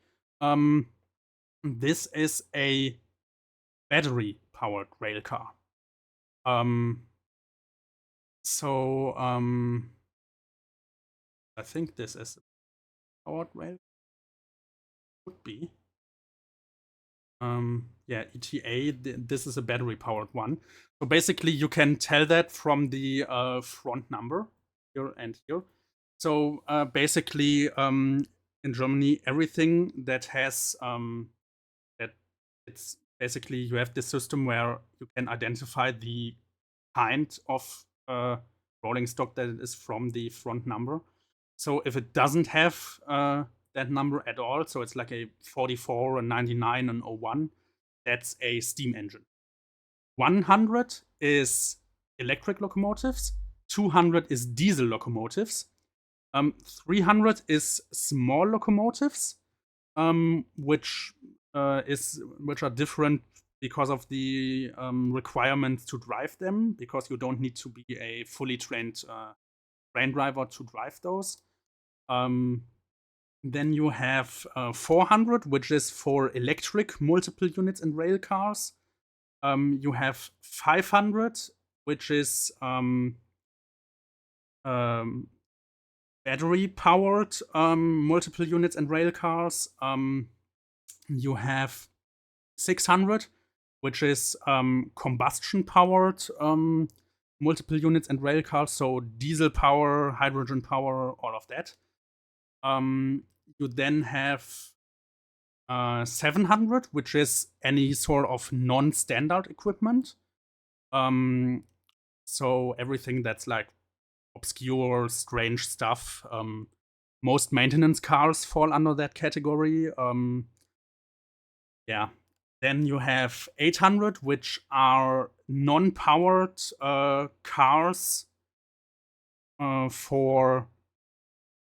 this is a battery-powered railcar. I think this is a powered rail. Would be. Yeah, ETA, this is a battery-powered one. So basically, you can tell that from the front number here and here. So basically, in Germany, everything that has it's basically, you have this system where you can identify the kind of rolling stock that it is from the front number. So if it doesn't have that number at all, so it's like a 44, a 99, an 01, that's a steam engine. 100 is electric locomotives, 200 is diesel locomotives, 300 is small locomotives, which are different because of the requirements to drive them, because you don't need to be a fully trained train driver to drive those. Then you have 400, which is for electric multiple units and rail cars. You have 500, which is battery-powered multiple units and rail cars. You have 600, which is combustion-powered multiple units and rail cars, so diesel power, hydrogen power, all of that. You then have 700, which is any sort of non-standard equipment. So everything that's like obscure, strange stuff. Most maintenance cars fall under that category. Yeah. Then you have 800, which are non-powered cars for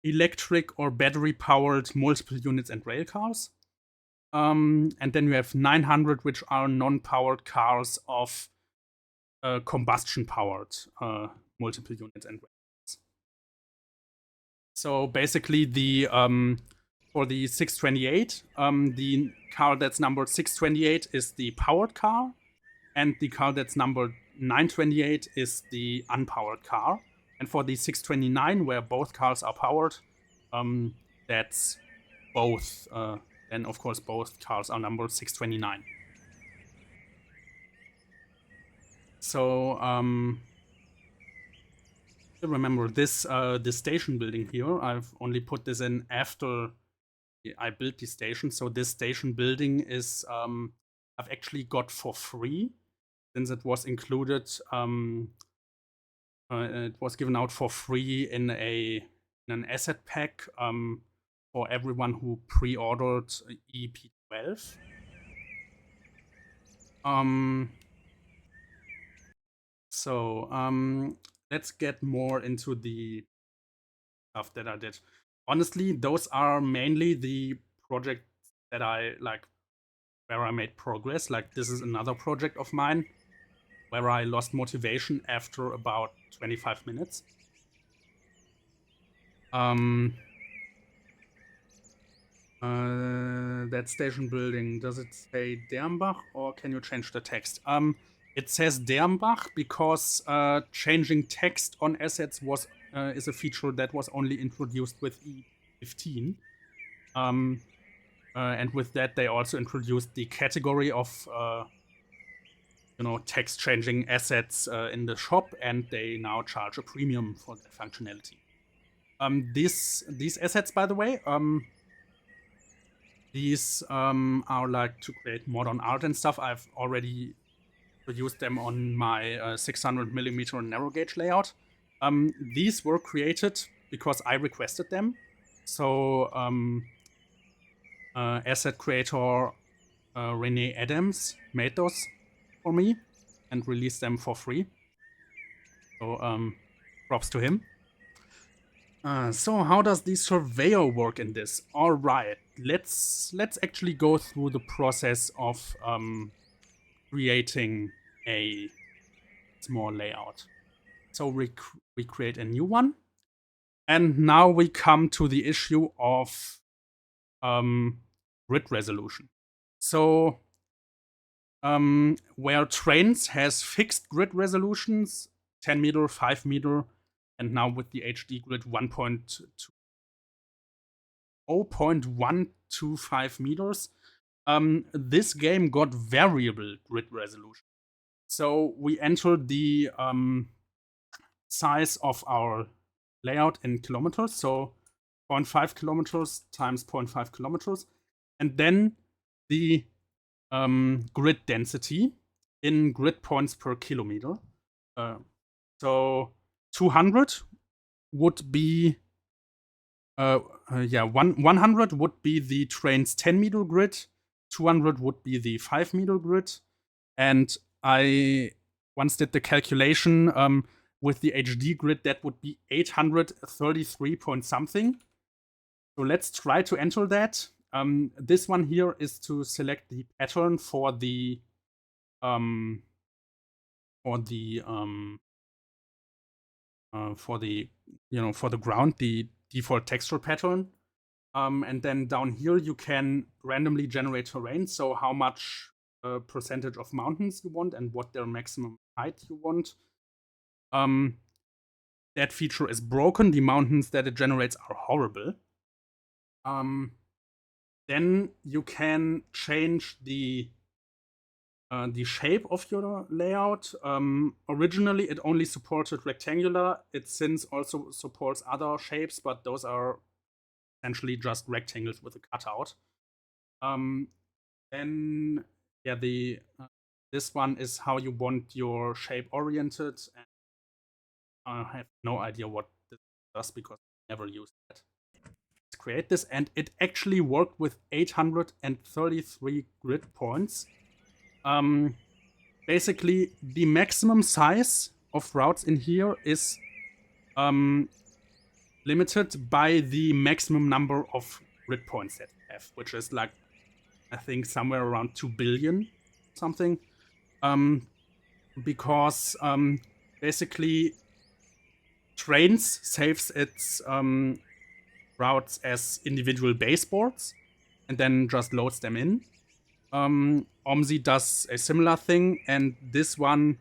electric or battery-powered multiple units and rail cars. And then you have 900, which are non-powered cars of combustion-powered multiple units and rail cars. So basically, the for the 628, the car that's numbered 628 is the powered car, and the car that's numbered 928 is the unpowered car. And for the 629, where both cars are powered, that's both. And of course, both cars are numbered 629. So remember this this station building here. I've only put this in after I built the station. So this station building is I've actually got for free since it was included. It was given out for free in an asset pack for everyone who pre-ordered EEP 12. So let's get more into the stuff that I did. Honestly, those are mainly the projects that I like, where I made progress. Like this is another project of mine where I lost motivation after about 25 minutes. That station building, does it say Dernbach or can you change the text? It says Dernbach because changing text on assets is a feature that was only introduced with E15. And with that, they also introduced the category of text changing assets in the shop, and they now charge a premium for that functionality. These assets, by the way, these are like to create modern art and stuff. I've already produced them on my 600mm narrow gauge layout. These were created because I requested them. So asset creator Renee Adams made those for me and released them for free. So props to him. So how does the surveyor work in this? All right, let's actually go through the process of creating a small layout. So we create a new one, and now we come to the issue of grid resolution. So where trains has fixed grid resolutions, 10 meter, 5 meter, and now with the HD grid 0.125 meters, this game got variable grid resolution. So we entered the size of our layout in kilometers, so 0.5 kilometers times 0.5 kilometers, and then the grid density in grid points per kilometer. So 200 would be 100 would be the train's 10-meter grid, 200 would be the 5-meter grid, and I once did the calculation with the HD grid, that would be 833 point something. So let's try to enter that. This one here is to select the pattern for the ground, the default texture pattern. And then down here you can randomly generate terrain, so how much percentage of mountains you want and what their maximum height you want. That feature is broken. The mountains that it generates are horrible. Then you can change the shape of your layout. Originally, it only supported rectangular. It since also supports other shapes, but those are essentially just rectangles with a cutout. Then, yeah, this one is how you want your shape oriented. And I have no idea what this does because I never used that. Let's create this, and it actually worked with 833 grid points. Basically, the maximum size of routes in here is limited by the maximum number of grid points that you have, which is like, I think, somewhere around 2 billion something. Because basically, trains saves its routes as individual baseboards and then just loads them in. OMSI does a similar thing, and this one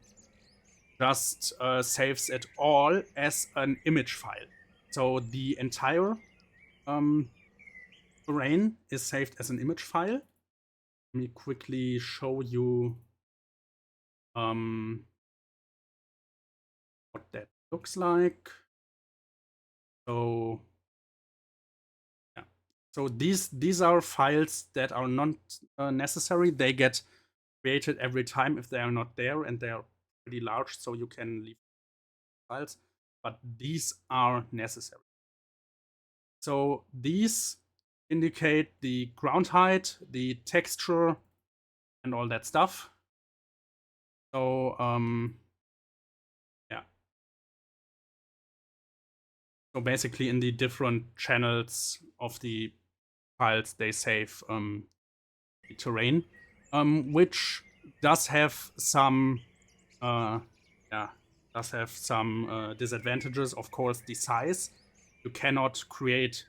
just saves it all as an image file. So the entire terrain is saved as an image file. Let me quickly show you what that looks like. So yeah, so these are files that are not necessary. They get created every time if they are not there, and they are pretty large, so you can leave files. But these are necessary. So these indicate the ground height, the texture, and all that stuff. So yeah. So basically, in the different channels of the files, they save the terrain, which does have some disadvantages. Of course, the size. You cannot create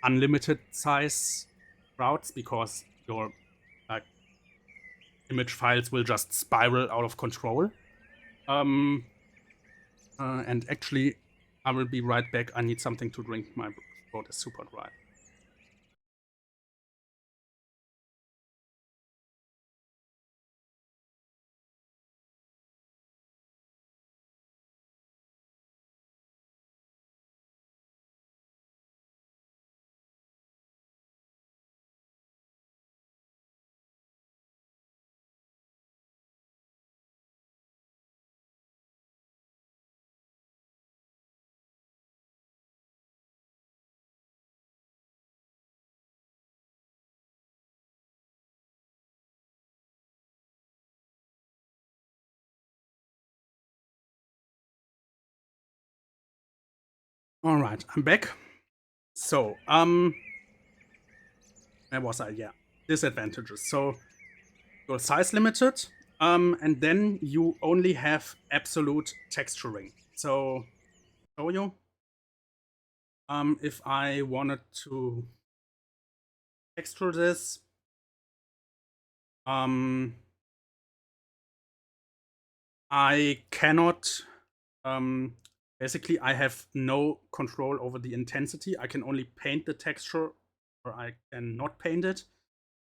unlimited size routes because your image files will just spiral out of control. And actually, I will be right back. I need something to drink. My throat is super dry. All right, I'm back. So, where was I? Yeah, disadvantages. So, you're size limited, and then you only have absolute texturing. So, show you. If I wanted to texture this, I cannot. Basically, I have no control over the intensity. I can only paint the texture, or I can not paint it.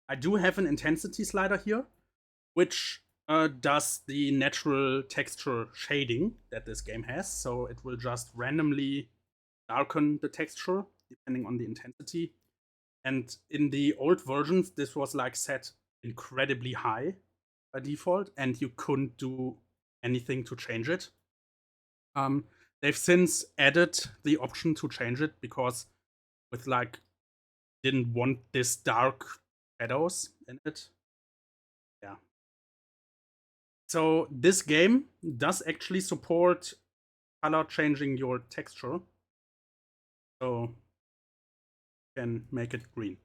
I do have an intensity slider here, which does the natural texture shading that this game has. So it will just randomly darken the texture depending on the intensity. And in the old versions, this was like set incredibly high by default, and you couldn't do anything to change it. They've since added the option to change it because with like didn't want this dark shadows in it. Yeah. So this game does actually support color changing your texture. So you can make it green.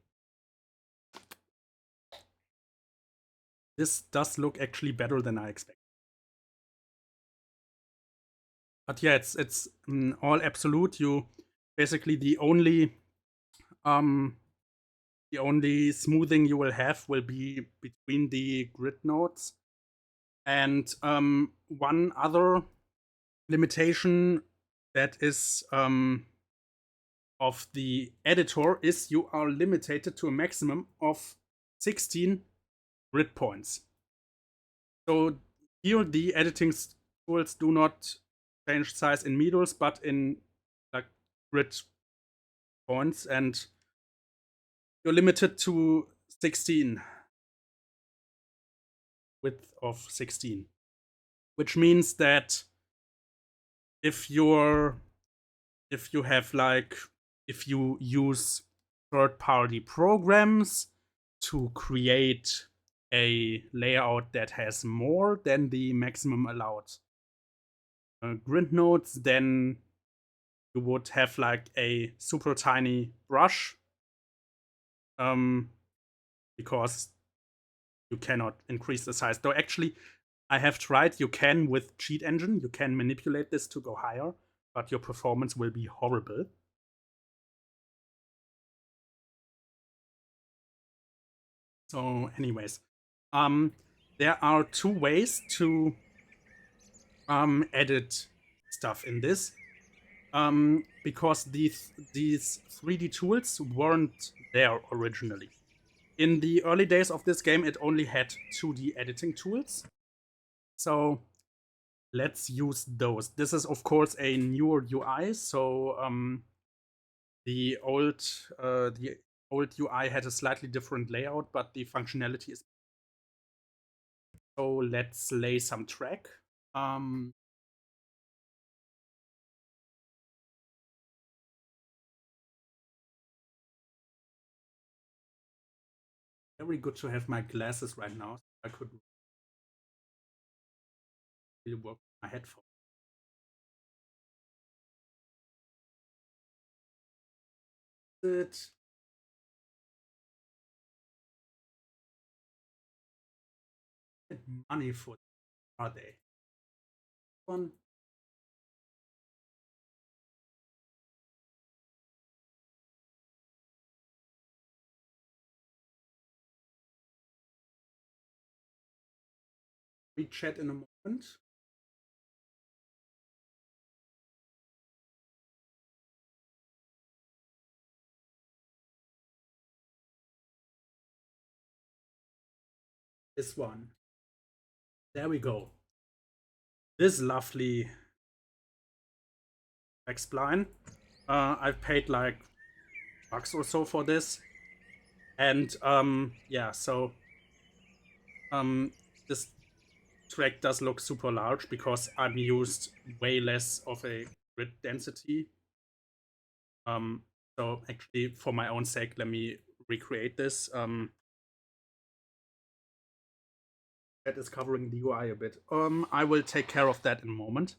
This does look actually better than I expected. But yeah, it's all absolute. You basically the only smoothing you will have will be between the grid nodes. And one other limitation that is of the editor is you are limited to a maximum of 16 grid points. So here the editing tools do not change size in meters, but in like grid points, and you're limited to 16, width of 16, which means that if you use third-party programs to create a layout that has more than the maximum allowed grid nodes, then you would have like a super tiny brush because you cannot increase the size. Though actually, I have tried, you can with Cheat Engine, you can manipulate this to go higher, but your performance will be horrible. So anyways, there are two ways to edit stuff in this. Because these 3D tools weren't there originally. In the early days of this game, it only had 2D editing tools. So let's use those. This is, of course, a newer UI, so the old UI had a slightly different layout, but the functionality is. So let's lay some track. Very good to have my glasses right now. So I could really work with my headphones. Money for are they? One. We chat in a moment. This one. There we go. This lovely spline. I've paid like $1 or so for this. And yeah, so this track does look super large because I'm used way less of a grid density. So actually, for my own sake, let me recreate this. That is covering the UI a bit. I will take care of that in a moment.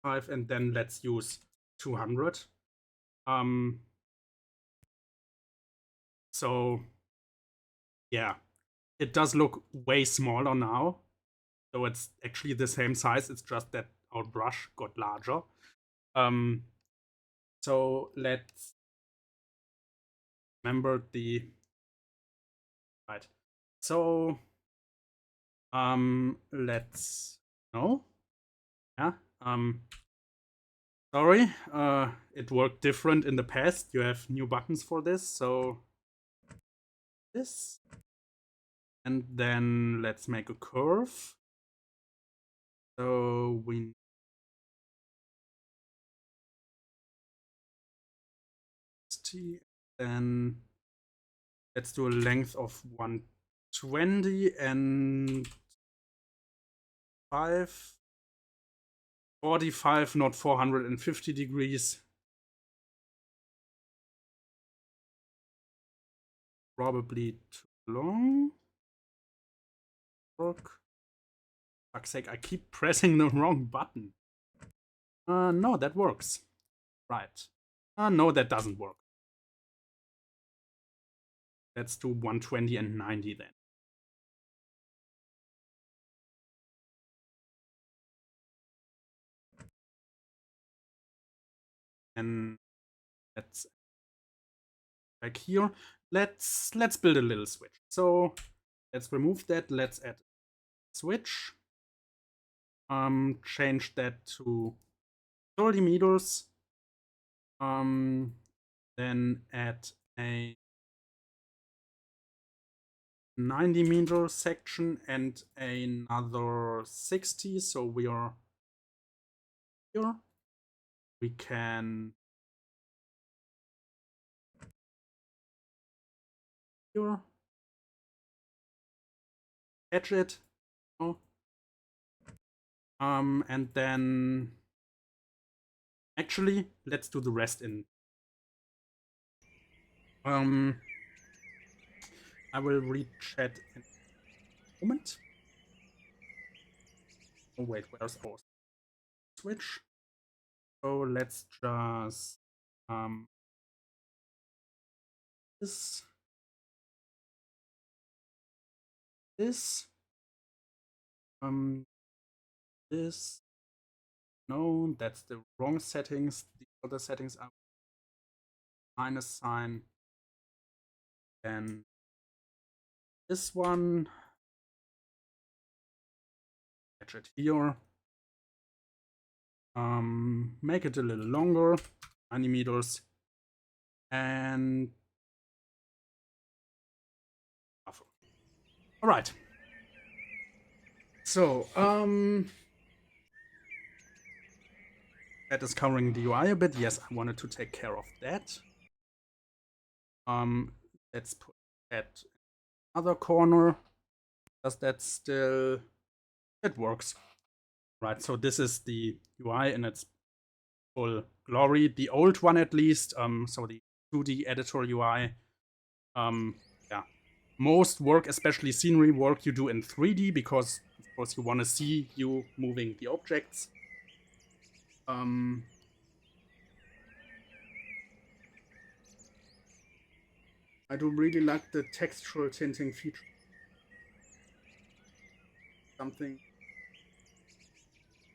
Five, and then let's use 200. So yeah, it does look way smaller now. So it's actually the same size. It's just that our brush got larger. So let's remember the right. So let's no. Yeah. Sorry. It worked different in the past. You have new buttons for this. So this. And then let's make a curve. So we then let's do a length of 120 and 45, not 450 degrees. Probably too long. Work. Fuck's sake, I keep pressing the wrong button. No, that works. Right. No, that doesn't work. Let's do 120 and 90 then. And let's back here. Let's build a little switch. So let's remove that. Let's add a switch. Change that to 30 meters. Then add a 90-meter section and another 60. So we are here. We can here edge it. Oh. And then actually let's do the rest in. I will read chat in a moment. Oh wait, where's our switch? So let's just this this this no, that's the wrong settings. The other settings are minus sign. Then this one, attach it here. Make it a little longer, 90 meters, and all right. So, that is covering the UI a bit. Yes, I wanted to take care of that. Let's put that in another corner. Does that still... It works. Right, so this is the UI in its full glory. The old one, at least. So the 2D editor UI. Yeah. Most work, especially scenery work, you do in 3D because, of course, you want to see you moving the objects. I do really like the textural tinting feature. Something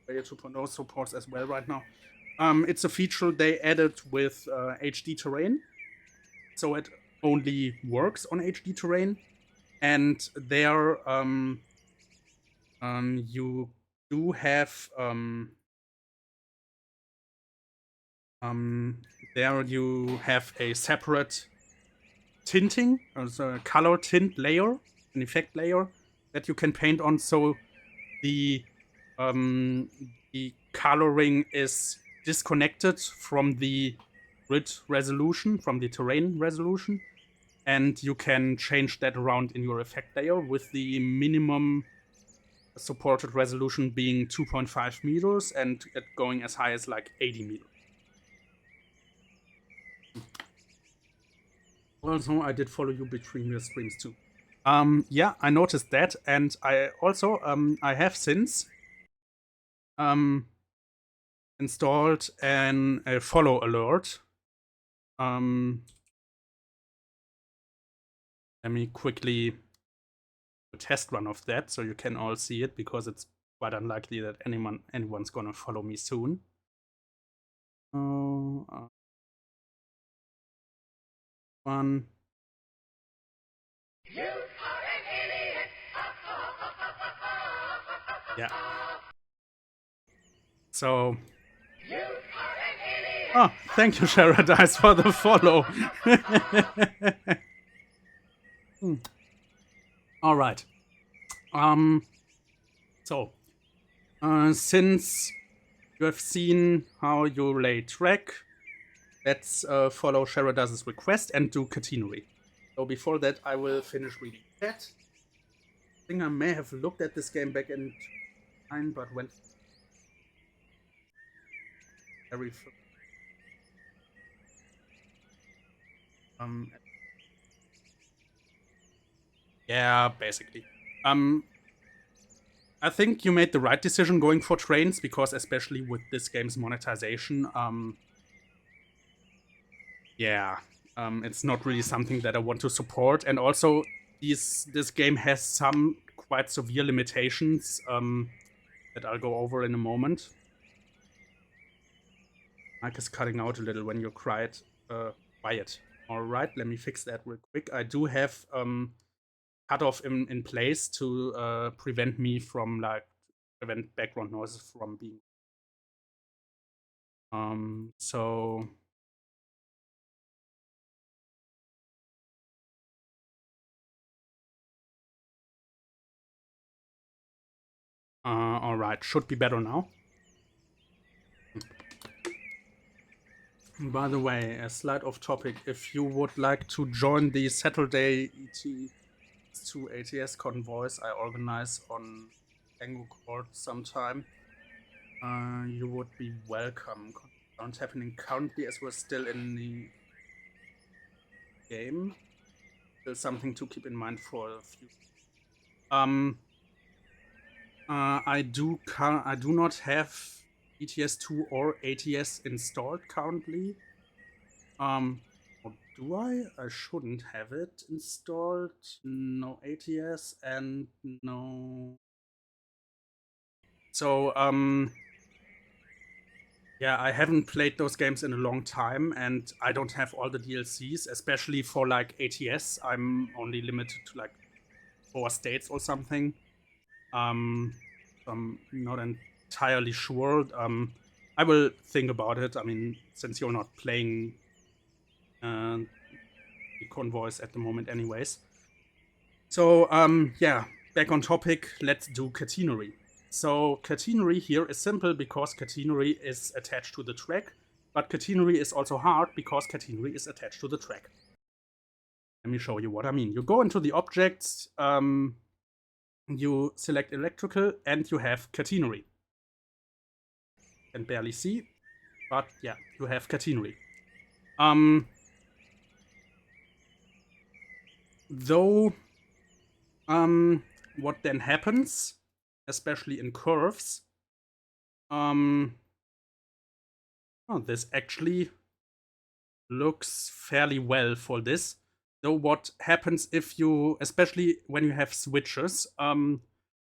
Layer 2.0 supports as well right now. It's a feature they added with HD terrain, so it only works on HD terrain, and there you do have there you have a separate tinting, so a color tint layer, an effect layer that you can paint on, so the coloring is disconnected from the grid resolution, from the terrain resolution, and you can change that around in your effect layer with the minimum supported resolution being 2.5 meters and it going as high as like 80 meters. Also, I did follow you between your streams too. Yeah, I noticed that, and I also I have since installed a follow alert. Let me quickly do a test run of that so you can all see it, because it's quite unlikely that anyone's gonna follow me soon. One. Yeah. So. Oh, thank you, Sheradice, for the follow. All right. So, since you have seen how you lay track, let's follow Sheradice's request and do catenary. So before that, I will finish reading that. I think I may have looked at this game back in time, but went very yeah, basically. I think you made the right decision going for trains, because especially with this game's monetization, yeah, it's not really something that I want to support. And also, this game has some quite severe limitations that I'll go over in a moment. Mic is cutting out a little when you're quiet. All right, let me fix that real quick. I do have cutoff in place to prevent me from prevent background noises from being. So. All right, should be better now. By the way, a slight off topic, if you would like to join the Saturday ET2 ATS convoys I organize on Tango Court sometime, you would be welcome. Aren't happening currently as we're still in the game. Still something to keep in mind for a few. I do not have ETS2 or ATS installed currently. Or do I? I shouldn't have it installed. No ATS and no. So yeah, I haven't played those games in a long time, and I don't have all the DLCs, especially for like ATS. I'm only limited to like 4 states or something. I'm not entirely sure. I will think about it. I mean, since you're not playing the convoys at the moment anyways. So, yeah, back on topic, let's do catenary. So catenary here is simple because catenary is attached to the track, but catenary is also hard because catenary is attached to the track. Let me show you what I mean. You go into the objects, you select electrical, and you have catenary. Can barely see, but yeah, you have catenary. What then happens, especially in curves, this actually looks fairly well for this. Though what happens if you, especially when you have switches,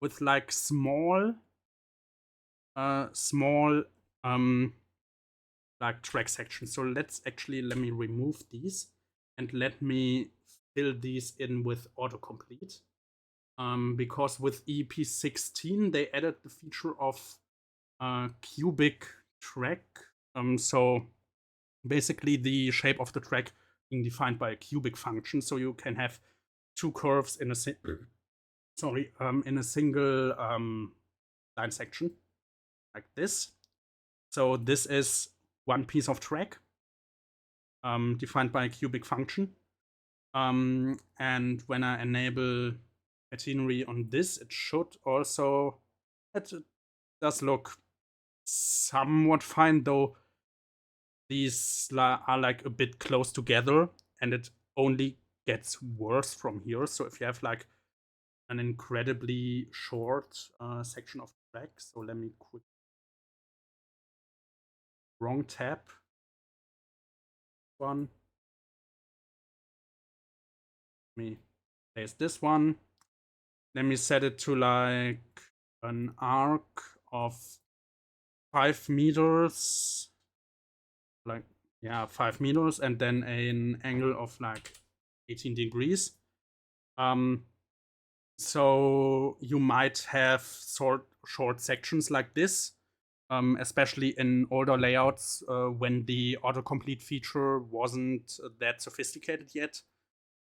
with like small like track sections. So let me remove these and let me fill these in with autocomplete. Because with EEP 16 they added the feature of cubic track. So basically the shape of the track being defined by a cubic function, so you can have two curves in a single line section like this. So this is one piece of track defined by a cubic function. And when I enable catenary on this, it should also, it does look somewhat fine, though these are like a bit close together and it only gets worse from here. So if you have like an incredibly short section of track, so let me quick wrong tab one. Let me place this one. Let me set it to like an arc of 5 meters. Like, yeah, 5 meters, and then an angle of like 18 degrees. So you might have short sections like this, especially in older layouts when the autocomplete feature wasn't that sophisticated yet.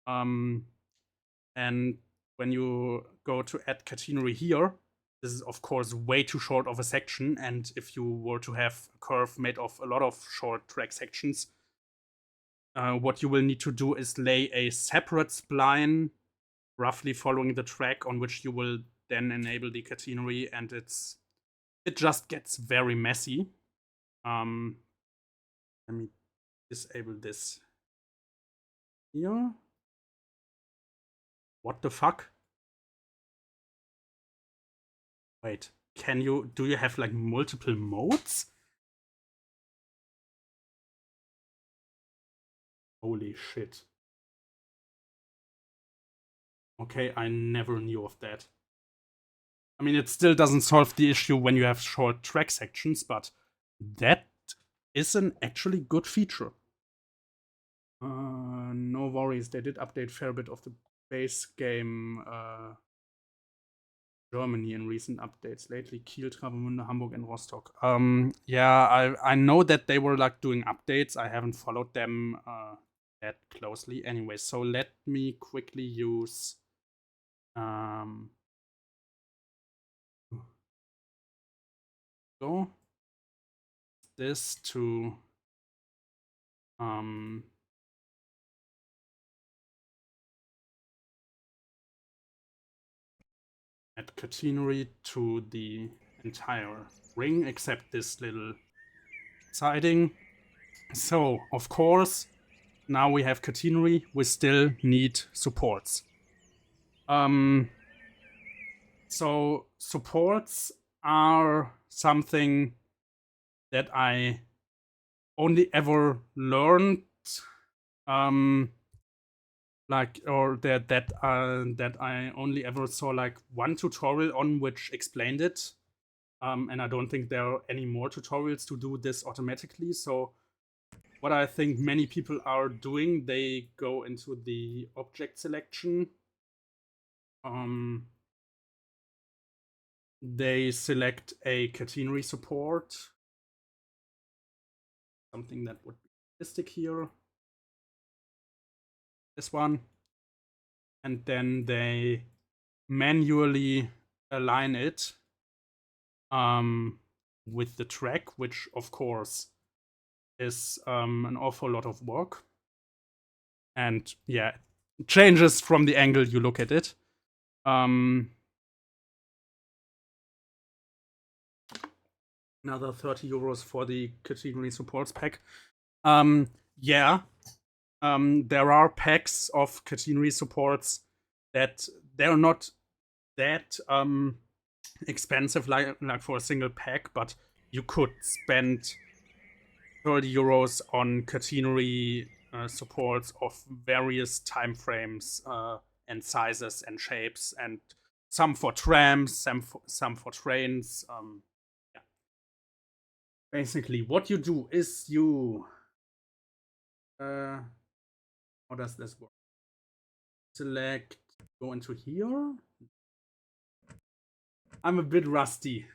And when you go to add catenary here, this is of course way too short of a section, and if you were to have a curve made of a lot of short track sections, what you will need to do is lay a separate spline roughly following the track on which you will then enable the catenary, and it just gets very messy. Let me disable this here. What the fuck? Wait, do you have like multiple modes? Holy shit. Okay, I never knew of that. I mean, it still doesn't solve the issue when you have short track sections, but that is an actually good feature. No worries, they did update a fair bit of the base game Germany in recent updates. Lately, Kiel, Travemünde, Hamburg, and Rostock. Yeah, I know that they were like doing updates. I haven't followed them that closely. Anyway, so let me quickly use this to add catenary to the entire ring except this little siding. So, of course, now we have catenary, we still need supports. So supports are something that I only ever learned, that I only ever saw like one tutorial on which explained it, and I don't think there are any more tutorials to do this automatically. So what I think many people are doing, they go into the object selection. They select a catenary support, something that would be realistic here. This one. And then they manually align it with the track, which of course is an awful lot of work. And yeah, it changes from the angle you look at it. Another 30 euros for the category supports pack. Yeah, there are packs of catenary supports that they're not that expensive like for a single pack, but you could spend 30 euros on catenary supports of various time frames and sizes and shapes, and some for trams, some for trains. Yeah. Basically, what you do is you how does this work? Select, go into here. I'm a bit rusty.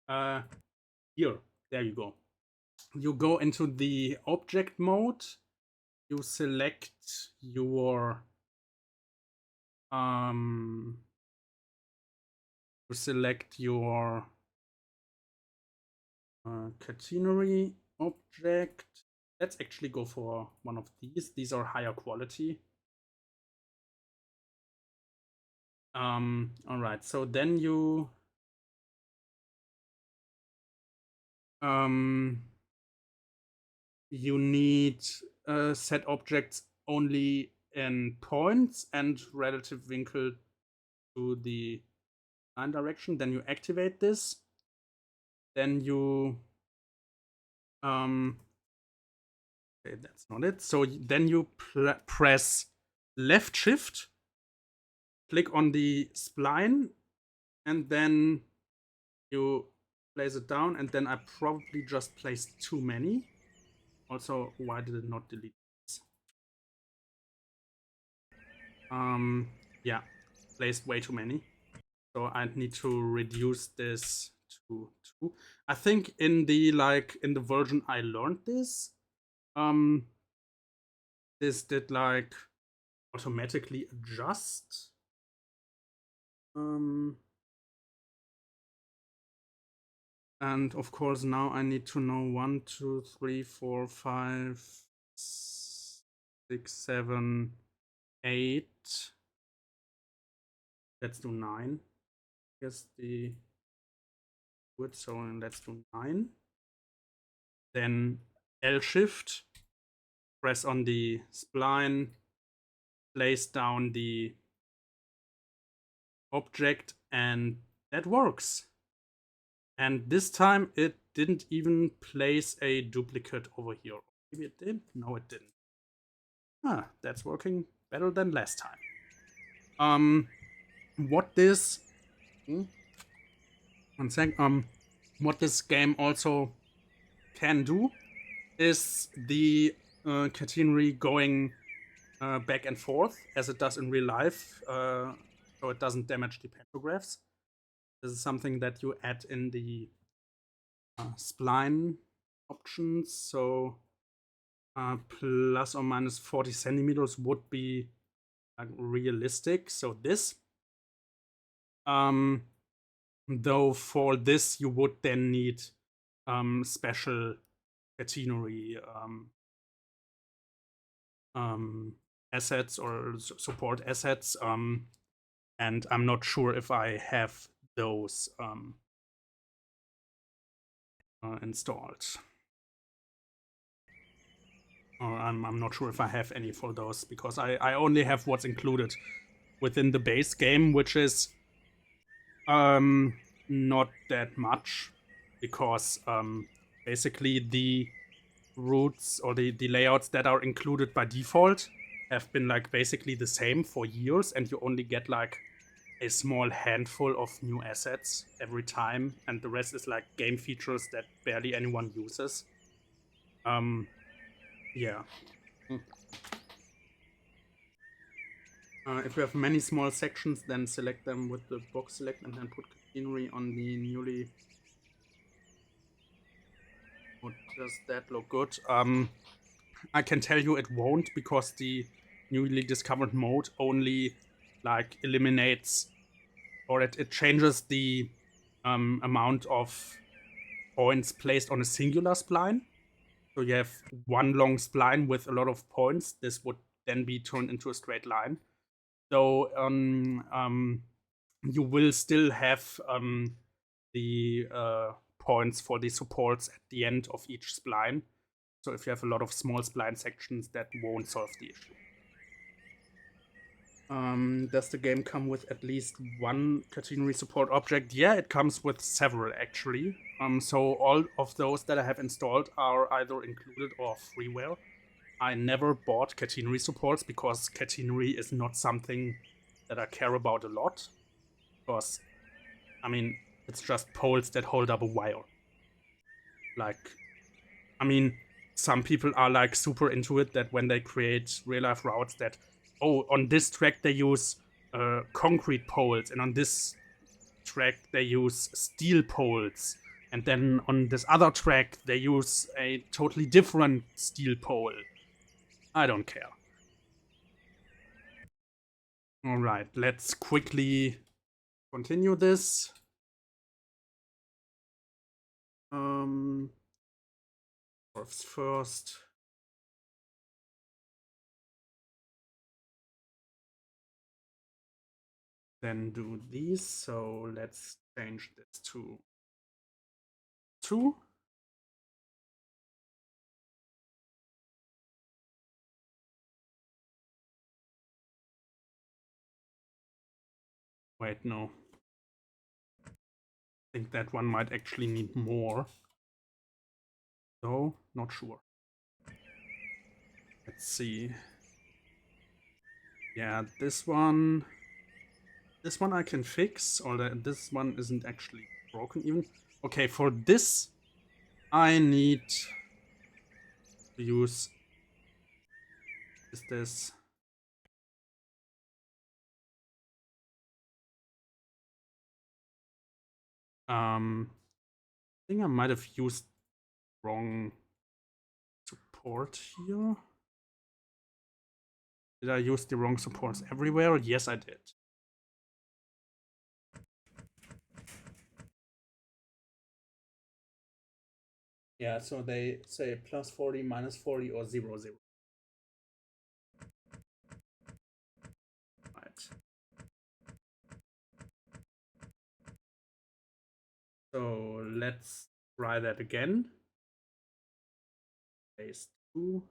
Here, there you go. You go into the object mode. You select your catenary object. Let's actually go for one of these. These are higher quality. All right, so then you you need set objects only in points and relative winkle to the line direction. Then you activate this. Then you okay, that's not it. So then you press left shift, click on the spline, and then you place it down, and then I probably just placed too many. Also, why did it not delete this? Yeah, placed way too many. So I need to reduce this to 2. I think in the version I learned this, this did like automatically adjust. And of course now I need to know 1, 2, 3, 4, 5, 6, 7, 8. Let's do 9. Here's the wood, so let's do 9. Then L shift, press on the spline, place down the object, and that works. And this time it didn't even place a duplicate over here. Maybe it did? No, it didn't. Ah, that's working better than last time. What this one sec. What this game also can do is the catenary going back and forth as it does in real life, so it doesn't damage the pantographs. This is something that you add in the spline options. So plus or minus 40 centimeters would be realistic. So this, though for this you would then need special catenary assets or support assets, and I'm not sure if I have those installed. Or I'm not sure if I have any for those, because I only have what's included within the base game, which is not that much, because basically the routes or the layouts that are included by default have been like basically the same for years, and you only get like a small handful of new assets every time, and the rest is like game features that barely anyone uses. Yeah. If you have many small sections, then select them with the box select and then put catenary on the newly. Does that look good? I can tell you it won't, because the newly discovered mode only like eliminates or it changes the amount of points placed on a singular spline. So you have one long spline with a lot of points. This would then be turned into a straight line. So you will still have the points for the supports at the end of each spline. So if you have a lot of small spline sections, that won't solve the issue. Does the game come with at least one catenary support object? Yeah, it comes with several actually. So all of those that I have installed are either included or freeware. I never bought catenary supports because catenary is not something that I care about a lot. Because, I mean, it's just poles that hold up a wire. Like, I mean, some people are like super into it that when they create real life routes that, oh, on this track they use concrete poles, and on this track they use steel poles, and then on this other track they use a totally different steel pole. I don't care. Alright, let's quickly continue this. First. Then do these, so let's change this to 2. Wait, no. I think that one might actually need more. So, not sure. Let's see. Yeah, this one I can fix, or this one isn't actually broken even. Okay, for this, I need to use this. I think I might have used wrong support here. Did I use the wrong supports everywhere? Yes, I did. Yeah, so they say plus 40, minus 40, or 0, 0. Right. So let's try that again. Base 2.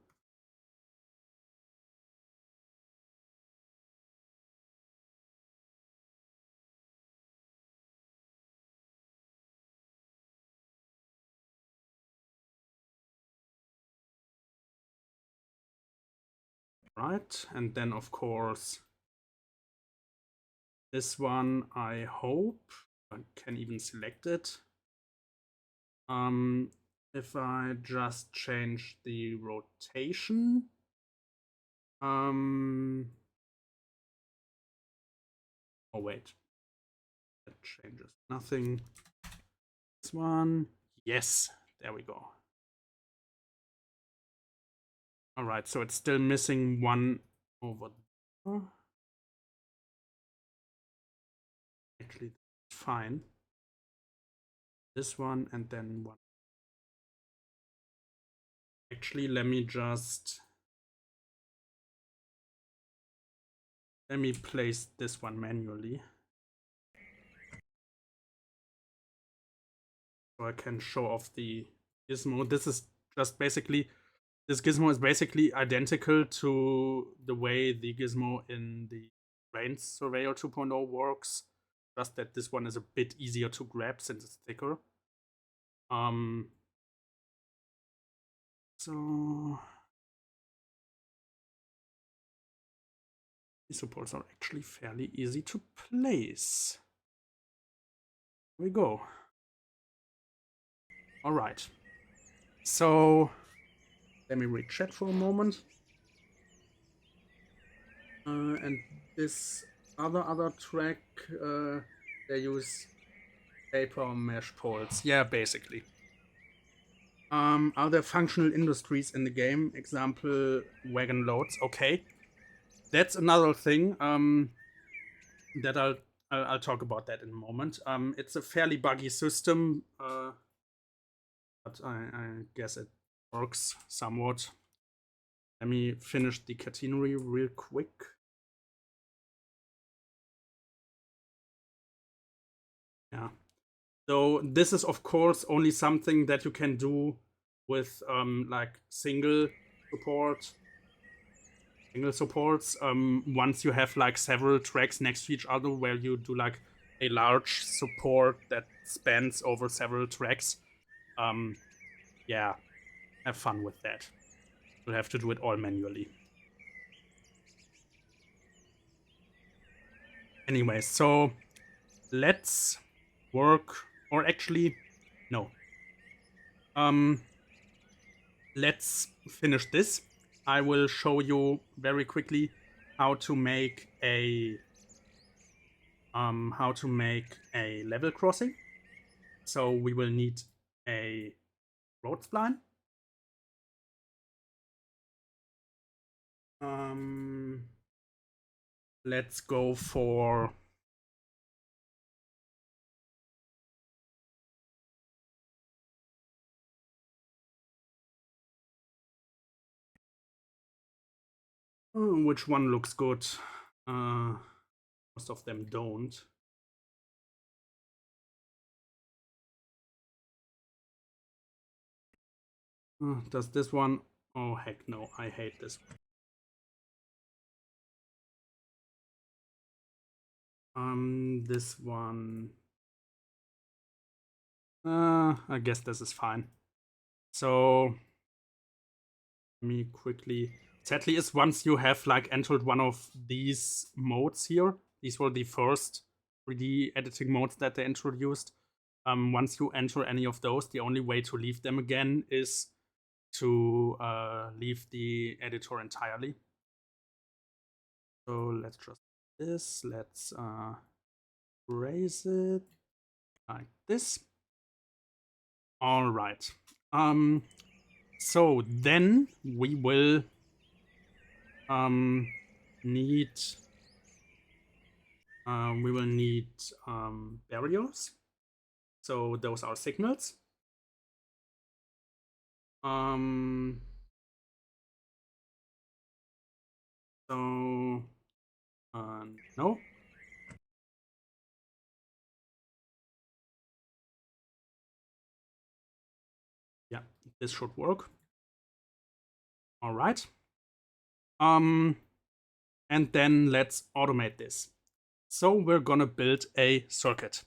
Right, and then of course this one I hope I can even select it. If I just change the rotation, oh wait, that changes nothing. This one, yes, there we go. All right, so it's still missing one over there. Actually, that's fine. This one and then one. Actually, let me place this one manually. So I can show off the gizmo. This is just basically, this gizmo is basically identical to the way the gizmo in the Brains Surveyor 2.0 works. Just that this one is a bit easier to grab since it's thicker. So these supports are actually fairly easy to place. Here we go. All right. So let me read chat for a moment. And this other track, they use paper mesh poles. Yeah, basically. Are there functional industries in the game? Example, wagon loads. Okay. That's another thing that I'll I'll talk about that in a moment. It's a fairly buggy system, but I guess it works somewhat. Let me finish the catenary real quick. Yeah. So this is of course only something that you can do with like single supports. Once you have like several tracks next to each other where you do like a large support that spans over several tracks, yeah, have fun with that. You'll have to do it all manually. Anyway, so let's work, or actually, no. Let's finish this. I will show you very quickly how to make a level crossing. So we will need a road spline. Let's go for which one looks good? Most of them don't. Does this one? Oh heck no, I hate this one. This one. I guess this is fine. So let me quickly. Sadly, is once you have like entered one of these modes here, these were the first 3D editing modes that they introduced. Once you enter any of those, the only way to leave them again is to leave the editor entirely. So let's just do this. Let's raise it like this. All right. So then we will need barriers. So those are signals. So no. Yeah, this should work. All right. And then let's automate this. So we're gonna build a circuit.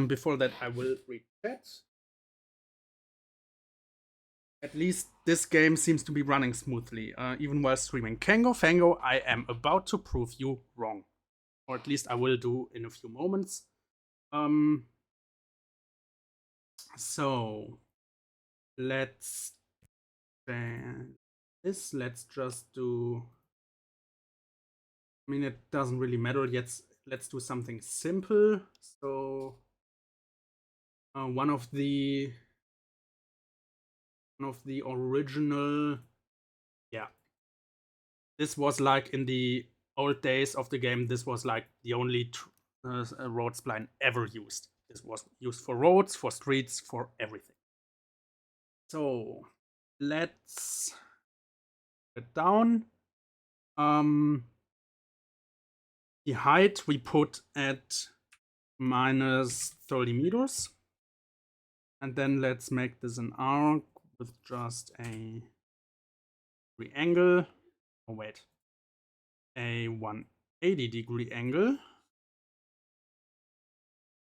Before that, I will read chat. At least this game seems to be running smoothly, even while streaming. Kango Fango, I am about to prove you wrong. Or at least I will do in a few moments. So let's this. Let's just do. I mean, it doesn't really matter yet. Let's do something simple. So one of the original, yeah. This was like in the old days of the game. This was like the only road spline ever used. This was used for roads, for streets, for everything. So let's get down. The height we put at minus 30 meters. And then let's make this an arc with just a angle. Oh, wait. A 180-degree angle.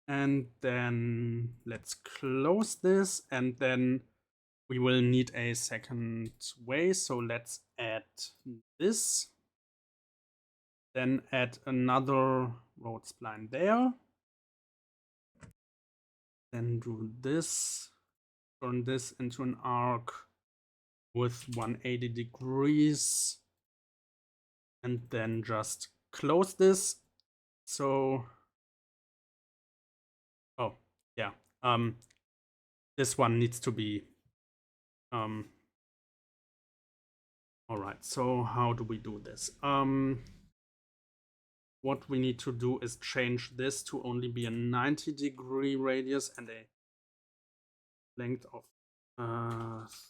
And then let's close this. And then we will need a second way. So let's add this. Then add another road spline there. Then do this. Turn this into an arc with 180 degrees. And then just close this. So, oh, yeah. This one needs to be, all right, so how do we do this? what we need to do is change this to only be a 90-degree radius and a length of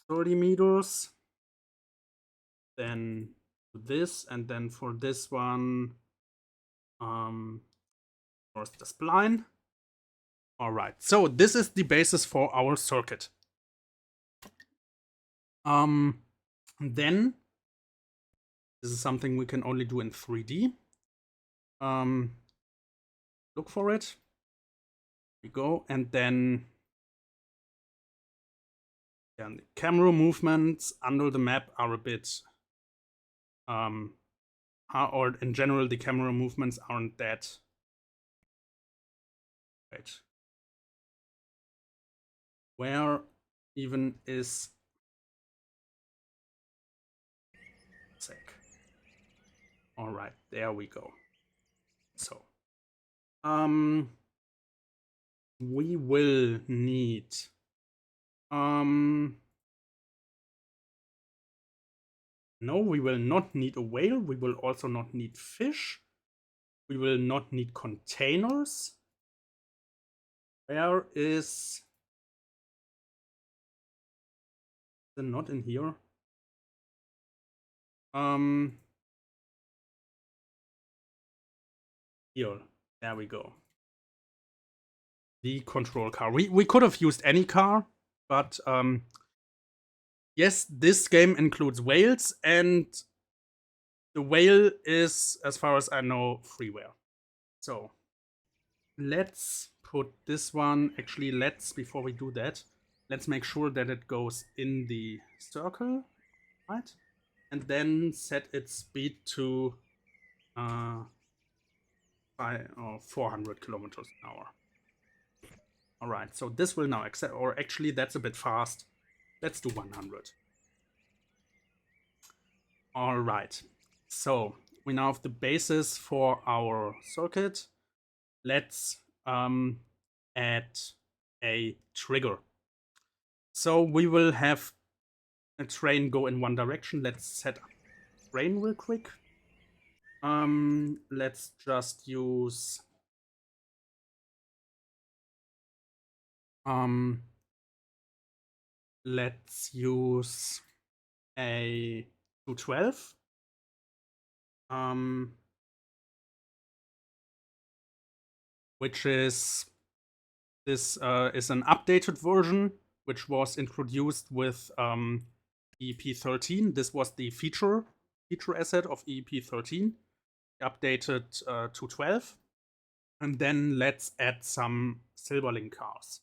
30 meters. Then this, and then for this one, first the spline. All right, so this is the basis for our circuit. Then this is something we can only do in 3D. Look for it. Here we go, and then the camera movements under the map are a bit, or in general, the camera movements aren't that. Wait. Where even is sec? All right, there we go. So, we will need no, we will not need a whale. We will also not need fish. We will not need containers. Where is the not in here? Here, there we go. The control car. We could have used any car, but yes, this game includes whales, and the whale is, as far as I know, freeware. So let's put this one. Actually, before we do that, let's make sure that it goes in the circle, right? And then set its speed to 400 kilometers an hour. All right, so this will now accept, or actually that's a bit fast. Let's do 100. All right, so we now have the basis for our circuit. Let's add a trigger. So we will have a train go in one direction. Let's set up train real quick. Let's just use let's use a 212. Which is this is an updated version which was introduced with EEP 13. This was the feature asset of EEP 13, updated 212. And then let's add some Silverlink cars.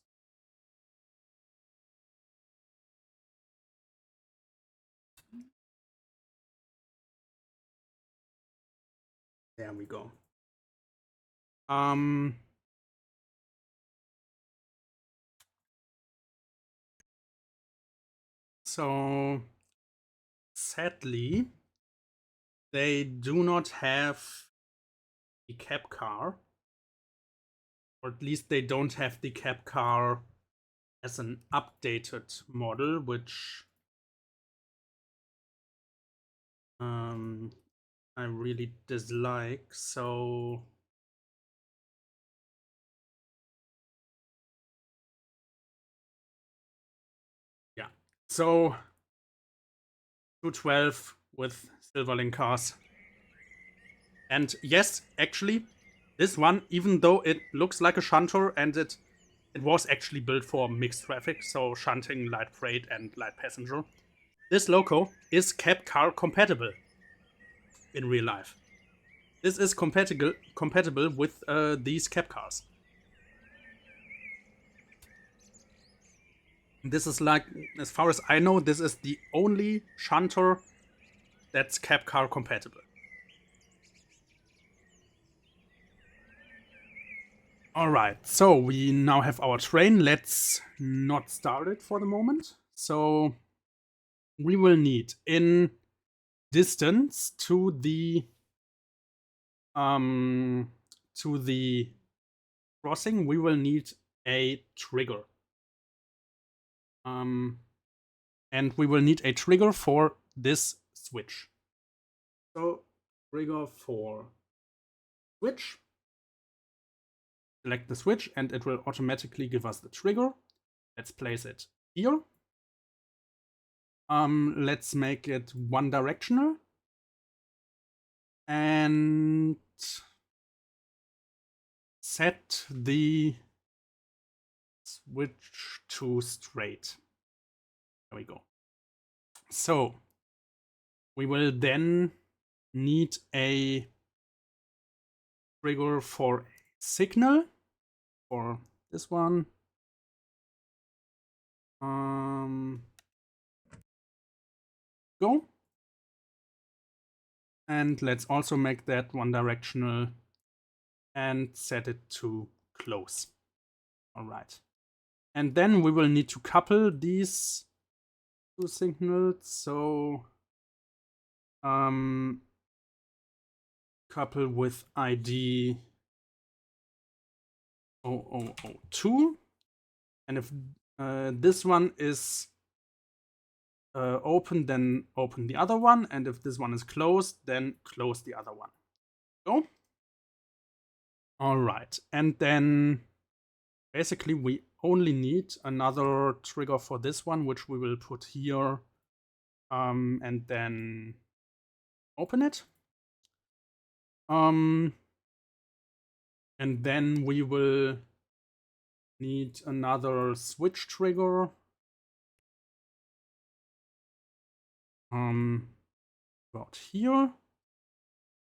There we go. So sadly, they do not have the cab car, or at least they don't have the cab car as an updated model, which I really dislike. So yeah, so 212 with Silverlink cars. And yes, actually, this one, even though it looks like a shunter and it was actually built for mixed traffic, so shunting, light freight, and light passenger, this loco is cab car compatible in real life. This is compatible with these cab cars. This is like, as far as I know, this is the only shunter that's cab car compatible. Alright, so we now have our train. Let's not start it for the moment. So we will need, in distance to the crossing, we will need a trigger. And we will need a trigger for this switch. So trigger for switch. Select the switch and it will automatically give us the trigger. Let's place it here. Let's make it one directional. And set the switch to straight. There we go. So we will then need a trigger for a signal for this one. Go. And let's also make that one directional and set it to close. All right. And then we will need to couple these two signals. So couple with ID 0002. And if this one is open, then open the other one. And if this one is closed, then close the other one. Go. All right. And then basically we only need another trigger for this one, which we will put here. And then open it. And then we will need another switch trigger. About here.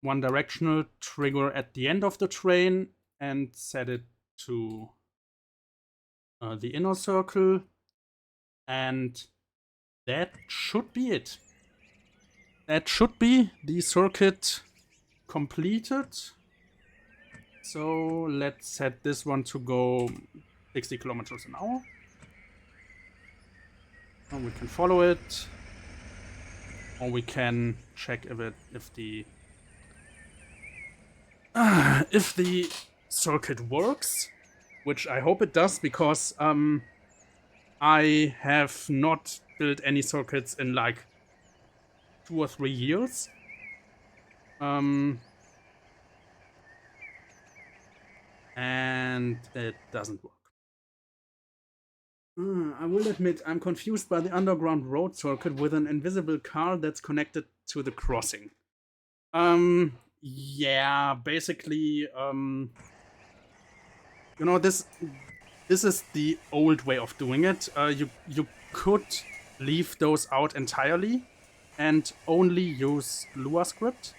One directional trigger at the end of the train and set it to the inner circle. And that should be it. That should be the circuit completed. So let's set this one to go 60 kilometers an hour. And we can follow it. Or we can check if the circuit works, which I hope it does, because I have not built any circuits in like 2 or 3 years. And it doesn't work. I will admit I'm confused by the underground road circuit with an invisible car that's connected to the crossing. Yeah, basically, you know, this is the old way of doing it. You could leave those out entirely and only use Lua script.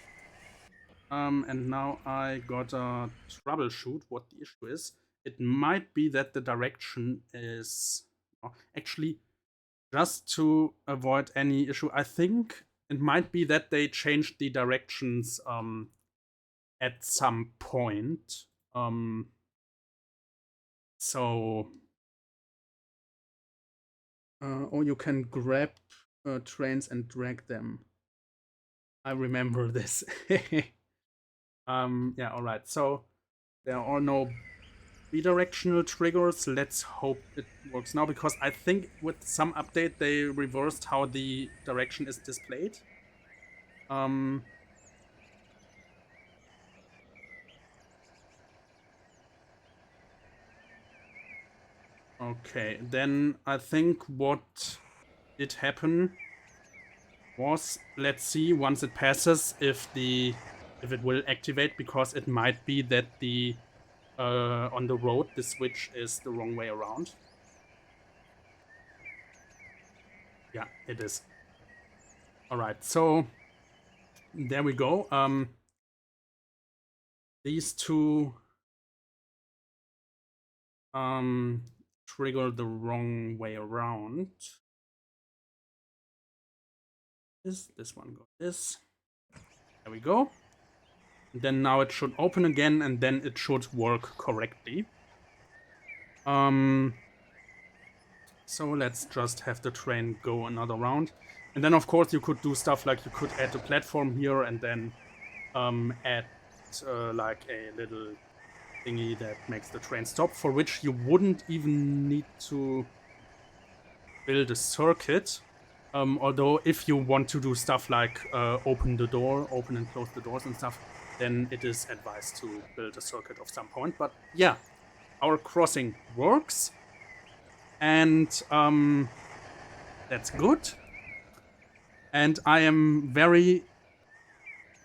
And now I gotta troubleshoot what the issue is. It might be that the direction is... Actually, just to avoid any issue, I think it might be that they changed the directions at some point. So... oh, you can grab trains and drag them. I remember this. Yeah, alright. So there are no bidirectional triggers. Let's hope it works now, because I think with some update they reversed how the direction is displayed. Okay, then I think what did happen was, let's see once it passes if it will activate, because it might be that the on the road the switch is the wrong way around. Yeah, it is. Alright, so there we go. These two trigger the wrong way around. This one goes this. There we go. Then now it should open again, and then it should work correctly. So let's just have the train go another round. And then of course you could do stuff like you could add a platform here and then add like a little thingy that makes the train stop, for which you wouldn't even need to build a circuit. Although if you want to do stuff like open and close the doors and stuff, then it is advised to build a circuit of some point. But yeah, our crossing works, and that's good. And I am very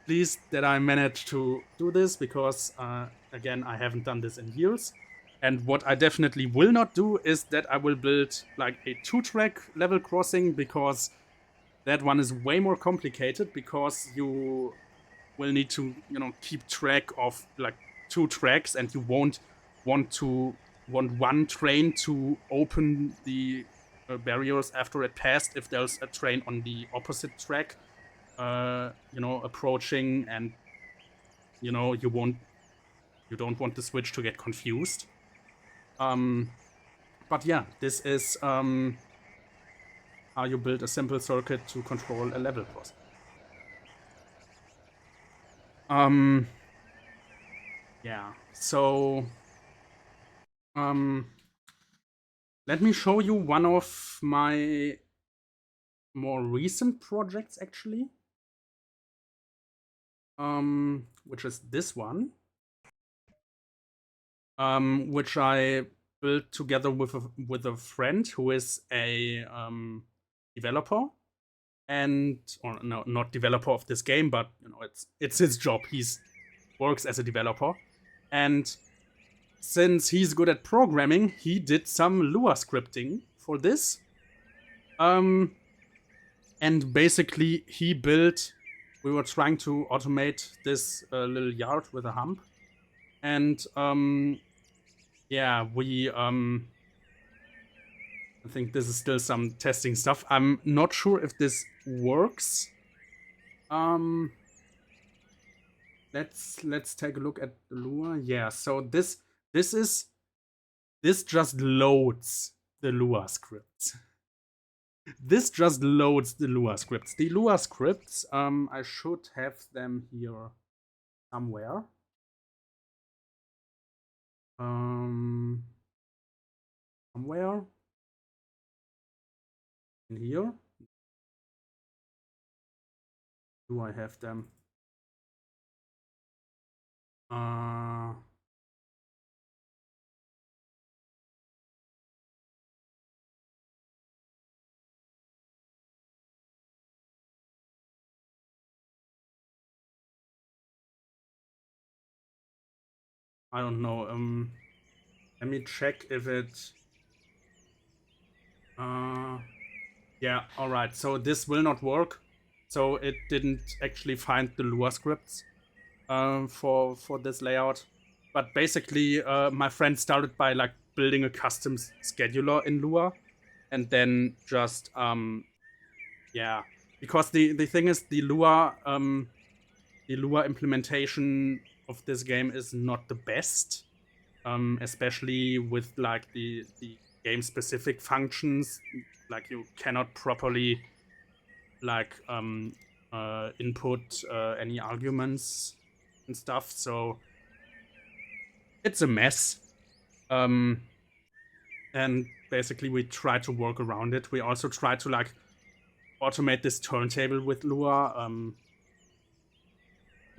pleased that I managed to do this because, again, I haven't done this in years. And what I definitely will not do is that I will build like a 2-track level crossing, because that one is way more complicated, because you will need to, keep track of like 2 tracks, and you won't want one train to open the barriers after it passed if there's a train on the opposite track, approaching, and you don't want the switch to get confused. But yeah, this is how you build a simple circuit to control a level crossing. Yeah, so let me show you one of my more recent projects, actually, which is this one, which I built together with a friend who is a developer, or no, not developer of this game, but it's his job. He's works as a developer, and since he's good at programming, he did some Lua scripting for this. And basically we were trying to automate this little yard with a hump. And yeah, I think this is still some testing stuff. I'm not sure if this works. Let's take a look at the Lua. Yeah, so this just loads the Lua scripts. This just loads the Lua scripts. The Lua scripts, I should have them here somewhere. Somewhere in here. Do I have them? I don't know. Let me check if it. Yeah. All right. So this will not work. So it didn't actually find the Lua scripts for this layout. But basically, my friend started by like building a custom scheduler in Lua, and then just yeah, because the thing is, the Lua implementation of this game is not the best, especially with like the game specific functions. Like you cannot properly like input any arguments and stuff, so it's a mess. And basically we try to work around it. We also try to like automate this turntable with Lua, and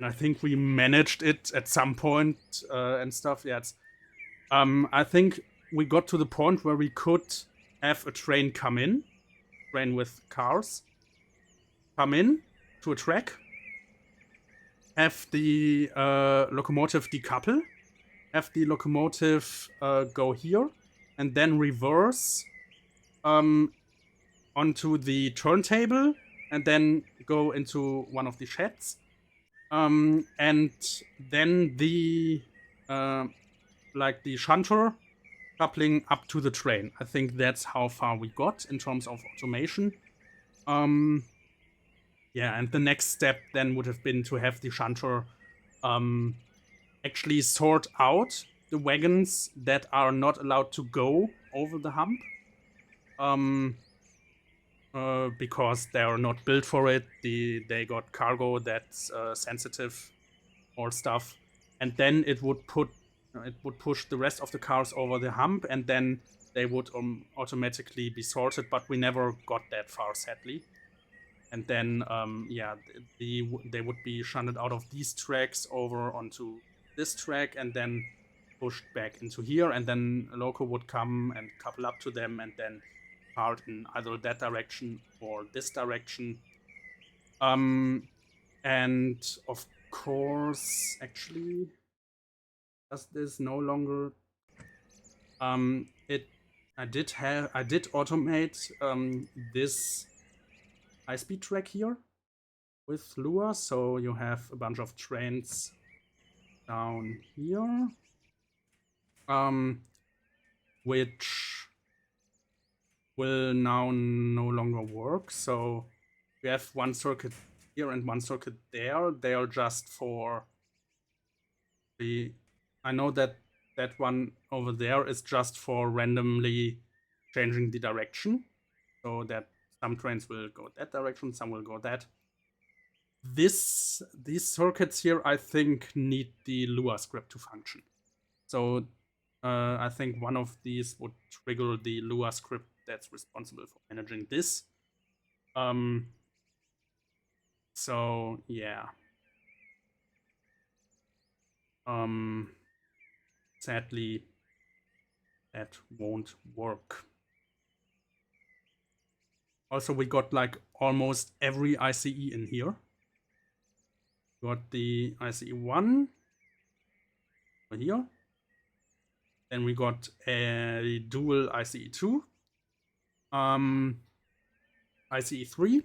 I think we managed it at some point and stuff. Yeah, I think we got to the point where we could have a train with cars come in to a track, have the locomotive decouple, have the locomotive go here, and then reverse onto the turntable, and then go into one of the sheds, and then the like the shunter coupling up to the train. I think that's how far we got in terms of automation. Yeah, and the next step then would have been to have the shunter actually sort out the wagons that are not allowed to go over the hump, because they are not built for it. They got cargo that's sensitive or stuff, and then it would push the rest of the cars over the hump, and then they would automatically be sorted. But we never got that far, sadly. and then yeah, they would be shunted out of these tracks over onto this track, and then pushed back into here, and then a loco would come and couple up to them, and then start in either that direction or this direction. And of course, actually, does this no longer? I did automate this high-speed track here with Lua, so you have a bunch of trains down here, which will now no longer work. So we have one circuit here and one circuit there. They are just for the... I know that that one over there is just for randomly changing the direction, so that some trains will go that direction, some will go that. These circuits here, I think, need the Lua script to function. So I think one of these would trigger the Lua script that's responsible for managing this. So yeah. Sadly, that won't work. Also, we got like almost every ICE in here. Got the ICE 1 over here. Then we got a dual ICE 2. ICE 3.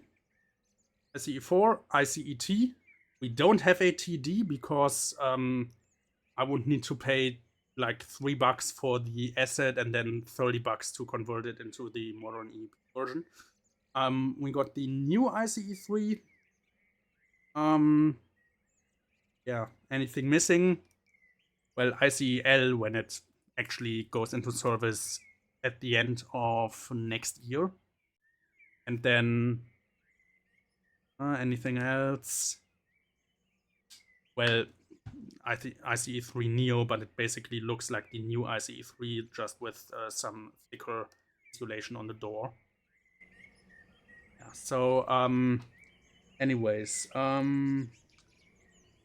ICE 4. ICE T. We don't have a TD because I would need to pay like $3 for the asset and then $30 to convert it into the modern EEP version. We got the new ICE 3. Yeah, anything missing? Well, ICEL when it actually goes into service at the end of next year. And then anything else? Well, ICE 3 Neo, but it basically looks like the new ICE 3 just with some thicker insulation on the door. Yeah, so anyways,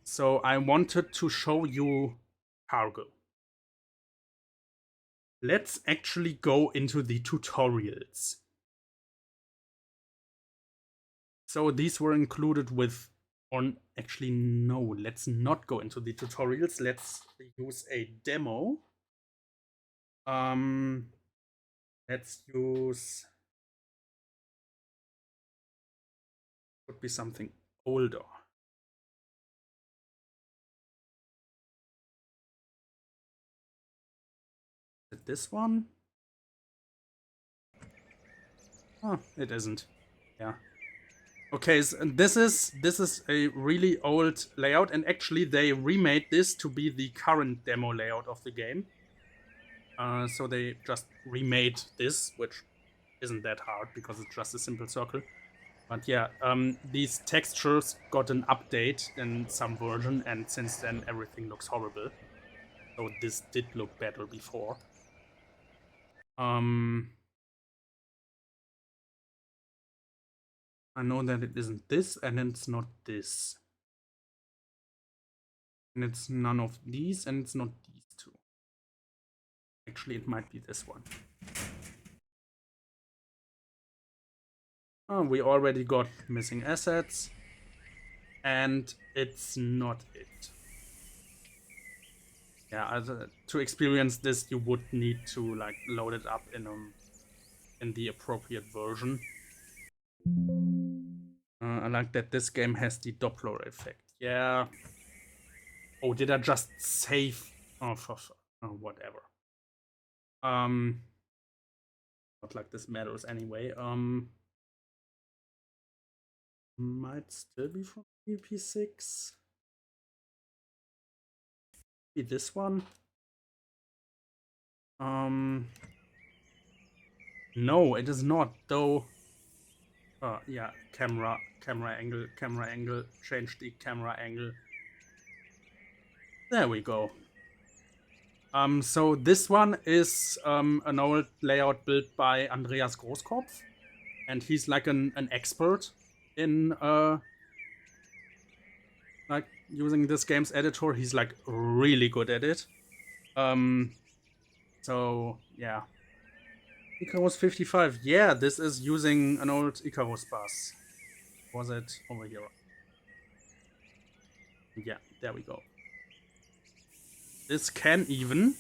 so I wanted to show you cargo. Let's actually go into the tutorials. So these were included with, or actually no, let's not go into the tutorials. Let's use a demo. Let's use, could be something older. Is it this one? Oh, it isn't. Yeah. Okay, so this is a really old layout, and actually they remade this to be the current demo layout of the game. So they just remade this, which isn't that hard because it's just a simple circle. But yeah, these textures got an update in some version, and since then everything looks horrible. So this did look better before. I know that it isn't this, and it's not this. And it's none of these, and it's not these two. Actually, it might be this one. Oh, we already got missing assets. And it's not it. Yeah, to experience this, you would need to like load it up in the appropriate version. I like that this game has the Doppler effect. Yeah. Oh, did I just save? Oh, whatever. Not like this matters anyway. Might still be from EEP6. Be this one. No, it is not, though. Yeah, camera angle, change the camera angle. There we go. So this one is an old layout built by Andreas Großkopf, and he's like an expert in like using this game's editor. He's like really good at it. So yeah. Icarus 55. Yeah, this is using an old Icarus bus. Was it over here? Yeah, there we go. This can even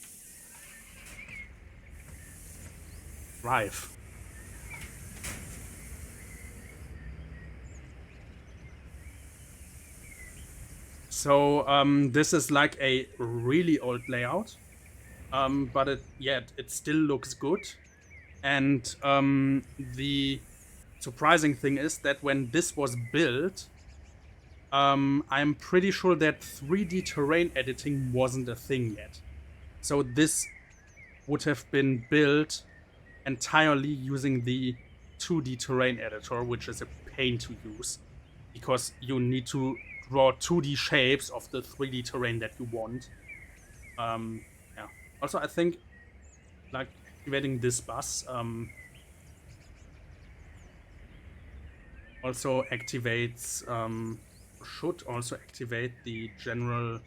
drive. So this is like a really old layout, but it still looks good. And the surprising thing is that when this was built, I'm pretty sure that 3D terrain editing wasn't a thing yet. So this would have been built entirely using the 2D terrain editor, which is a pain to use because you need to draw 2D shapes of the 3D terrain that you want. Yeah. Also, I think like activating this bus also activates should also activate the general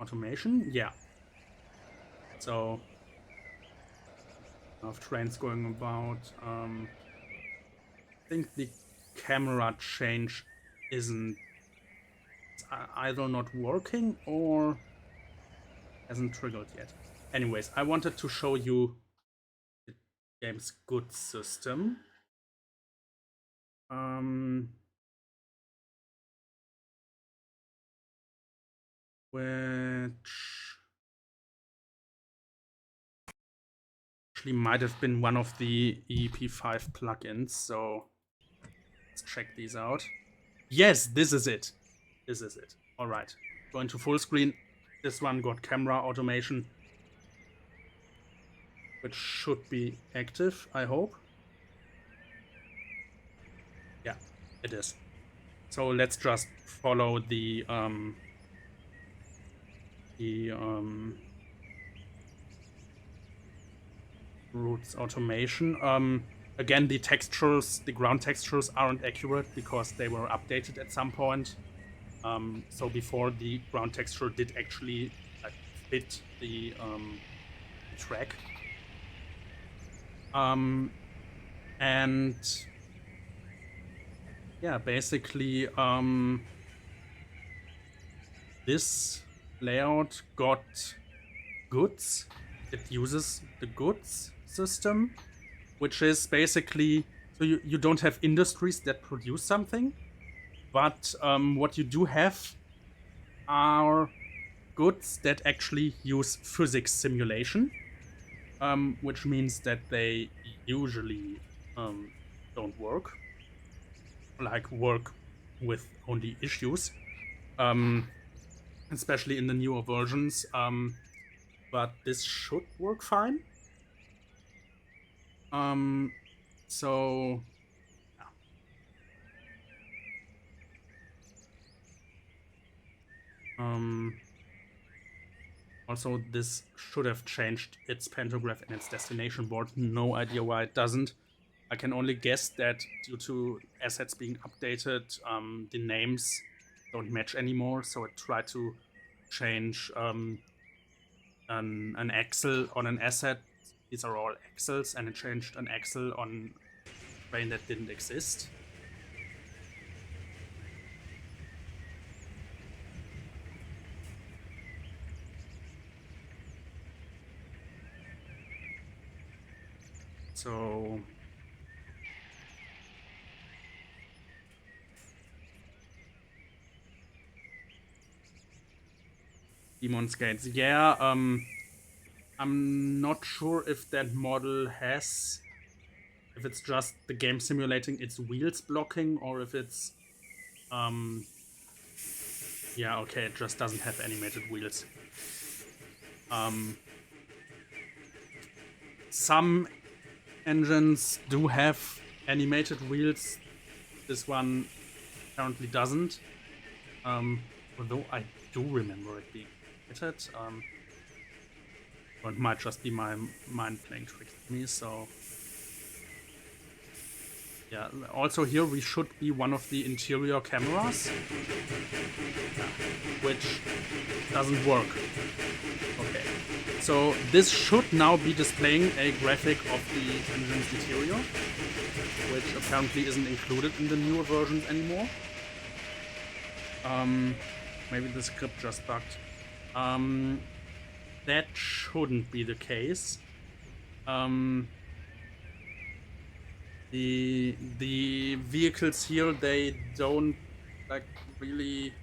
automation. Yeah. So of trains going about. I think the camera change isn't either not working or hasn't triggered yet. Anyways, I wanted to show you the game's good system. Which actually might have been one of the EEP5 plugins, so let's check these out. Yes, this is it. This is it. Alright. Going to full screen. This one got camera automation, which should be active, I hope. Yeah, it is. So let's just follow the routes automation. Again, the textures, the ground textures aren't accurate because they were updated at some point. So before the ground texture did actually like, fit the track. And yeah, basically this layout got goods. It uses the goods system, which is basically, so you don't have industries that produce something, but what you do have are goods that actually use physics simulation, which means that they usually don't work, like work with only issues, especially in the newer versions, but this should work fine. So also this should have changed its pantograph and its destination board. No idea why it doesn't. I can only guess that due to assets being updated, the names don't match anymore, so it tried to change an axle on an asset. These are all axles, and it changed an axle on a train that didn't exist. So Demon's Gates. Yeah, I'm not sure if that model has, if it's just the game simulating its wheels blocking, or if it's, yeah, okay, it just doesn't have animated wheels. Some engines do have animated wheels. This one apparently doesn't. Although I do remember it being animated. Or it might just be my mind playing tricks with me, so Yeah, also here we should be one of the interior cameras, which doesn't work. Okay, so this should now be displaying a graphic of the engine's interior, which apparently isn't included in the newer versions anymore. Maybe the script just bugged. That shouldn't be the case. The vehicles here, they don't like really,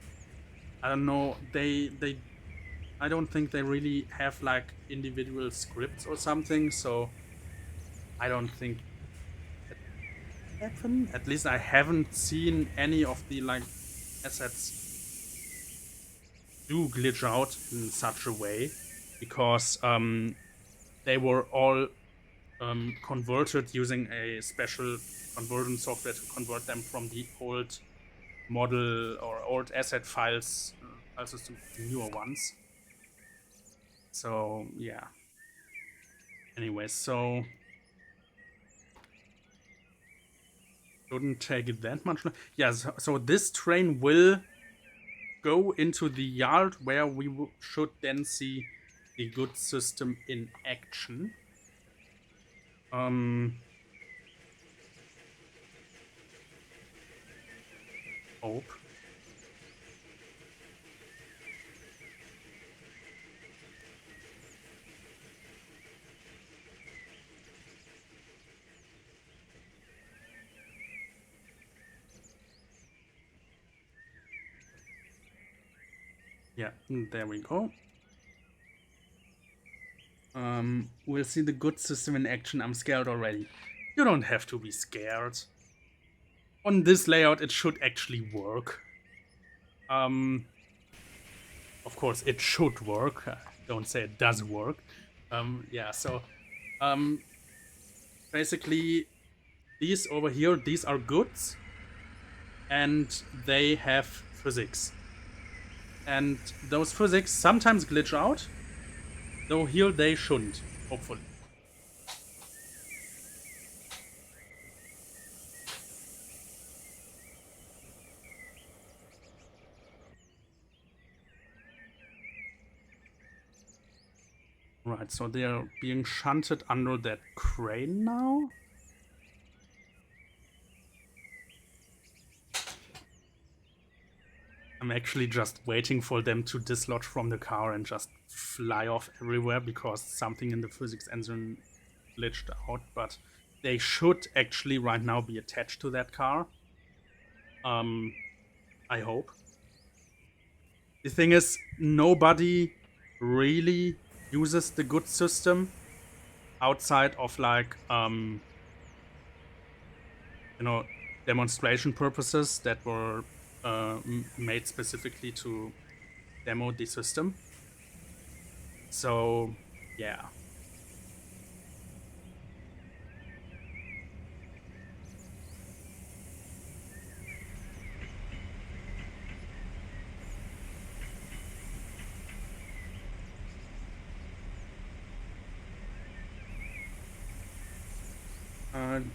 I don't know, I don't think they really have like individual scripts or something, so I don't think that happen. At least I haven't seen any of the like assets do glitch out in such a way, because they were all converted using a special conversion software to convert them from the old model or old asset files also to newer ones. So yeah. Anyway, so shouldn't take it that much. Yeah, so this train will go into the yard where we should then see the goods system in action. Hope. Yeah, there we go. We'll see the goods system in action. I'm scared already. You don't have to be scared. On this layout, it should actually work. Of course, it should work. Don't say it does work. Yeah, so basically, these over here, these are goods, and they have physics. And those physics sometimes glitch out, though here they shouldn't, hopefully. Right, so they are being shunted under that crane now. I'm actually just waiting for them to dislodge from the car and just fly off everywhere because something in the physics engine glitched out, but they should actually right now be attached to that car. I hope. The thing is, nobody really uses the goods system outside of like you know, demonstration purposes that were made specifically to demo the system. So yeah.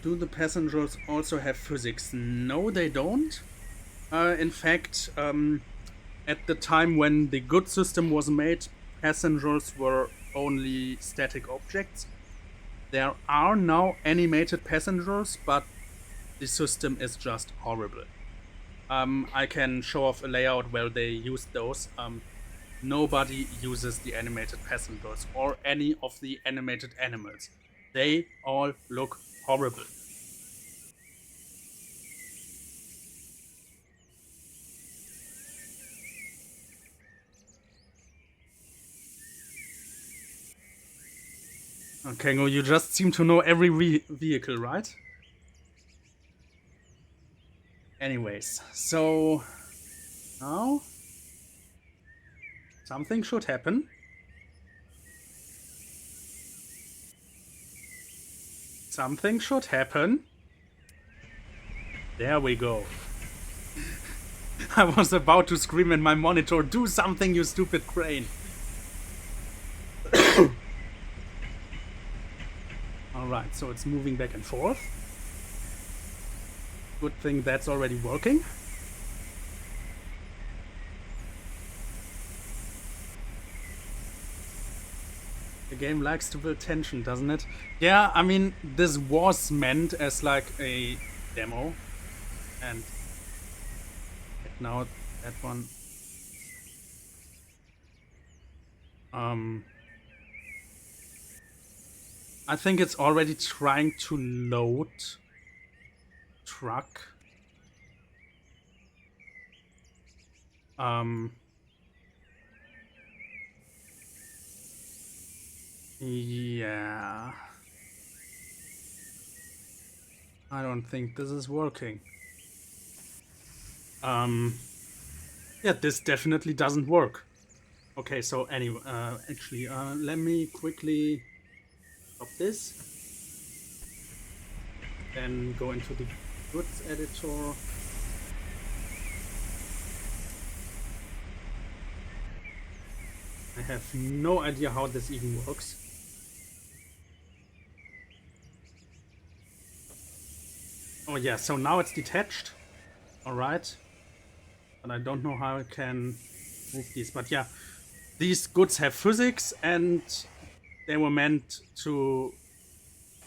Do the passengers also have physics? No, they don't. In fact, at the time when the goods system was made, passengers were only static objects. There are now animated passengers, but the system is just horrible. I can show off a layout where they use those. Nobody uses the animated passengers or any of the animated animals. They all look horrible. Okay, you just seem to know every vehicle, right? Anyways, so now something should happen. Something should happen. There we go. I was about to scream in my monitor, do something, you stupid crane. Alright, so it's moving back and forth. good thing that's already working. The game likes to build tension, doesn't it? Yeah, I mean, this was meant as like a demo. And now that one... I think it's already trying to load truck. Yeah. I don't think this is working. Yeah, this definitely doesn't work. Okay, so anyway, actually, let me quickly stop this. Then go into the goods editor. I have no idea how this even works. Oh yeah, so now it's detached. Alright. But I don't know how I can move these. But yeah, these goods have physics and they were meant to...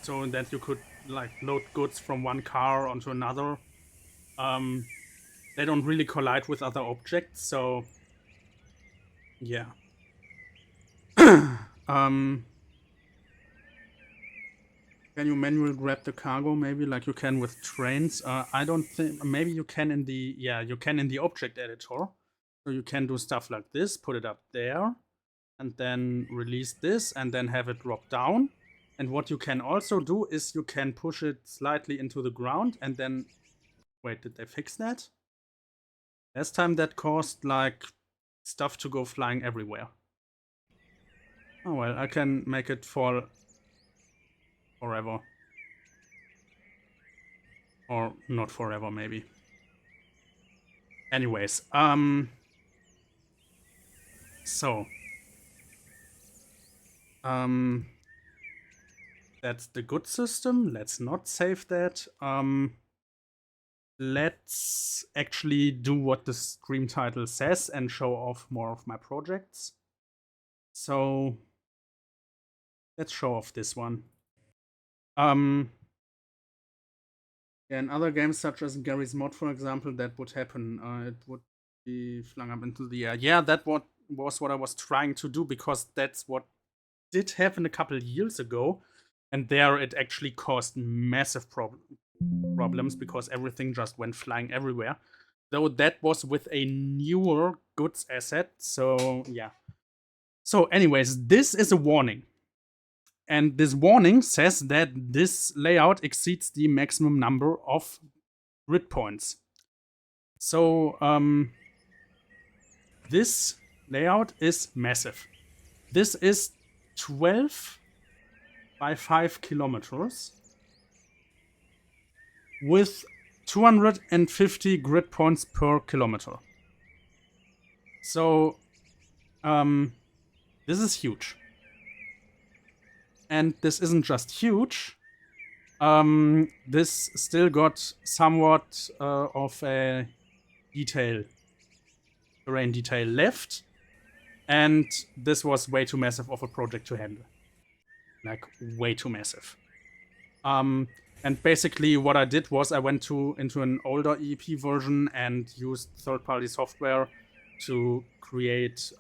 so that you could like load goods from one car onto another. They don't really collide with other objects, so... yeah. Can you manually grab the cargo, maybe like you can with trains? I don't think... maybe you can in the... yeah, you can in the object editor. So you can do stuff like this, put it up there, and then release this, and then have it drop down. And what you can also do is you can push it slightly into the ground, and then... wait, did they fix that? Last time that caused, like, stuff to go flying everywhere. Oh well, I can make it fall... forever. Or not forever, maybe. Anyways, so... that's the good system. Let's not save that. Let's actually do what the stream title says and show off more of my projects. So... let's show off this one. Yeah, in other games such as Garry's Mod, for example, that would happen. It would be flung up into the air. Yeah, that was what I was trying to do, because that's what did happen a couple years ago. And there it actually caused massive problems because everything just went flying everywhere. Though that was with a newer goods asset, so yeah. So anyways, this is a warning. And this warning says that this layout exceeds the maximum number of grid points. So this layout is massive. This is 12 by 5 kilometers with 250 grid points per kilometer. So this is huge. And this isn't just huge. This still got somewhat of a terrain detail left. And this was way too massive of a project to handle. Like, way too massive. And basically what I did was I went into an older EEP version and used third-party software to create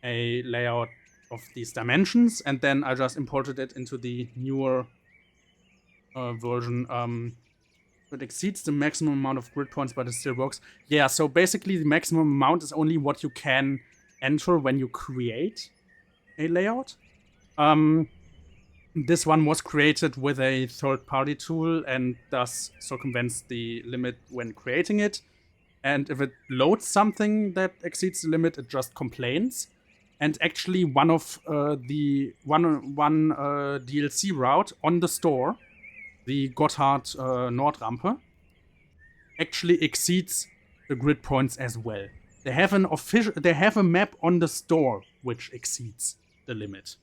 a layout of these dimensions, and then I just imported it into the newer version. It exceeds the maximum amount of grid points, but it still works. Yeah, so basically the maximum amount is only what you can enter when you create a layout. This one was created with a third-party tool and thus circumvents the limit when creating it. And if it loads something that exceeds the limit, it just complains. And actually, one of the DLC route on the store, the Gotthard Nordrampe, actually exceeds the grid points as well. They have a map on the store which exceeds the limit.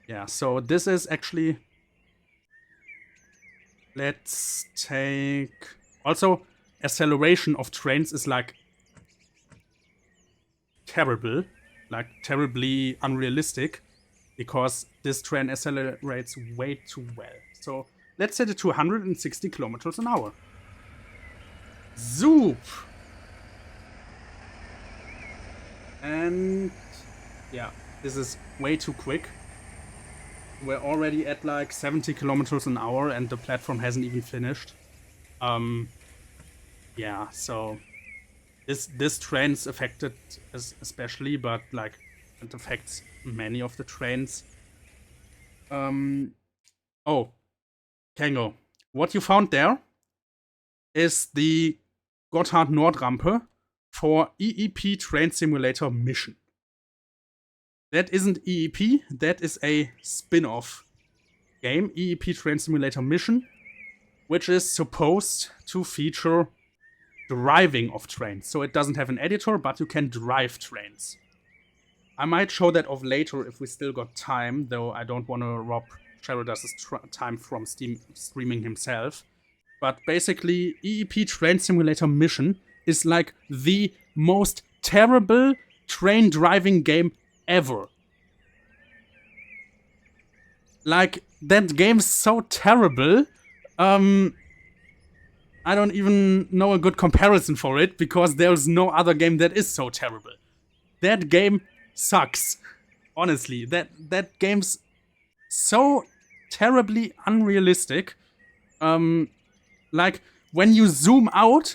Yeah, so this is actually let's take... Also, acceleration of trains is like terrible, like terribly unrealistic, because this train accelerates way too well. So let's set it to 160 kilometers an hour. Zoop! And yeah, this is way too quick. We're already at like 70 kilometers an hour and the platform hasn't even finished. Yeah, so this train's affected especially, but like it affects many of the trains. Oh, Kango, what you found there is the Gotthard Nordrampe for EEP Train Simulator Mission. That isn't EEP, that is a spin-off game, EEP Train Simulator Mission, which is supposed to feature driving of trains. So it doesn't have an editor, but you can drive trains. I might show that off later if we still got time, though I don't want to rob Sheridan's time from streaming himself. But basically, EEP Train Simulator Mission is like the most terrible train driving game ever. Like, that game's so terrible. I don't even know a good comparison for it, because there's no other game that is so terrible. That game sucks. Honestly, that game's so terribly unrealistic. Like, when you zoom out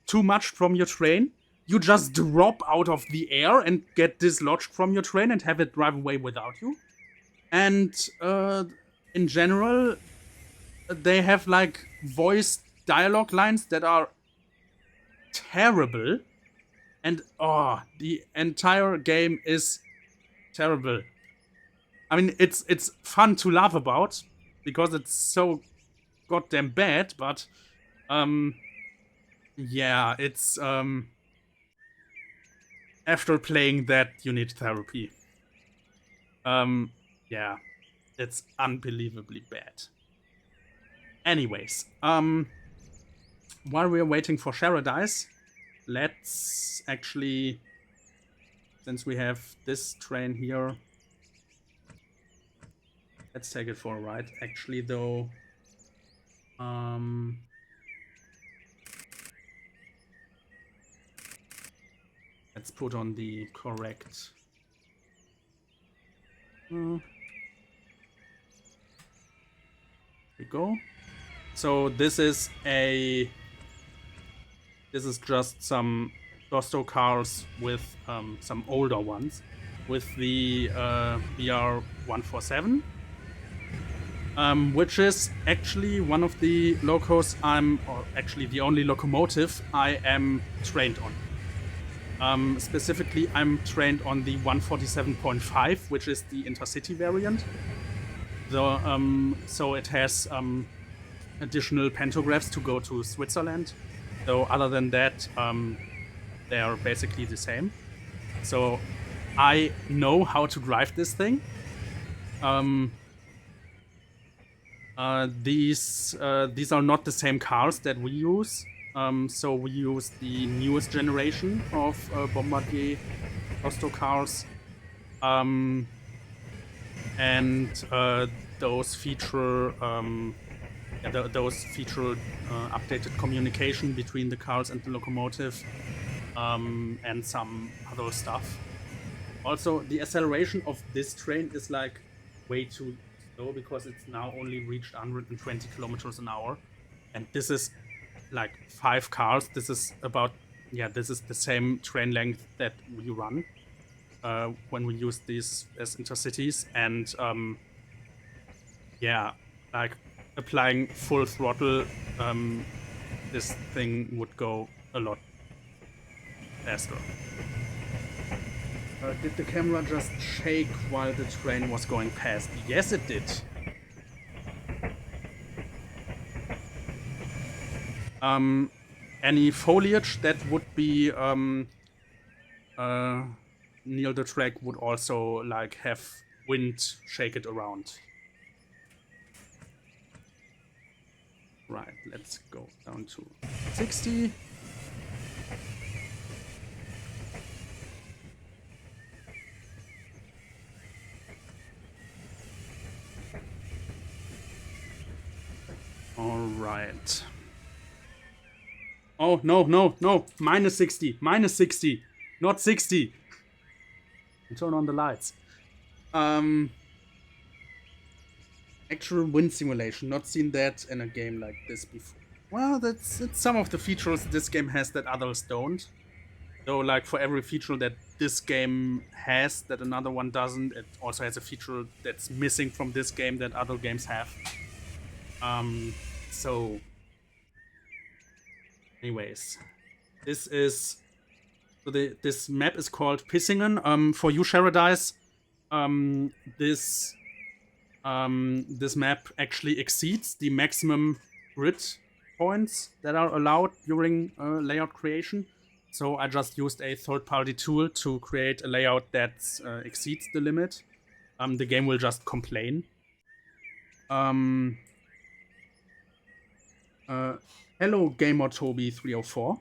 too much from your train, you just drop out of the air and get dislodged from your train and have it drive away without you. And in general, they have like voice dialogue lines that are terrible. And the entire game is terrible. I mean, it's fun to laugh about because it's so goddamn bad, but yeah, it's after playing that you need therapy. Yeah, it's unbelievably bad. Anyways, while we're waiting for Sheridan, let's actually, since we have this train here, let's take it for a ride. Actually, though, let's put on the correct. Here we go. So this is just some Dosto cars with some older ones with the BR-147, which is actually one of the locos or actually the only locomotive I am trained on. Specifically, I'm trained on the 147.5, which is the intercity variant. So it has additional pantographs to go to Switzerland. So other than that, they are basically the same. So I know how to drive this thing. These are not the same cars that we use. So we use the newest generation of Bombardier Dosto cars. And those feature updated communication between the cars and the locomotive, and some other stuff. Also, the acceleration of this train is like way too slow because it's now only reached 120 kilometers an hour, and this is like 5 cars. This is the same train length that we run when we use these as intercities, and yeah, like applying full throttle, this thing would go a lot faster. Did the camera just shake while the train was going past? Yes, it did. Any foliage that would be near the track would also like have wind shake it around. Right, let's go down to 60. All right. Oh, no, no, no. Minus 60. Minus 60. Not 60. And turn on the lights. Actual wind simulation. Not seen that in a game like this before. Well, it's some of the features this game has that others don't. So, like, for every feature that this game has that another one doesn't, it also has a feature that's missing from this game that other games have. So... Anyways. This is... So this map is called Pissingen. For you, Sheradice, this map actually exceeds the maximum grid points that are allowed during layout creation. So I just used a third-party tool to create a layout that exceeds the limit. The game will just complain. Hello, GamerToby304.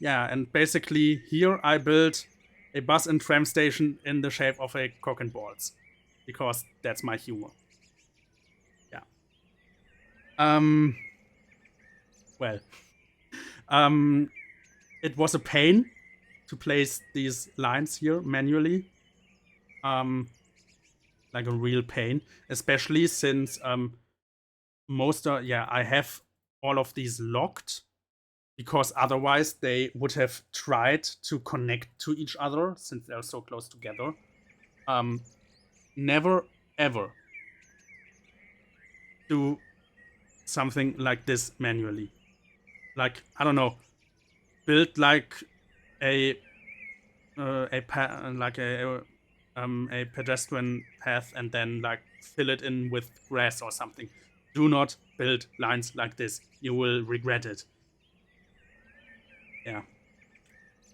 Yeah, and basically here I built a bus and tram station in the shape of a cock and balls, because that's my humor. Yeah. Well, it was a pain to place these lines here manually. Like a real pain, especially since I have all of these locked, because otherwise they would have tried to connect to each other since they're so close together. Never ever do something like this manually. Like, I don't know, build like a pedestrian path and then like fill it in with grass or something. Do not build lines like this. You will regret it. Yeah.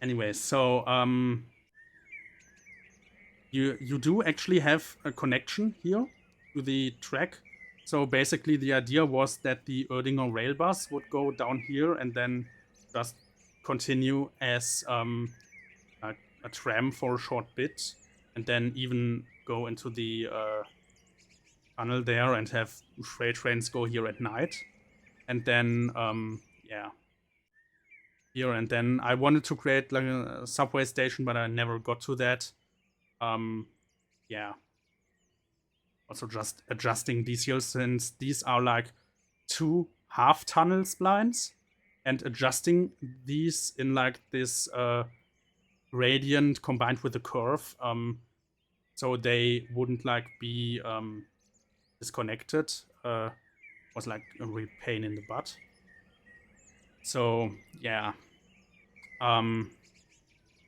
Anyway, so you do actually have a connection here to the track. So basically the idea was that the Erdinger rail bus would go down here and then just continue as a tram for a short bit, and then even go into the tunnel there and have freight trains go here at night. And then, yeah. Here, and then I wanted to create like a subway station, but I never got to that. Yeah. Also just adjusting these here, since these are like 2 half tunnel splines, and adjusting these in like this gradient combined with the curve, so they wouldn't like be disconnected, was like a real pain in the butt. So yeah,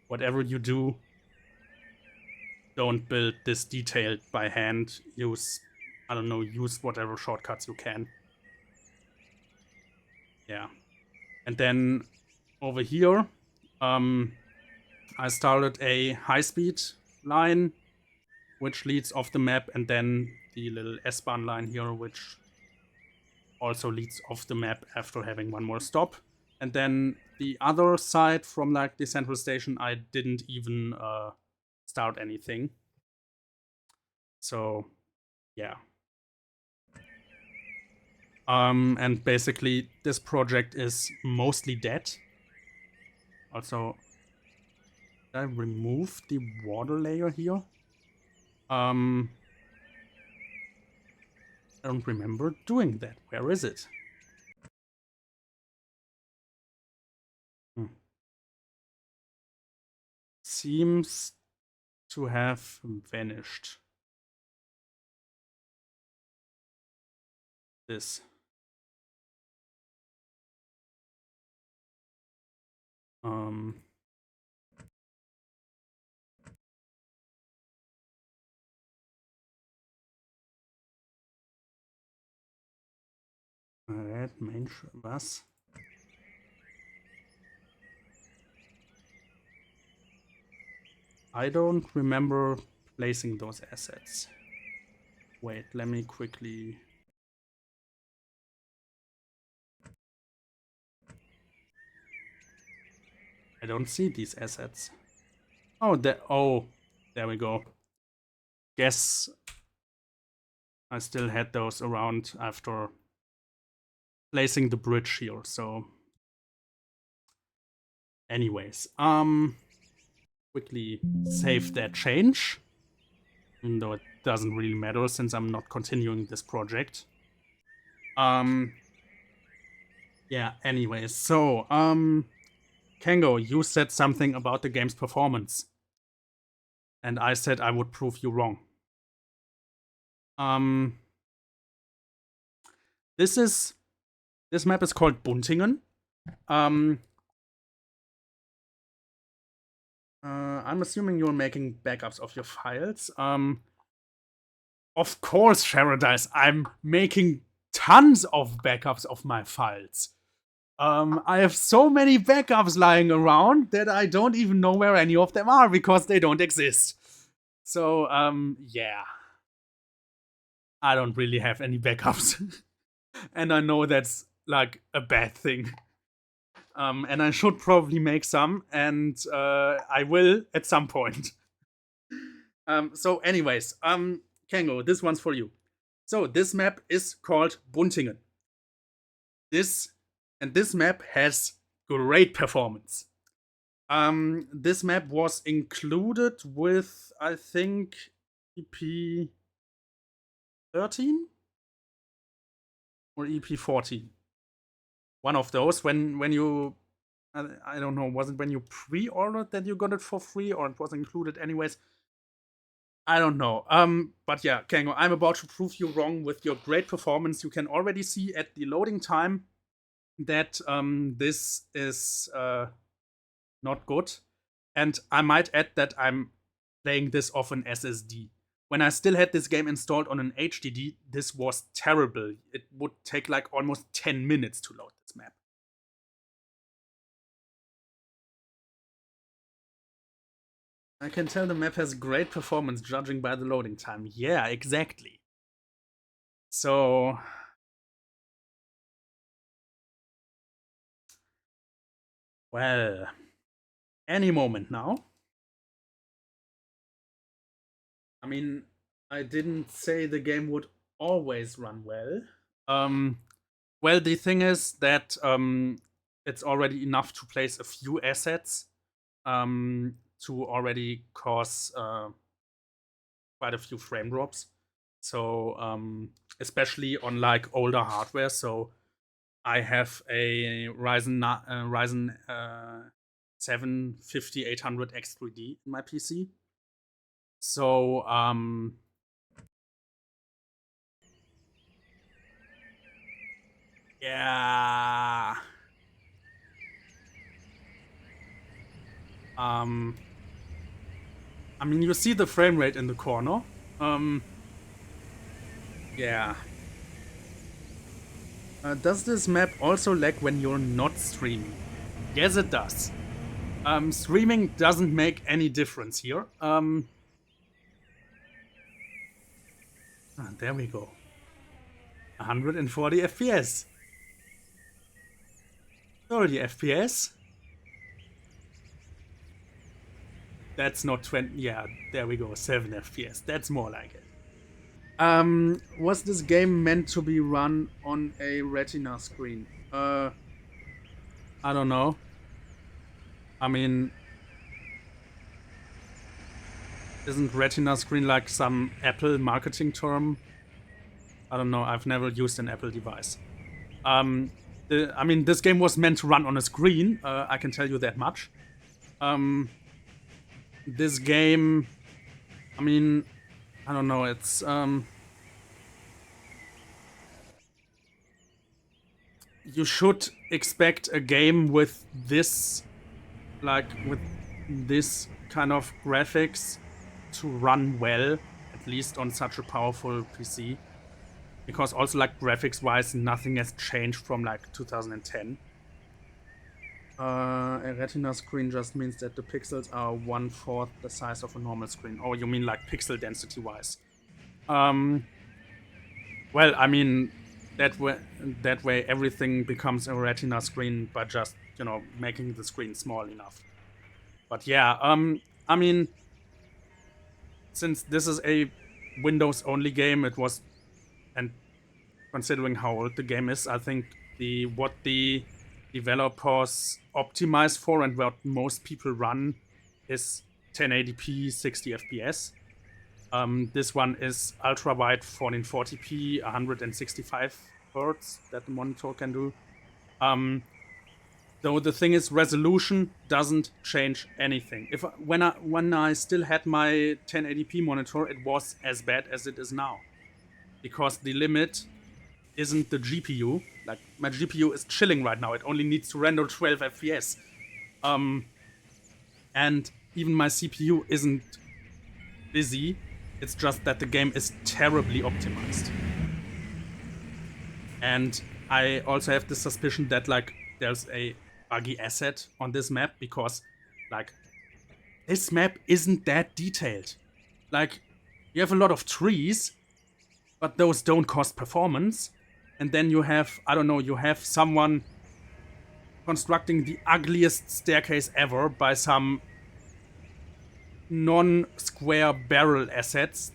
whatever you do, don't build this detailed by hand. Use, I don't know, use whatever shortcuts you can. Yeah. And then over here, I started a high-speed line, which leads off the map, and then the little S-Bahn line here, which also leads off the map after having one more stop. And then the other side from like the central station, I didn't even start anything. So, yeah. And basically this project is mostly dead. Also, did I remove the water layer here? I don't remember doing that. Where is it? Seems to have vanished. This. Red Mensch, was? I don't remember placing those assets. Wait, let me quickly... I don't see these assets. Oh, there we go. Guess I still had those around after placing the bridge here, so... Anyways, quickly save that change. Even though it doesn't really matter since I'm not continuing this project. Yeah, anyways, so, Kango, you said something about the game's performance. And I said I would prove you wrong. This map is called Buntingen. I'm assuming you're making backups of your files. Of course, Paradise, I'm making tons of backups of my files. I have so many backups lying around that I don't even know where any of them are because they don't exist. So, yeah. I don't really have any backups. And I know that's, like, a bad thing. And I should probably make some, and I will at some point. So anyways, Kango, this one's for you. So this map is called Buntingen. This map has great performance. This map was included with, I think, EP 13 or EP 14. One of those. When you, I don't know, was it when you pre-ordered that you got it for free, or it was included anyways? I don't know. But yeah, Kango, I'm about to prove you wrong with your great performance. You can already see at the loading time that this is not good. And I might add that I'm playing this off an SSD. When I still had this game installed on an HDD, this was terrible. It would take like almost 10 minutes to load this map. I can tell the map has great performance judging by the loading time. Yeah, exactly. So... well... any moment now. I mean, I didn't say the game would always run well. Well, the thing is that it's already enough to place a few assets to already cause quite a few frame drops. So, especially on like older hardware. So, I have a Ryzen 7 5800 X3D in my PC. So, yeah. I mean, you see the frame rate in the corner. Yeah. Does this map also lag when you're not streaming? Yes, it does. Streaming doesn't make any difference here. There we go. 140 FPS. 30 FPS. That's not 20. Yeah, there we go. 7 FPS. That's more like it. Was this game meant to be run on a Retina screen? I don't know. I mean, isn't Retina screen like some Apple marketing term? I don't know. I've never used an Apple device. I mean, this game was meant to run on a screen. I can tell you that much. This game, I mean, I don't know. It's you should expect a game with this, like with this kind of graphics to run well, at least on such a powerful PC. Because also, like, graphics-wise, nothing has changed from, like, 2010. A Retina screen just means that the pixels are 1/4 the size of a normal screen. Oh, you mean, like, pixel density-wise. Well, I mean, that way everything becomes a Retina screen by just, you know, making the screen small enough. But yeah, I mean, since this is a Windows-only game, it was, and considering how old the game is, I think what the developers optimize for and what most people run is 1080p 60 FPS. This one is ultra wide 1440p 165 hertz that the monitor can do. Though the thing is, resolution doesn't change anything. When I still had my 1080p monitor, it was as bad as it is now, because the limit isn't the GPU. Like, my GPU is chilling right now. It only needs to render 12 FPS. And even my CPU isn't busy. It's just that the game is terribly optimized. And I also have the suspicion that, like, there's a buggy asset on this map, because, like, this map isn't that detailed. Like, you have a lot of trees, but those don't cost performance. And then you have, I don't know, you have someone constructing the ugliest staircase ever by some non-square barrel assets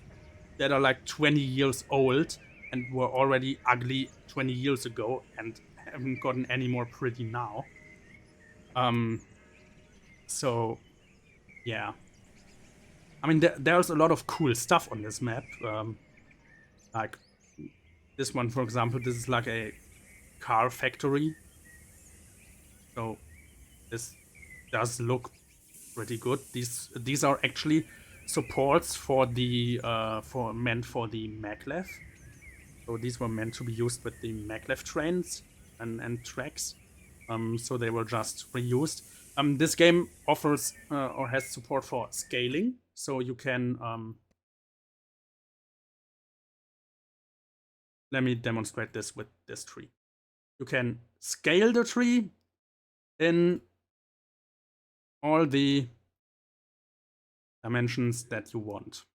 that are like 20 years old and were already ugly 20 years ago and haven't gotten any more pretty now. So, yeah. I mean, there's a lot of cool stuff on this map. Like, this one, for example, this is like a car factory. So, this does look pretty good. These are actually supports for the meant for the maglev. So these were meant to be used with the maglev trains and tracks. So they were just reused. This game offers or has support for scaling, so you can let me demonstrate this with this tree. You can scale the tree in all the dimensions that you want,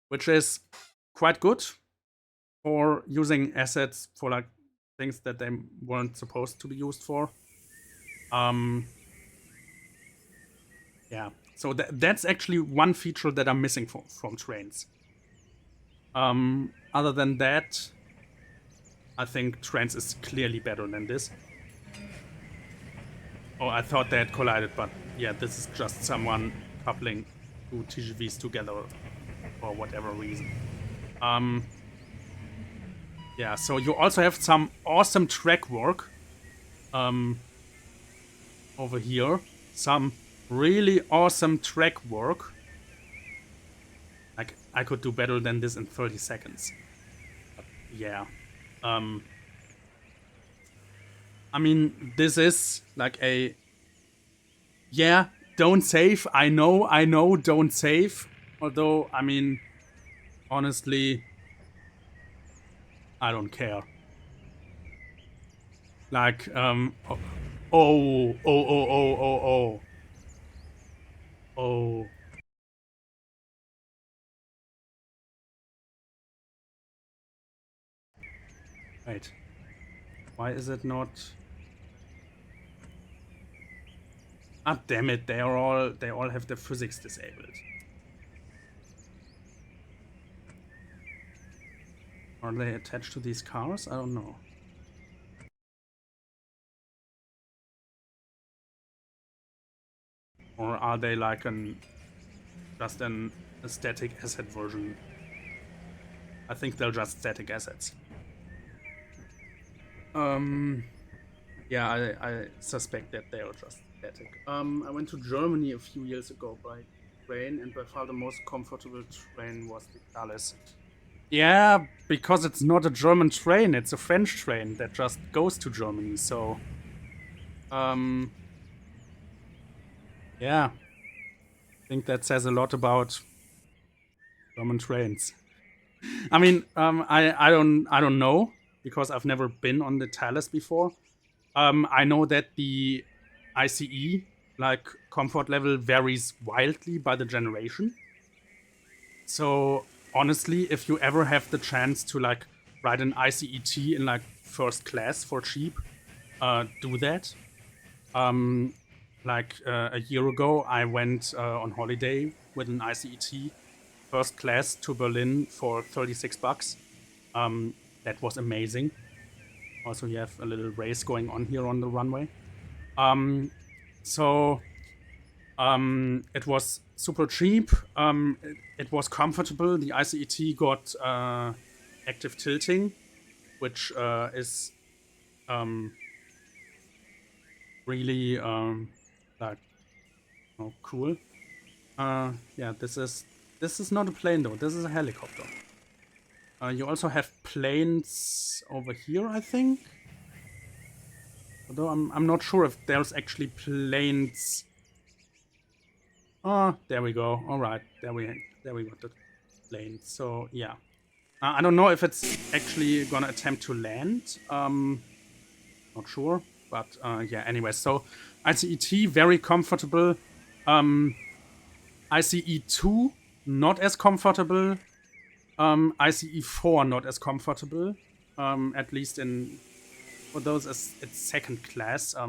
which is quite good for using assets for like things that they weren't supposed to be used for. Yeah, so that's actually one feature that I'm missing from trains. Other than that, I think trains is clearly better than this. Oh, I thought they had collided, but yeah, this is just someone coupling two TGVs together for whatever reason. Yeah, so you also have some awesome track work over here. Some really awesome track work. Like, I could do better than this in 30 seconds. But yeah. I mean, this is like a... Yeah, don't save. I know, don't save. Although, I mean, honestly, I don't care. Like, oh. Wait. Why is it not... Ah, damn it, they all have the physics disabled. Are they attached to these cars? I don't know. Or are they like just a static asset version? I think they're just static assets. Yeah, I suspect that they are just static. I went to Germany a few years ago by train, and by far the most comfortable train was the Thales. Yeah, because it's not a German train, it's a French train that just goes to Germany, so... yeah. I think that says a lot about German trains. I mean, I don't know, because I've never been on the Thales before. I know that the ICE, like, comfort level varies wildly by the generation. So honestly, if you ever have the chance to like ride an ICET in like first class for cheap, do that. Like a year ago, I went on holiday with an ICET first class to Berlin for $36. That was amazing. Also, you have a little race going on here on the runway. It was super cheap. It was comfortable. The ICET got active tilting, which is really like cool. Yeah, this is not a plane though. This is a helicopter. You also have planes over here, I think. Although I'm not sure if there's actually planes. Oh, there we go. All right, there we got the plane. So yeah, I don't know if it's actually gonna attempt to land. Not sure, but yeah. Anyway, so ICET very comfortable. ICE2 not as comfortable. ICE4 not as comfortable. At least for those as it's second class. I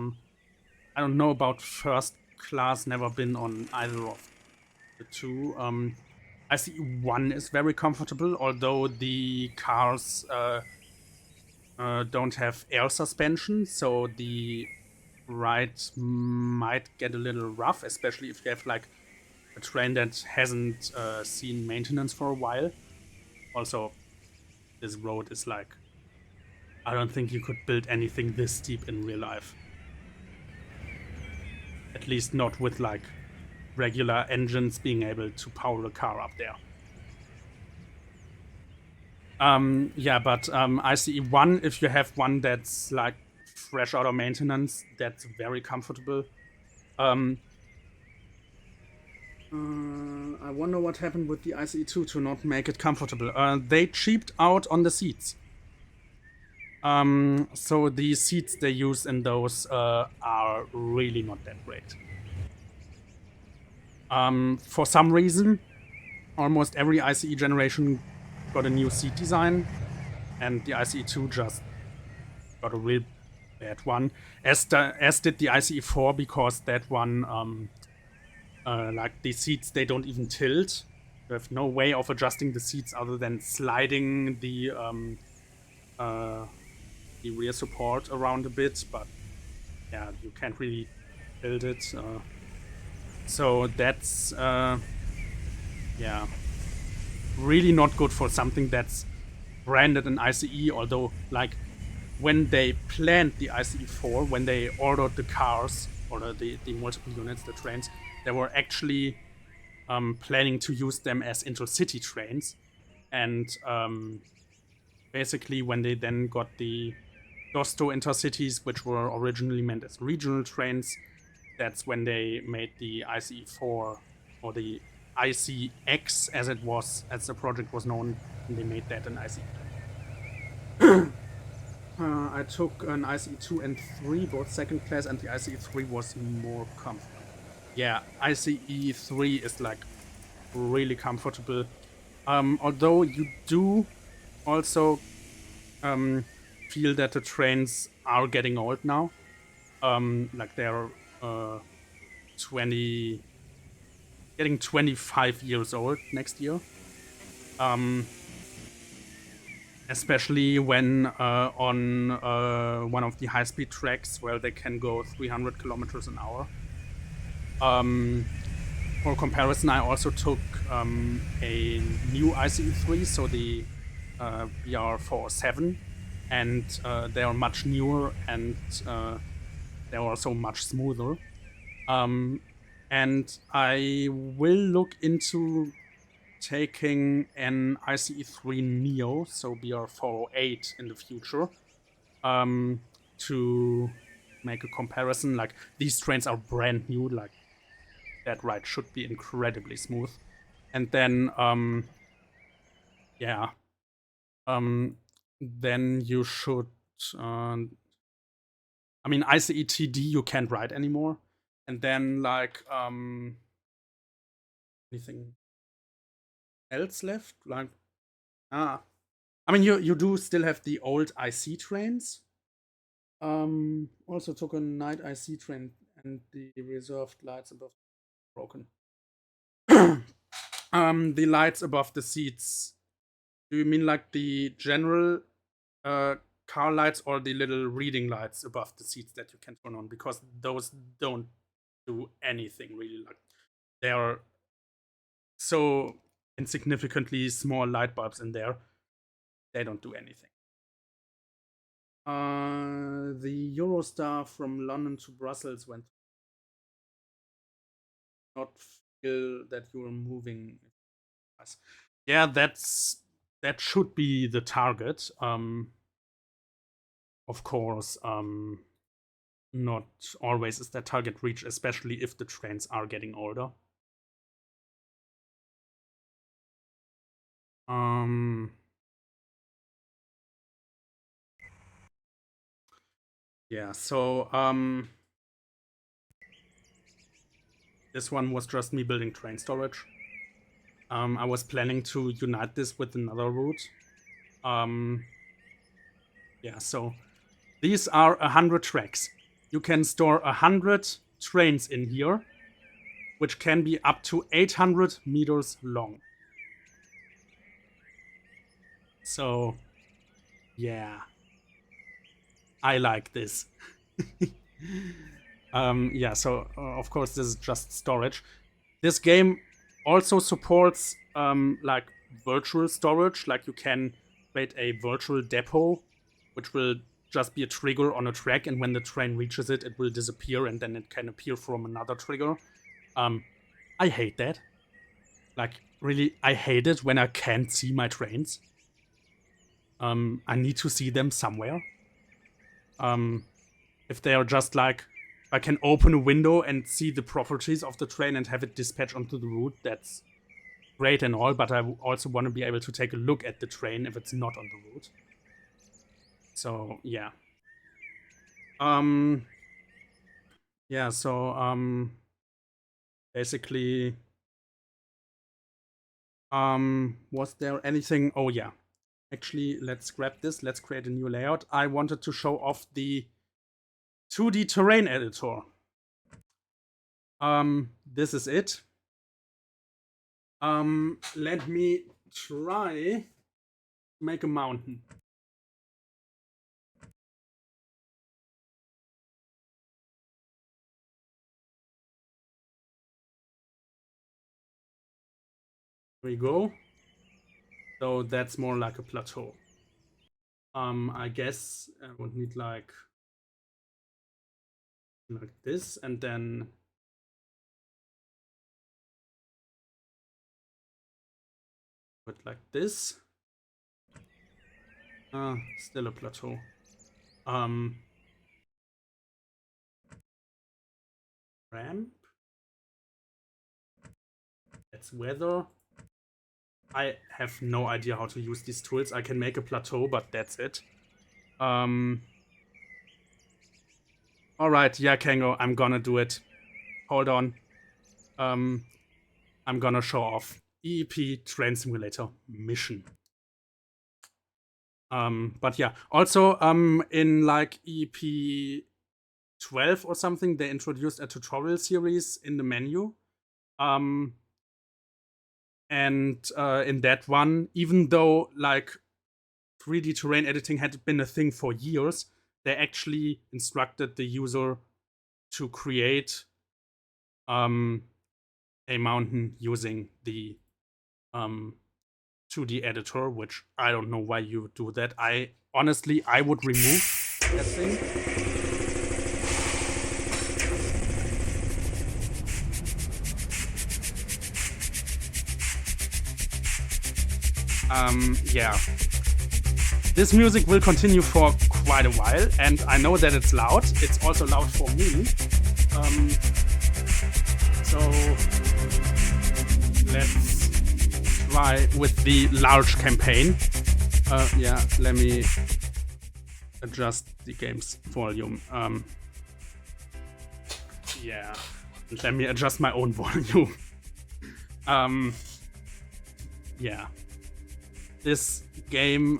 don't know about first class. Never been on either of the two. ICE1 is very comfortable, although the cars don't have air suspension, so the ride might get a little rough, especially if you have like a train that hasn't seen maintenance for a while. Also, this road is like, I don't think you could build anything this steep in real life. At least not with like regular engines being able to power a car up there. Yeah, but ICE1, if you have one that's like fresh out of maintenance, that's very comfortable. I wonder what happened with the ICE2 to not make it comfortable. They cheaped out on the seats. So the seats they use in those are really not that great. For some reason, almost every ICE generation got a new seat design, and the ICE2 just got a real bad one. As did the ICE4, because that one, like the seats, they don't even tilt. You have no way of adjusting the seats other than sliding the rear support around a bit, but yeah, you can't really tilt it. So that's yeah, really not good for something that's branded an ICE, although like when they planned the ICE4, when they ordered the cars or the multiple units, the trains, they were actually planning to use them as intercity trains. And basically when they then got the Dosto intercities, which were originally meant as regional trains, that's when they made the ICE4 or the ICX as the project was known, and they made that an ICE. I took an ICE2 and 3, both second class, and the ICE3 was more comfortable. Yeah, ICE3 is like really comfortable. Although you do also feel that the trains are getting old now. Like they're getting 25 years old next year. Especially when on one of the high-speed tracks where they can go 300 kilometers an hour. For comparison, I also took a new ICE3, so the BR407, and they are much newer and they're also much smoother. And I will look into taking an ICE3 Neo, so BR408 in the future, to make a comparison. Like, these trains are brand new, like that ride should be incredibly smooth. And then yeah, then you should I mean, ICETD you can't ride anymore. And then like anything else left? Like, I mean, you do still have the old IC trains. Also took a night IC train and the reserved lights above broken. The lights above the seats. Do you mean like the general car lights or the little reading lights above the seats that you can turn on? Because those don't do anything really. Like, they are so insignificantly small light bulbs in there. They don't do anything. The Eurostar from London to Brussels went. Not feel that you're moving. Yeah, that should be the target. Of course, not always is that target reached, especially if the trains are getting older. Yeah, so this one was just me building train storage. I was planning to unite this with another route. Yeah, so these are 100 tracks. You can store 100 trains in here, which can be up to 800 meters long. So, yeah. I like this. Yeah, so of course this is just storage. This game also supports like virtual storage. Like, you can create a virtual depot, which will just be a trigger on a track, and when the train reaches it, it will disappear, and then it can appear from another trigger. I hate that. Like, really, I hate it when I can't see my trains. I need to see them somewhere. If they are just like, I can open a window and see the properties of the train and have it dispatch onto the route, that's great and all, but I also want to be able to take a look at the train if it's not on the route. So, yeah. Yeah, so, basically, was there anything? Oh, yeah. Actually, let's grab this. Let's create a new layout. I wanted to show off the 2D terrain editor. This is it. Let me try to make a mountain. Here we go. So that's more like a plateau. I guess I would need like this, and then put like this. Still a plateau. Ramp. That's weather. I have no idea how to use these tools. I can make a plateau, but that's it. Alright, yeah, Kango, I'm gonna do it. Hold on. I'm gonna show off EEP Train Simulator mission. But yeah, also in like EEP 12 or something, they introduced a tutorial series in the menu. And in that one, even though like 3D terrain editing had been a thing for years, they actually instructed the user to create a mountain using the 2D editor, which I don't know why you would do that. Honestly, I would remove that thing. Yeah. This music will continue for quite a while, and I know that it's loud. It's also loud for me. So let's try with the large campaign. Yeah, let me adjust the game's volume. Yeah, and let me adjust my own volume. yeah, this game,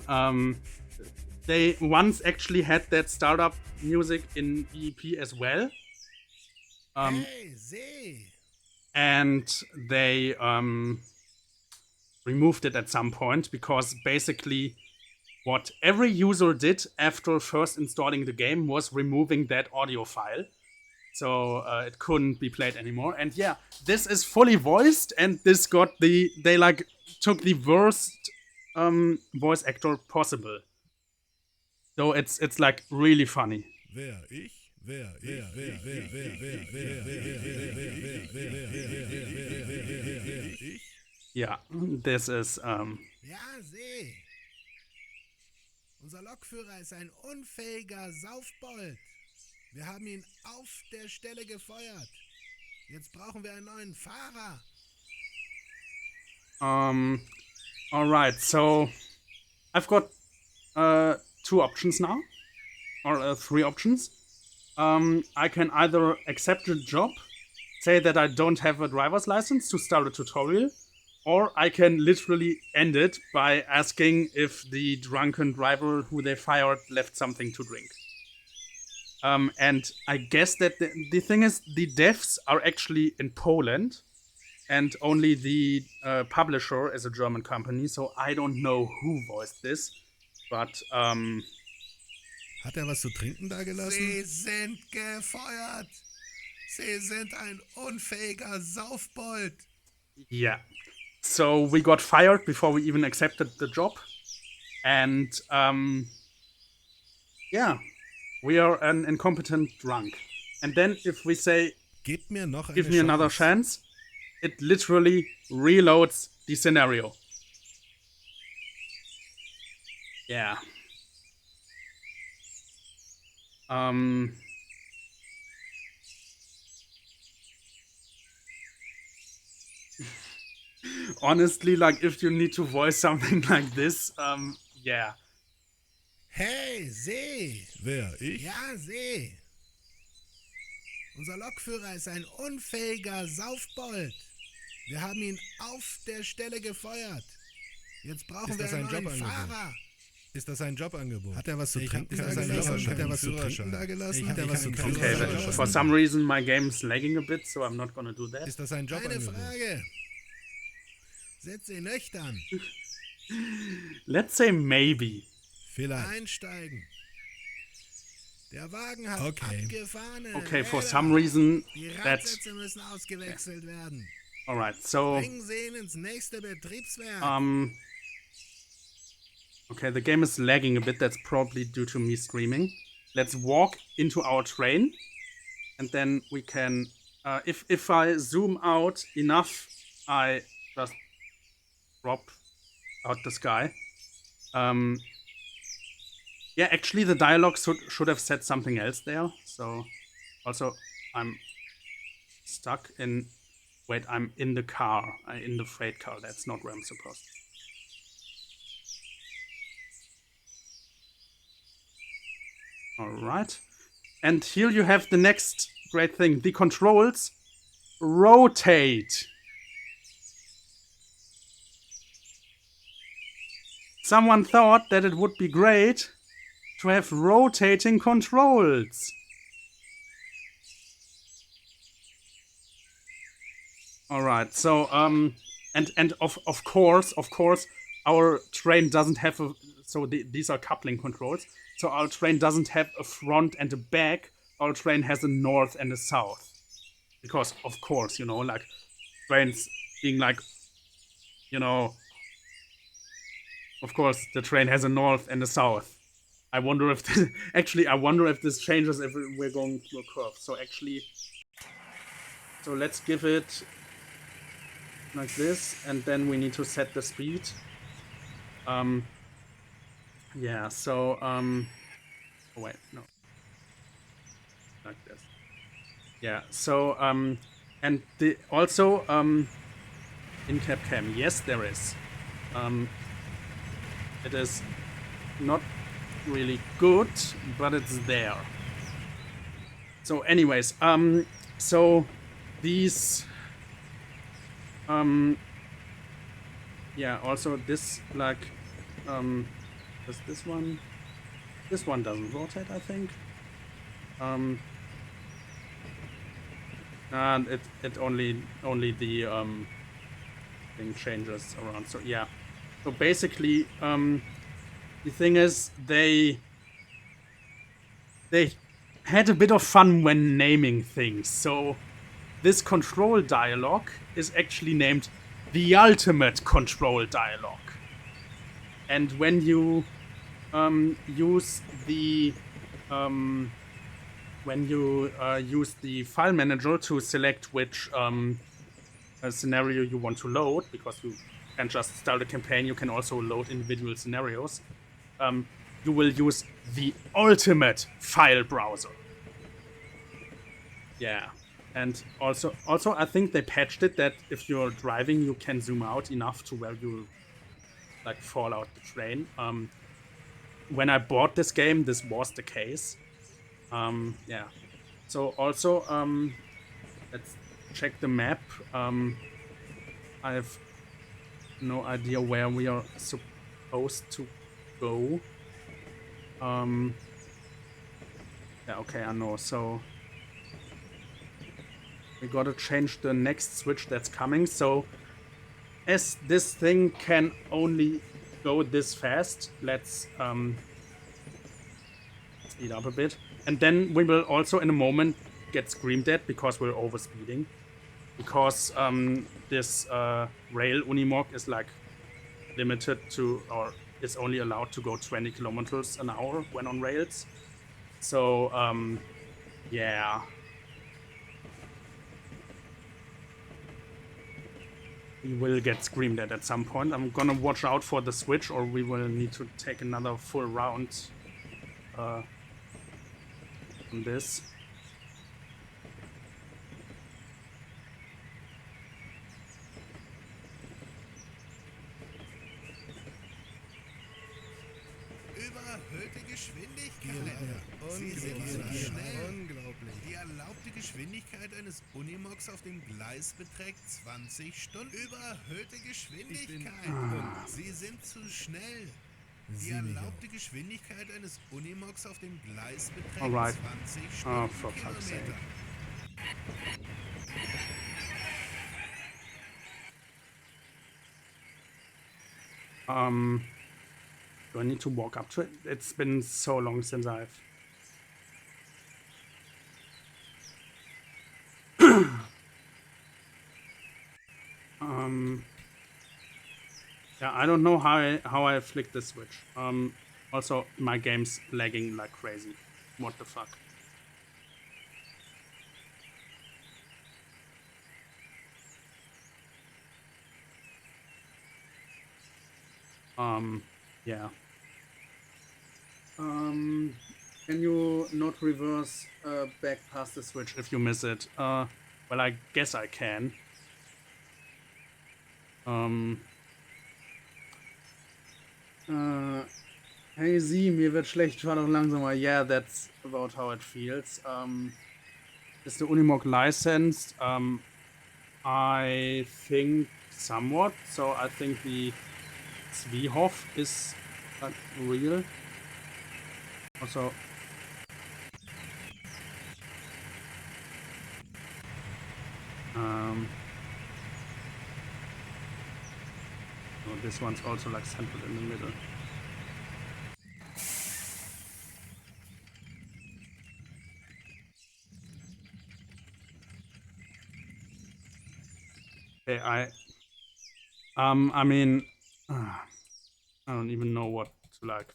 they once actually had that startup music in EEP as well. And they removed it at some point because basically what every user did after first installing the game was removing that audio file. So it couldn't be played anymore. And yeah, this is fully voiced, and this got they like took the worst voice actor possible. So it's like really funny. Yeah, this is Ja, seh. Unser Lokführer ist ein unfähiger Saufbold. Wir haben ihn auf der Stelle gefeuert. Jetzt brauchen wir einen neuen Fahrer. Alright, so I've got 2 options now, or 3 options. I can either accept the job, say that I don't have a driver's license to start a tutorial, or I can literally end it by asking if the drunken driver who they fired left something to drink. And I guess that the thing is, the devs are actually in Poland, and only the publisher is a German company, so I don't know who voiced this, but Hat was zu trinken da gelassen? Sie sind gefeuert. Sie sind ein unfähiger Saufbold. Yeah. So we got fired before we even accepted the job. And yeah, we are an incompetent drunk. And then if we say, Gib mir noch eine give me another chance, it literally reloads the scenario. Yeah. Honestly, like, if you need to voice something like this, yeah. Hey, seh. Wer, ich? Ja, seh. Unser Lokführer ist ein unfähiger Saufbold. Wir haben ihn auf der Stelle gefeuert. Jetzt brauchen wir einen neuen Fahrer. Ist das ein Jobangebot? Hat was zu trinken da gelassen? Hat was zu trinken da gelassen? Hat was zu trinken Okay, but for some reason my game's lagging a bit, so I'm not gonna do that. Ist das ein Eine Jobangebot? Frage. Setz ihn nüchtern. Let's say maybe. Vielleicht. Einsteigen. Der Wagen hat Okay. abgefahrene Okay, for Räder. some reason Die that's Radsätze müssen ausgewechselt werden. alright. So Bringen Sie ihn ins nächste Betriebswerk. okay, the game is lagging a bit. That's probably due to me streaming. Let's walk into our train, and then we can. If I zoom out enough, I just drop out the sky. Yeah, actually, the dialogue should have said something else there. So, also, I'm stuck in. Wait, I'm in the car. In the freight car. That's not where I'm supposed to. Alright. And here you have the next great thing. The controls rotate. Someone thought that it would be great to have rotating controls. Alright, so and of course our train doesn't have a these are coupling controls. So our train doesn't have a front and a back. Our train has a north and a south. Because, of course, you know, like, trains being like, you know, of course, the train has a north and a south. I wonder if this, actually, I wonder if this changes if we're going through a curve. So actually, so let's give it like this, and then we need to set the speed. Yeah, so, oh wait, no. Like this. Yeah, so, and the, also, in-cab cam, yes, there is. It is not really good, but it's there. So anyways, so these, yeah, also this, like, does this one doesn't rotate, I think. And it only the thing changes around. So yeah, so basically the thing is they had a bit of fun when naming things. So this control dialog is actually named the ultimate control dialog. And when you use the use the file manager to select which scenario you want to load, because you can't just start a campaign, you can also load individual scenarios. You will use the ultimate file browser. Yeah, and also I think they patched it that if you're driving, you can zoom out enough to where you like fall out the train. When I bought this game, this was the case. Yeah. So also, let's check the map. I have no idea where we are supposed to go. Yeah, okay, I know. So we gotta change the next switch that's coming. So as this thing can only go this fast, let's speed up a bit. And then we will also in a moment get screamed at because we're overspeeding. Because this rail Unimog is like limited to, or is only allowed to go 20 kilometers an hour when on rails. So yeah. We will get screamed at some point. I'm gonna watch out for the switch, or we will need to take another full round on this. Überhöhte Geschwindigkeit. Sie sind zu schnell. Unglaublich. Die erlaubte Geschwindigkeit eines Unimogs auf dem Gleis beträgt 20 Stunden. Überhöhte Geschwindigkeit. Sie sind zu schnell. Die erlaubte Geschwindigkeit eines Unimogs auf dem Gleis beträgt 20 Stundenkilometer. Do I need to walk up to it? It's been so long since I've... yeah, I don't know how I flicked the switch. Also, my game's lagging like crazy. What the fuck? Yeah. Can you not reverse back past the switch if you miss it? Well, I guess I can. Hey Z, mir wird schlecht, fahr doch langsamer. Yeah, that's about how it feels. Is the Unimog licensed? I think somewhat. So I think the Zwiehoff is real. Also, oh, this one's also like centered in the middle. Okay, I mean, I don't even know what to like.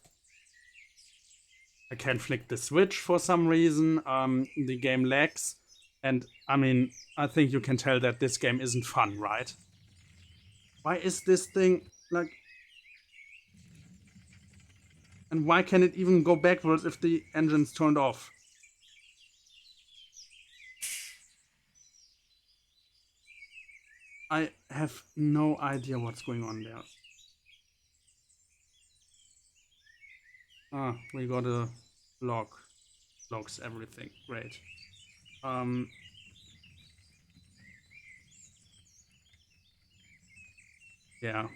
I can't flick the switch for some reason. The game lags. And I mean, I think you can tell that this game isn't fun, right? Why is this thing like... And why can it even go backwards if the engine's turned off? I have no idea what's going on there. Ah, we got a log. Logs everything. Great. Yeah.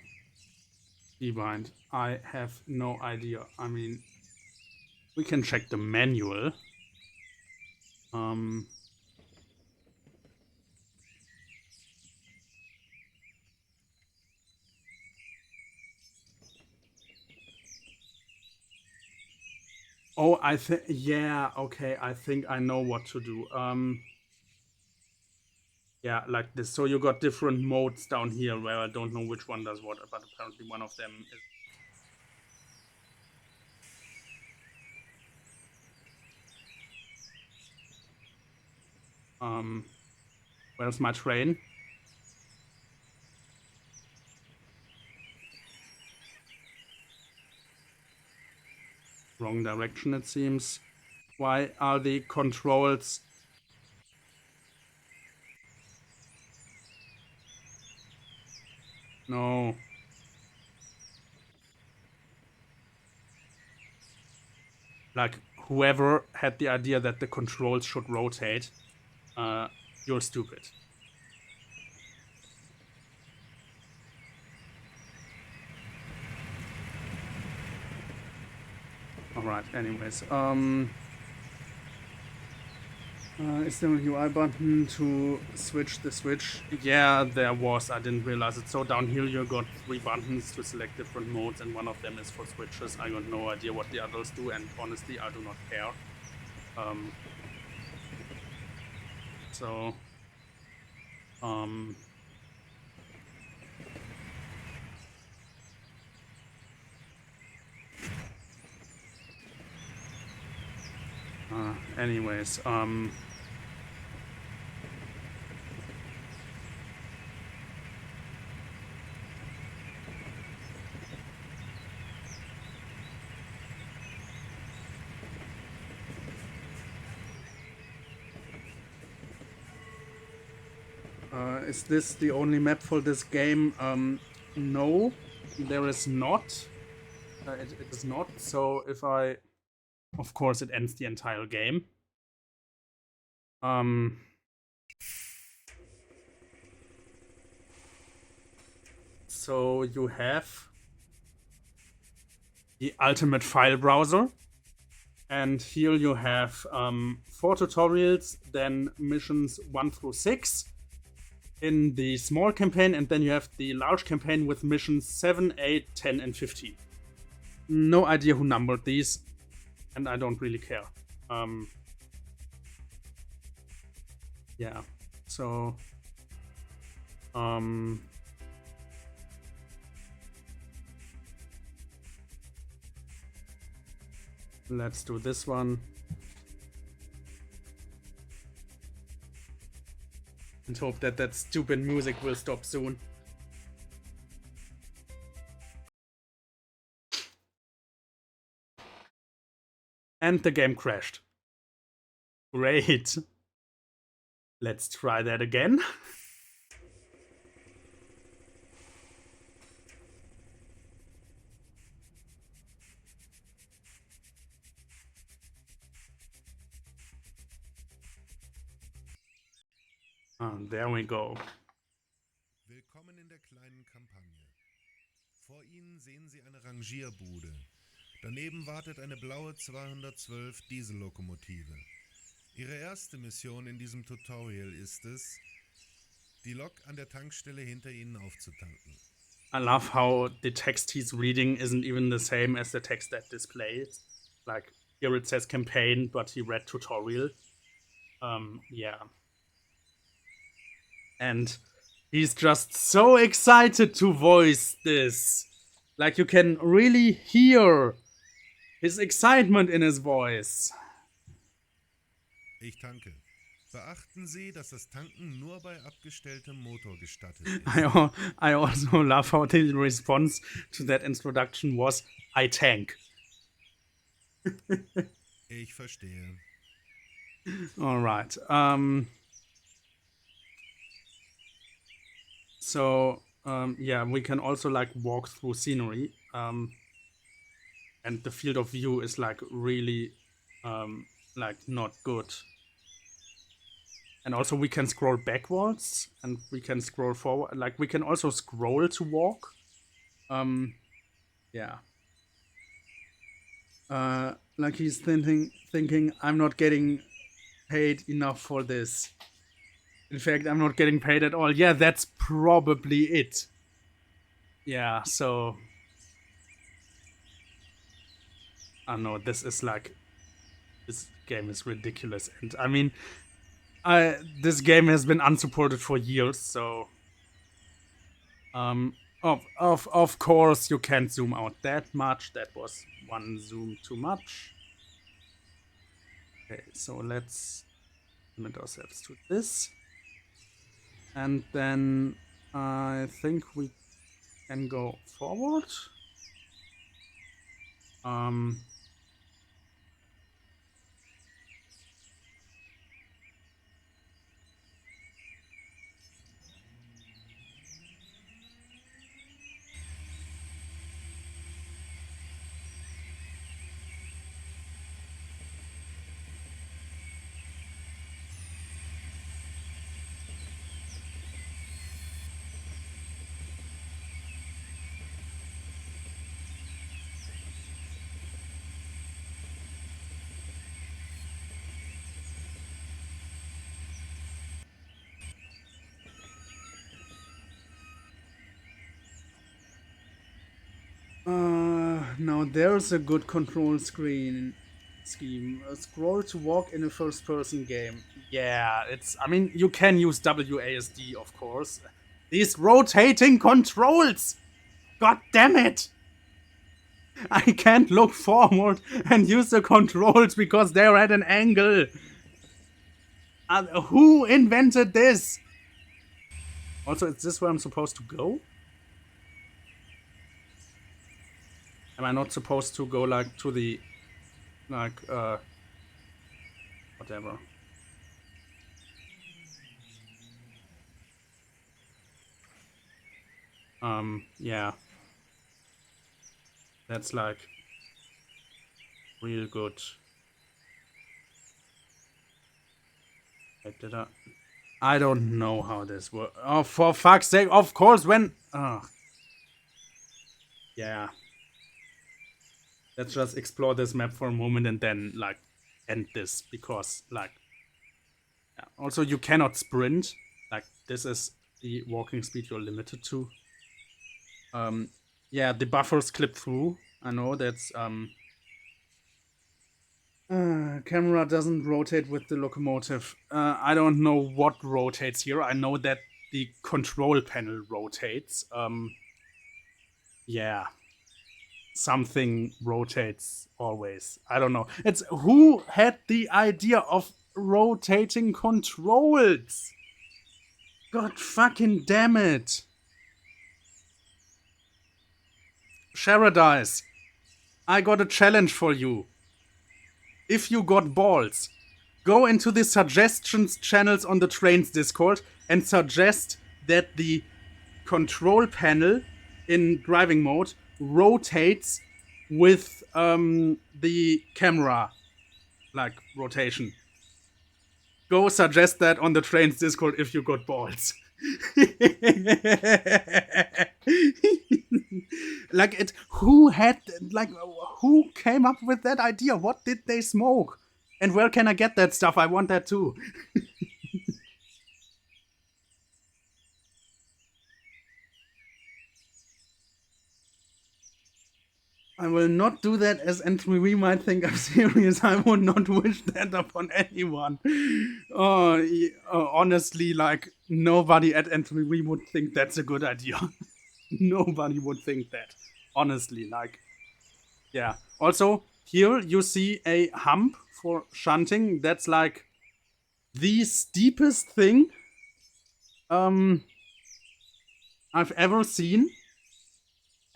Keybind. I have no idea. I mean, we can check the manual. Oh, I think, yeah, okay, I think I know what to do. Yeah, like this. So you got different modes down here where I don't know which one does what, but apparently one of them is. Where's my train? Wrong direction, it seems. Why are the controls... No. Like, whoever had the idea that the controls should rotate, you're stupid. Alright, anyways. Is there a UI button to switch the switch? Yeah, there was. I didn't realize it. So down here you got 3 buttons to select different modes, and one of them is for switches. I got no idea what the others do, and honestly, I do not care. Anyways, is this the only map for this game? No, there is not. It is not. So if I... Of course, it ends the entire game. So you have the ultimate file browser. And here you have 4 tutorials, then missions 1 through 6 in the small campaign, and then you have the large campaign with missions 7, 8, 10, and 15. No idea who numbered these, and I don't really care. Yeah, so... let's do this one. And hope that that stupid music will stop soon. And the game crashed. Great. Let's try that again. There we go. Willkommen in der kleinen Kampagne. Vor Ihnen sehen Sie eine Rangierbude. Daneben wartet eine blaue 212 Diesellokomotive. Ihre erste Mission in diesem Tutorial ist es, die Lok an der Tankstelle hinter Ihnen aufzutanken. I love how the text he's reading isn't even the same as the text that displays. Like, here it says campaign, but he read tutorial. Yeah. And he's just so excited to voice this. Like, you can really hear his excitement in his voice. Ich tanke. Beachten Sie, dass das Tanken nur bei abgestelltem Motor gestattet ist. I also love how the response to that introduction was, I tank. Ich verstehe. Alright. So, yeah, we can also, like, walk through scenery. And the field of view is, like, really, like, not good. And also we can scroll backwards, and we can scroll forward. Like, we can also scroll to walk. Yeah. Like he's thinking I'm not getting paid enough for this. In fact, I'm not getting paid at all. Yeah, that's probably it. Yeah, so I know this is like, this game is ridiculous, and I mean, this game has been unsupported for years, so of course you can't zoom out that much. That was one zoom too much. Okay, so let's limit ourselves to this, and then I think we can go forward. Now there's a good control scheme. Scroll to walk in a first-person game. Yeah, I mean, you can use WASD, of course. These rotating controls! God damn it! I can't look forward and use the controls because they're at an angle. Who invented this? Also, is this where I'm supposed to go? Am I not supposed to go, like, to the... like, whatever. Yeah. That's, like, real good. Wait, did I don't know how this works. Oh, for fuck's sake, of course, when... Oh. Yeah. Let's just explore this map for a moment and then, like, end this, because, like... Yeah. Also, you cannot sprint. Like, this is the walking speed you're limited to. Yeah, the buffers clip through. I know that's, camera doesn't rotate with the locomotive. I don't know what rotates here. I know that the control panel rotates. Yeah. Something rotates always. I don't know. It's who had the idea of rotating controls? God fucking damn it. Sharadise, I got a challenge for you. If you got balls, go into the suggestions channels on the trains Discord and suggest that the control panel in driving mode rotates with the camera, like, rotation. Go suggest that on the trains Discord if you got balls. Like, who came up with that idea? What did they smoke? And where can I get that stuff? I want that too. I will not do that, as N3V might think I'm serious. I would not wish that upon anyone. Honestly, like, nobody at N3V would think that's a good idea. Nobody would think that. Honestly, like, yeah. Also, here you see a hump for shunting. That's, like, the steepest thing I've ever seen.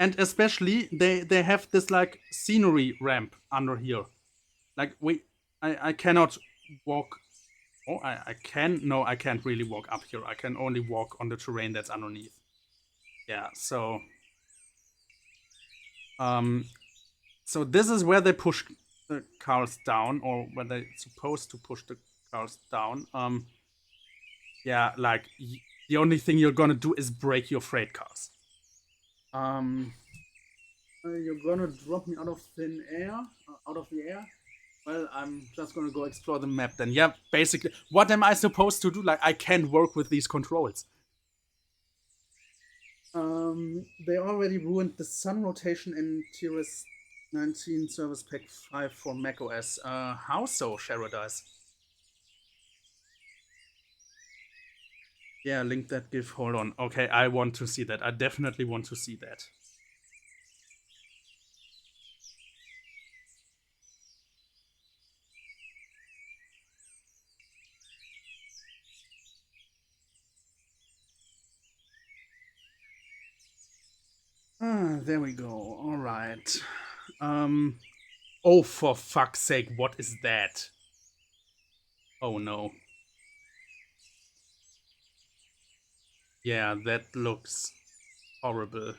And especially, they have this, like, scenery ramp under here. Like, I cannot walk... Oh, I can? No, I can't really walk up here. I can only walk on the terrain that's underneath. Yeah, so... So this is where they push the cars down, or where they're supposed to push the cars down. Yeah, like, the only thing you're gonna do is break your freight cars. You're gonna drop me out of thin air, out of the air? Well, I'm just gonna go explore the map then. Yeah, basically, what am I supposed to do? Like, I can't work with these controls. They already ruined the sun rotation in TRS 19 Service Pack 5 for macOS. How so, Sharadise? Yeah, link that GIF. Hold on. Okay, I want to see that. I definitely want to see that. Ah, there we go. All right. Oh, for fuck's sake, what is that? Oh no. Yeah, that looks horrible.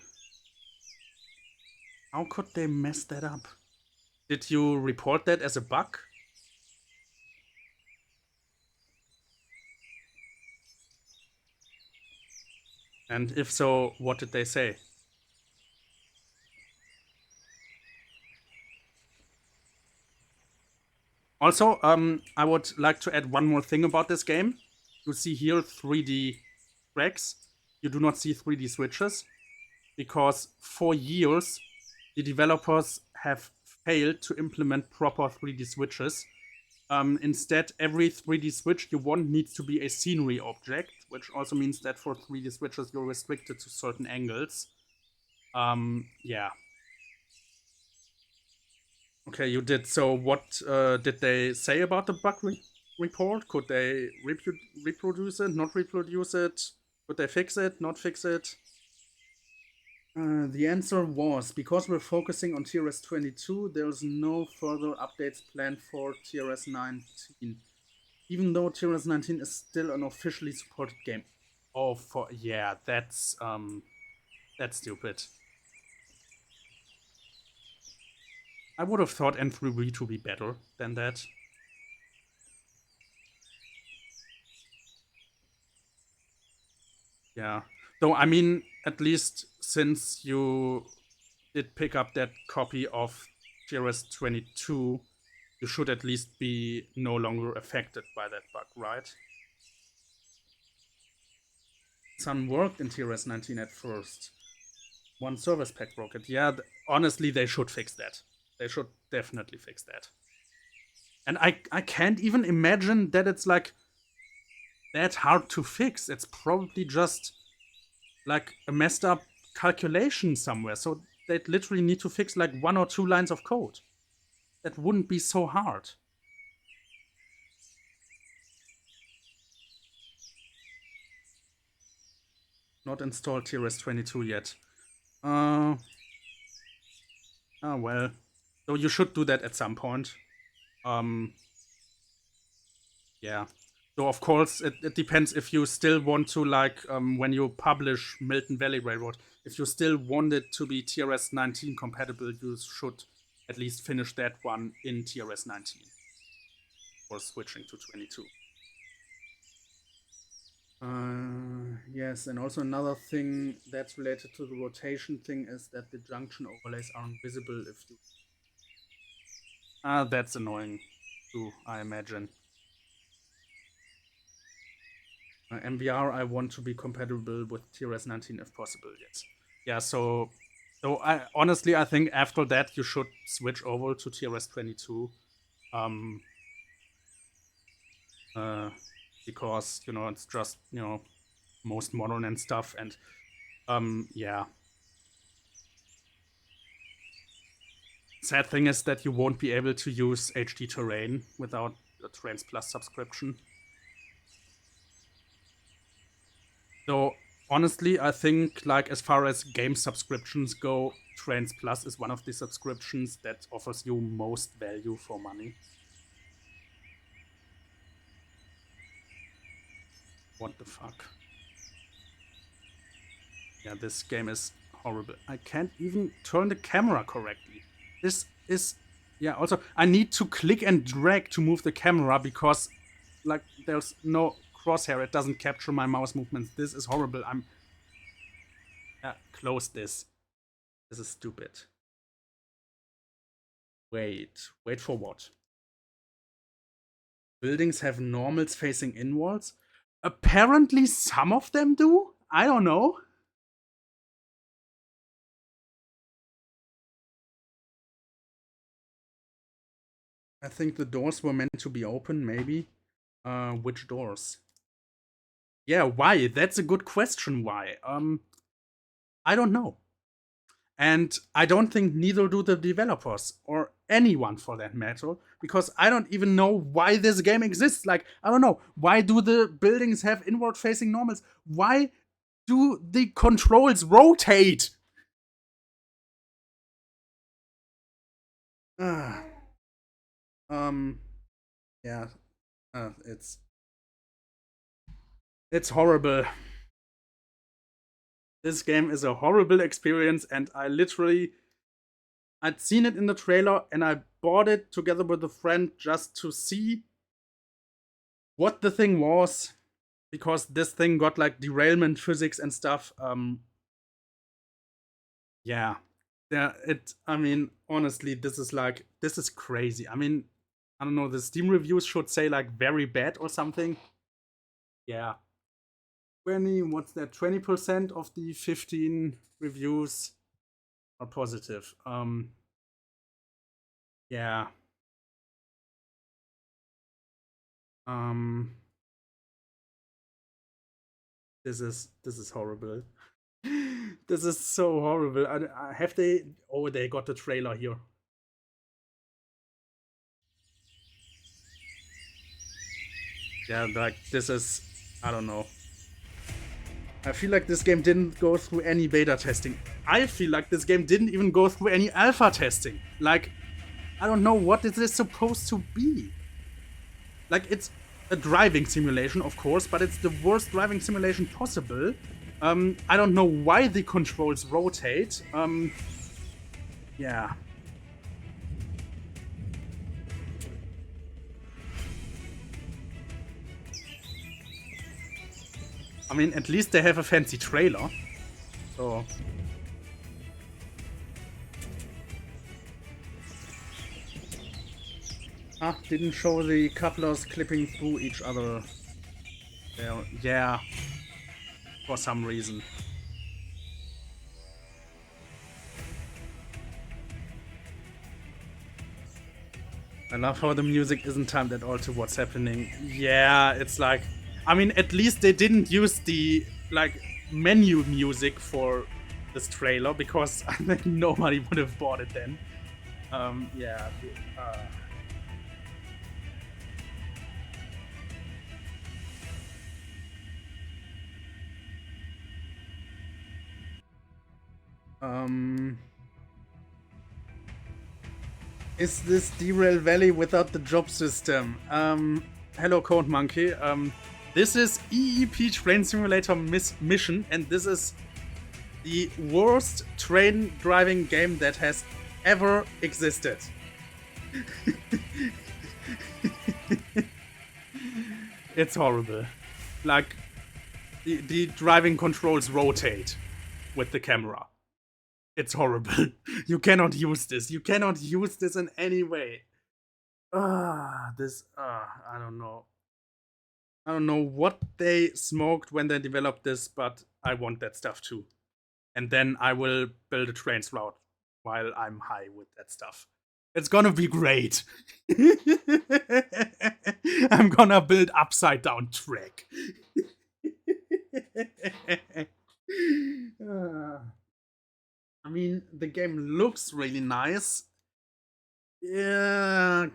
How could they mess that up? Did you report that as a bug? And if so, what did they say? Also, I would like to add one more thing about this game. You see here 3D tracks. You do not see 3D switches because for years the developers have failed to implement proper 3D switches. Instead, every 3D switch you want needs to be a scenery object, which also means that for 3D switches you're restricted to certain angles. Yeah. Okay, you did. So what did they say about the bug report? Could they reproduce it, not reproduce it? Could they fix it, not fix it? The answer was, because we're focusing on TRS 22, there's no further updates planned for TRS 19. Even though TRS 19 is still an officially supported game. Oh, yeah, that's stupid. I would have thought N3V to be better than that. Yeah. Though, I mean, at least since you did pick up that copy of TRS 22, you should at least be no longer affected by that bug, right? Sun worked in TRS 19 at first. One service pack broke it. Yeah, honestly, they should fix that. They should definitely fix that. And I can't even imagine that it's like that hard to fix. It's probably just like a messed up calculation somewhere. So they'd literally need to fix like 1 or 2 lines of code. That wouldn't be so hard. Not installed TRS 22 yet. Ah, well. So you should do that at some point. Yeah. So of course, it depends if you still want to, like, when you publish Milton Valley Railroad, if you still want it to be TRS 19 compatible, you should at least finish that one in TRS 19 or switching to 22. Yes, and also another thing that's related to the rotation thing is that the junction overlays aren't visible if you... that's annoying too, I imagine. MVR, I want to be compatible with TRS 19 if possible, yes. Yeah, so I honestly, I think after that you should switch over to TRS 22. Because, you know, it's just, you know, most modern and stuff, and yeah. Sad thing is that you won't be able to use HD Terrain without a Trans Plus subscription. So honestly, I think, like, as far as game subscriptions go, Trans Plus is one of the subscriptions that offers you most value for money. What the fuck? Yeah, this game is horrible. I can't even turn the camera correctly. This is... Yeah, also, I need to click and drag to move the camera because, like, there's no crosshair. It doesn't capture my mouse movements. This is horrible. Yeah, close this. This is stupid. Wait for what? Buildings have normals facing inwards? Apparently some of them do? I don't know. I think the doors were meant to be open, maybe. Which doors? Yeah, why? That's a good question, why? I don't know. And I don't think neither do the developers, or anyone for that matter, because I don't even know why this game exists. Like, I don't know. Why do the buildings have inward facing normals? Why do the controls rotate? Ah. Yeah. It's horrible. This game is a horrible experience, and I'd seen it in the trailer, and I bought it together with a friend just to see what the thing was, because this thing got like derailment physics and stuff. Yeah. I mean, honestly, this is crazy. I mean, I don't know, the Steam reviews should say like very bad or something. Yeah. 20% of the 15 reviews are positive. Yeah. This is horrible. This is so horrible. Have they? Oh, they got the trailer here. Yeah, like this is. I don't know. I feel like this game didn't go through any beta testing. I feel like this game didn't even go through any alpha testing. Like, I don't know what is this supposed to be. Like, it's a driving simulation, of course, but it's the worst driving simulation possible. I don't know why the controls rotate. Yeah. I mean, at least they have a fancy trailer. So. Didn't show the couplers clipping through each other. There. Yeah. For some reason. I love how the music isn't timed at all to what's happening. Yeah, it's like... I mean, at least they didn't use the, like, menu music for this trailer, because I think nobody would have bought it then. Yeah. Is this Derail Valley without the job system? Hello, Code Monkey. This is EEP Train Simulator Mission, and this is the worst train driving game that has ever existed. It's horrible. Like, the driving controls rotate with the camera. It's horrible. You cannot use this. You cannot use this in any way. I don't know. I don't know what they smoked when they developed this, but I want that stuff too. And then I will build a trains route while I'm high with that stuff. It's gonna be great. I'm gonna build upside down track. I mean, the game looks really nice. Yeah,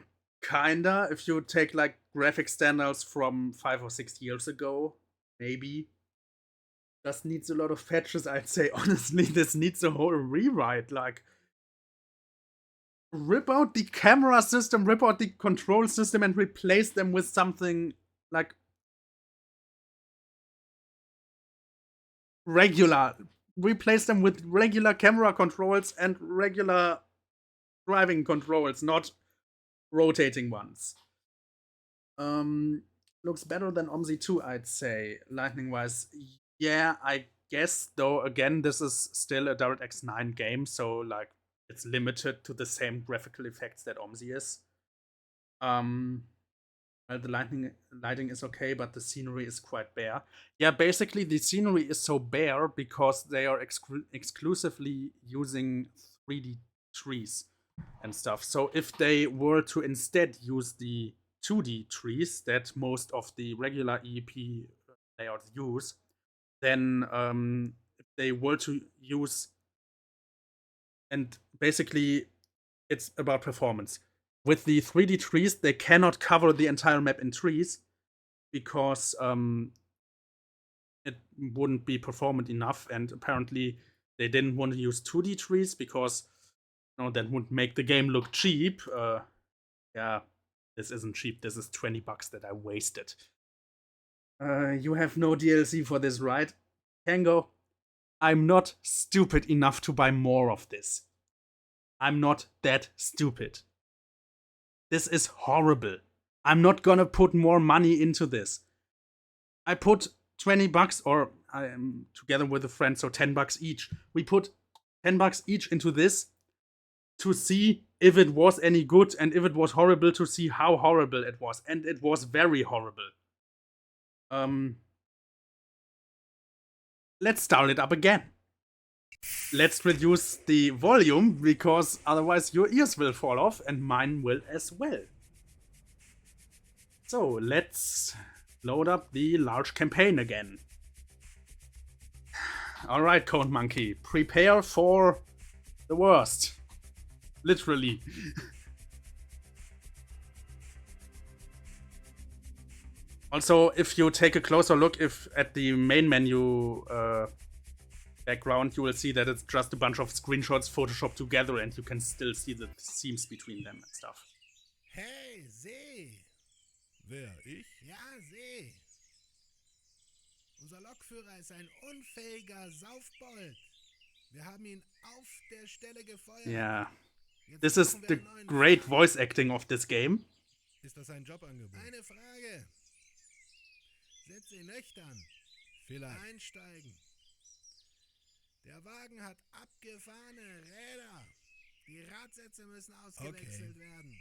kinda. If you take like graphic standards from 5 or 6 years ago, maybe. Just needs a lot of patches, I'd say. Honestly, this needs a whole rewrite. Like, rip out the camera system, rip out the control system, and replace them with something like regular. Replace them with regular camera controls and regular driving controls, not rotating ones. Looks better than OMSI 2, I'd say, lightning-wise. Yeah, I guess, though, again, this is still a DirectX 9 game, so, like, it's limited to the same graphical effects that OMSI is. The lighting is okay, but the scenery is quite bare. Yeah, basically the scenery is so bare because they are exclusively using 3D trees and stuff. So if they were to instead use the 2D trees that most of the regular EEP layouts use, then if they were to use, and basically it's about performance. With the 3D trees, they cannot cover the entire map in trees because it wouldn't be performant enough, and apparently they didn't want to use 2D trees because that would make the game look cheap. Yeah, this isn't cheap. This is $20 that I wasted. You have no DLC for this, right? Tango, I'm not stupid enough to buy more of this. I'm not that stupid. This is horrible. I'm not gonna put more money into this. I put $20, or I am together with a friend, so $10 each. We put $10 each into this to see if it was any good, and if it was horrible, to see how horrible it was. And it was very horrible. Let's start it up again. Let's reduce the volume, because otherwise your ears will fall off, and mine will as well. So, let's load up the large campaign again. Alright, Code Monkey, prepare for the worst. Literally. Also, if you take a closer look at the main menu background, you will see that it's just a bunch of screenshots photoshopped together, and you can still see the seams between them and stuff. Hey, See! Wer, ich? Ja, See! Unser Lokführer ist ein unfähiger Saufbold. Wir haben ihn auf der Stelle gefeuert. Yeah. Jetzt This is brauchen wir the einen neuen great Fahrer. voice acting of this game. Ist das ein Jobangebot? Eine Frage. Sind Sie nüchtern? Vielleicht. Einsteigen. Der Wagen hat abgefahrene Räder. Die Radsätze müssen ausgewechselt werden.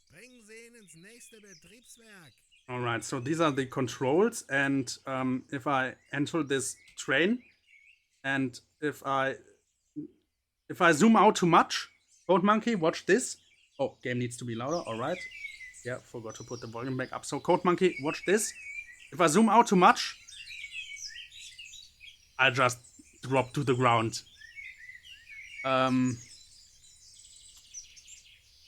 Bringen Sie ihn ins nächste Betriebswerk. Alright, so these are the controls, and if I enter this train, and if I zoom out too much, Code Monkey, watch this. Oh, game needs to be louder, alright. Yeah, forgot to put the volume back up. So Code Monkey, watch this. If I zoom out too much, I just drop to the ground.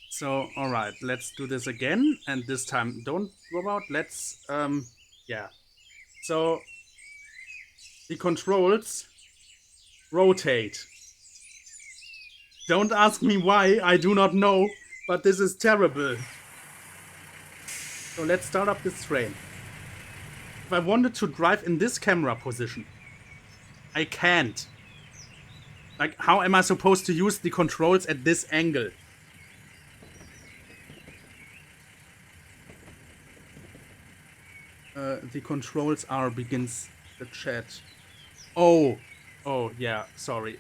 So, alright, let's do this again, and this time don't drop out. Let's, yeah. So, the controls rotate. Don't ask me why, I do not know, but this is terrible. So let's start up this train. If I wanted to drive in this camera position, I can't. Like, how am I supposed to use the controls at this angle? The controls are begins the chat. Oh, yeah, sorry.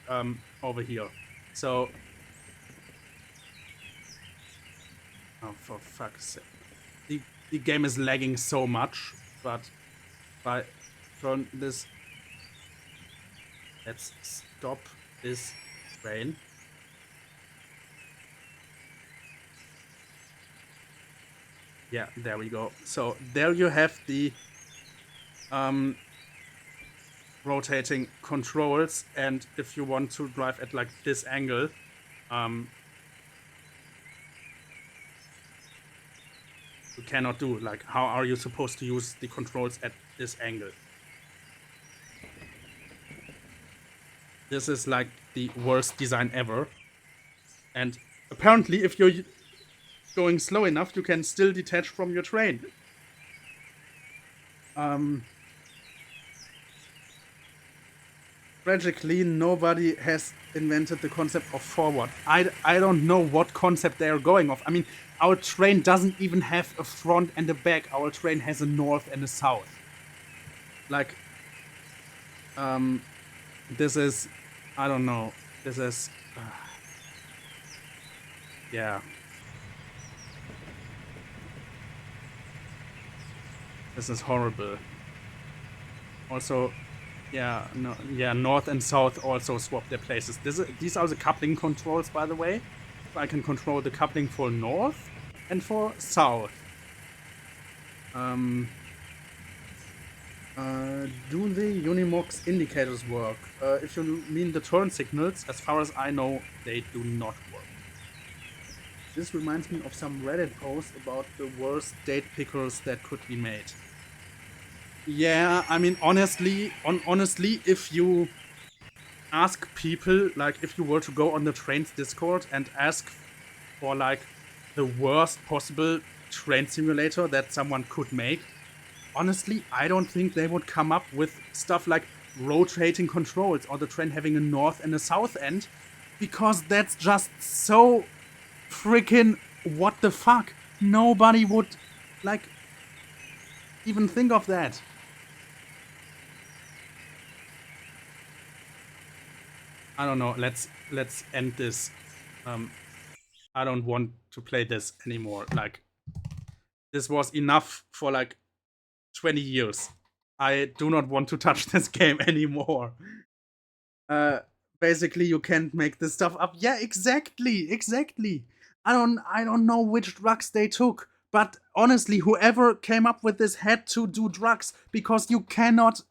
Over here. So, oh, for fuck's sake. The game is lagging so much, but if I turn this, let's stop this train. Yeah, there we go. So there you have the rotating controls, and if you want to drive at like this angle, you cannot do. Like, how are you supposed to use the controls at this angle? This is like the worst design ever. And apparently, if you're going slow enough, you can still detach from your train. Tragically, nobody has invented the concept of forward. I don't know what concept they are going off. I mean, our train doesn't even have a front and a back. Our train has a north and a south. Like, this is, I don't know. This is, yeah. This is horrible. Also, yeah, no, yeah, north and south also swap their places. These are the coupling controls, by the way. I can control the coupling for north and for south. Do the Unimox indicators work? If you mean the turn signals, as far as I know, they do not work. This reminds me of some Reddit posts about the worst date pickers that could be made. Yeah, I mean, honestly, if you ask people, like, if you were to go on the trains Discord and ask for, like, the worst possible train simulator that someone could make, honestly, I don't think they would come up with stuff like rotating controls or the train having a north and a south end, because that's just so freaking what the fuck. Nobody would, like, even think of that. I don't know. Let's end this. I don't want to play this anymore. Like, this was enough for like 20 years. I do not want to touch this game anymore. Basically, you can't make this stuff up. Yeah, exactly. I don't know which drugs they took, but honestly, whoever came up with this had to do drugs, because you cannot,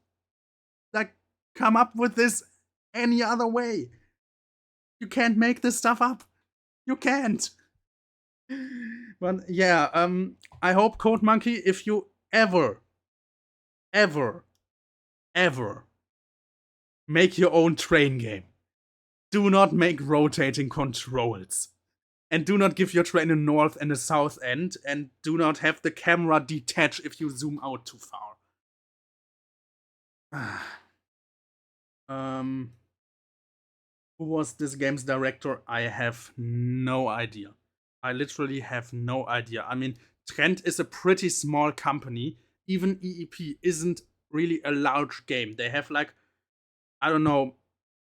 like, come up with this any other way. You can't make this stuff up. You can't. But yeah, I hope, Code Monkey, if you ever make your own train game, do not make rotating controls. And do not give your train a north and a south end, and do not have the camera detach if you zoom out too far. Who was this game's director? I have no idea. I literally have no idea. I mean, Trend is a pretty small company. Even EEP isn't really a large game. They have, like, I don't know,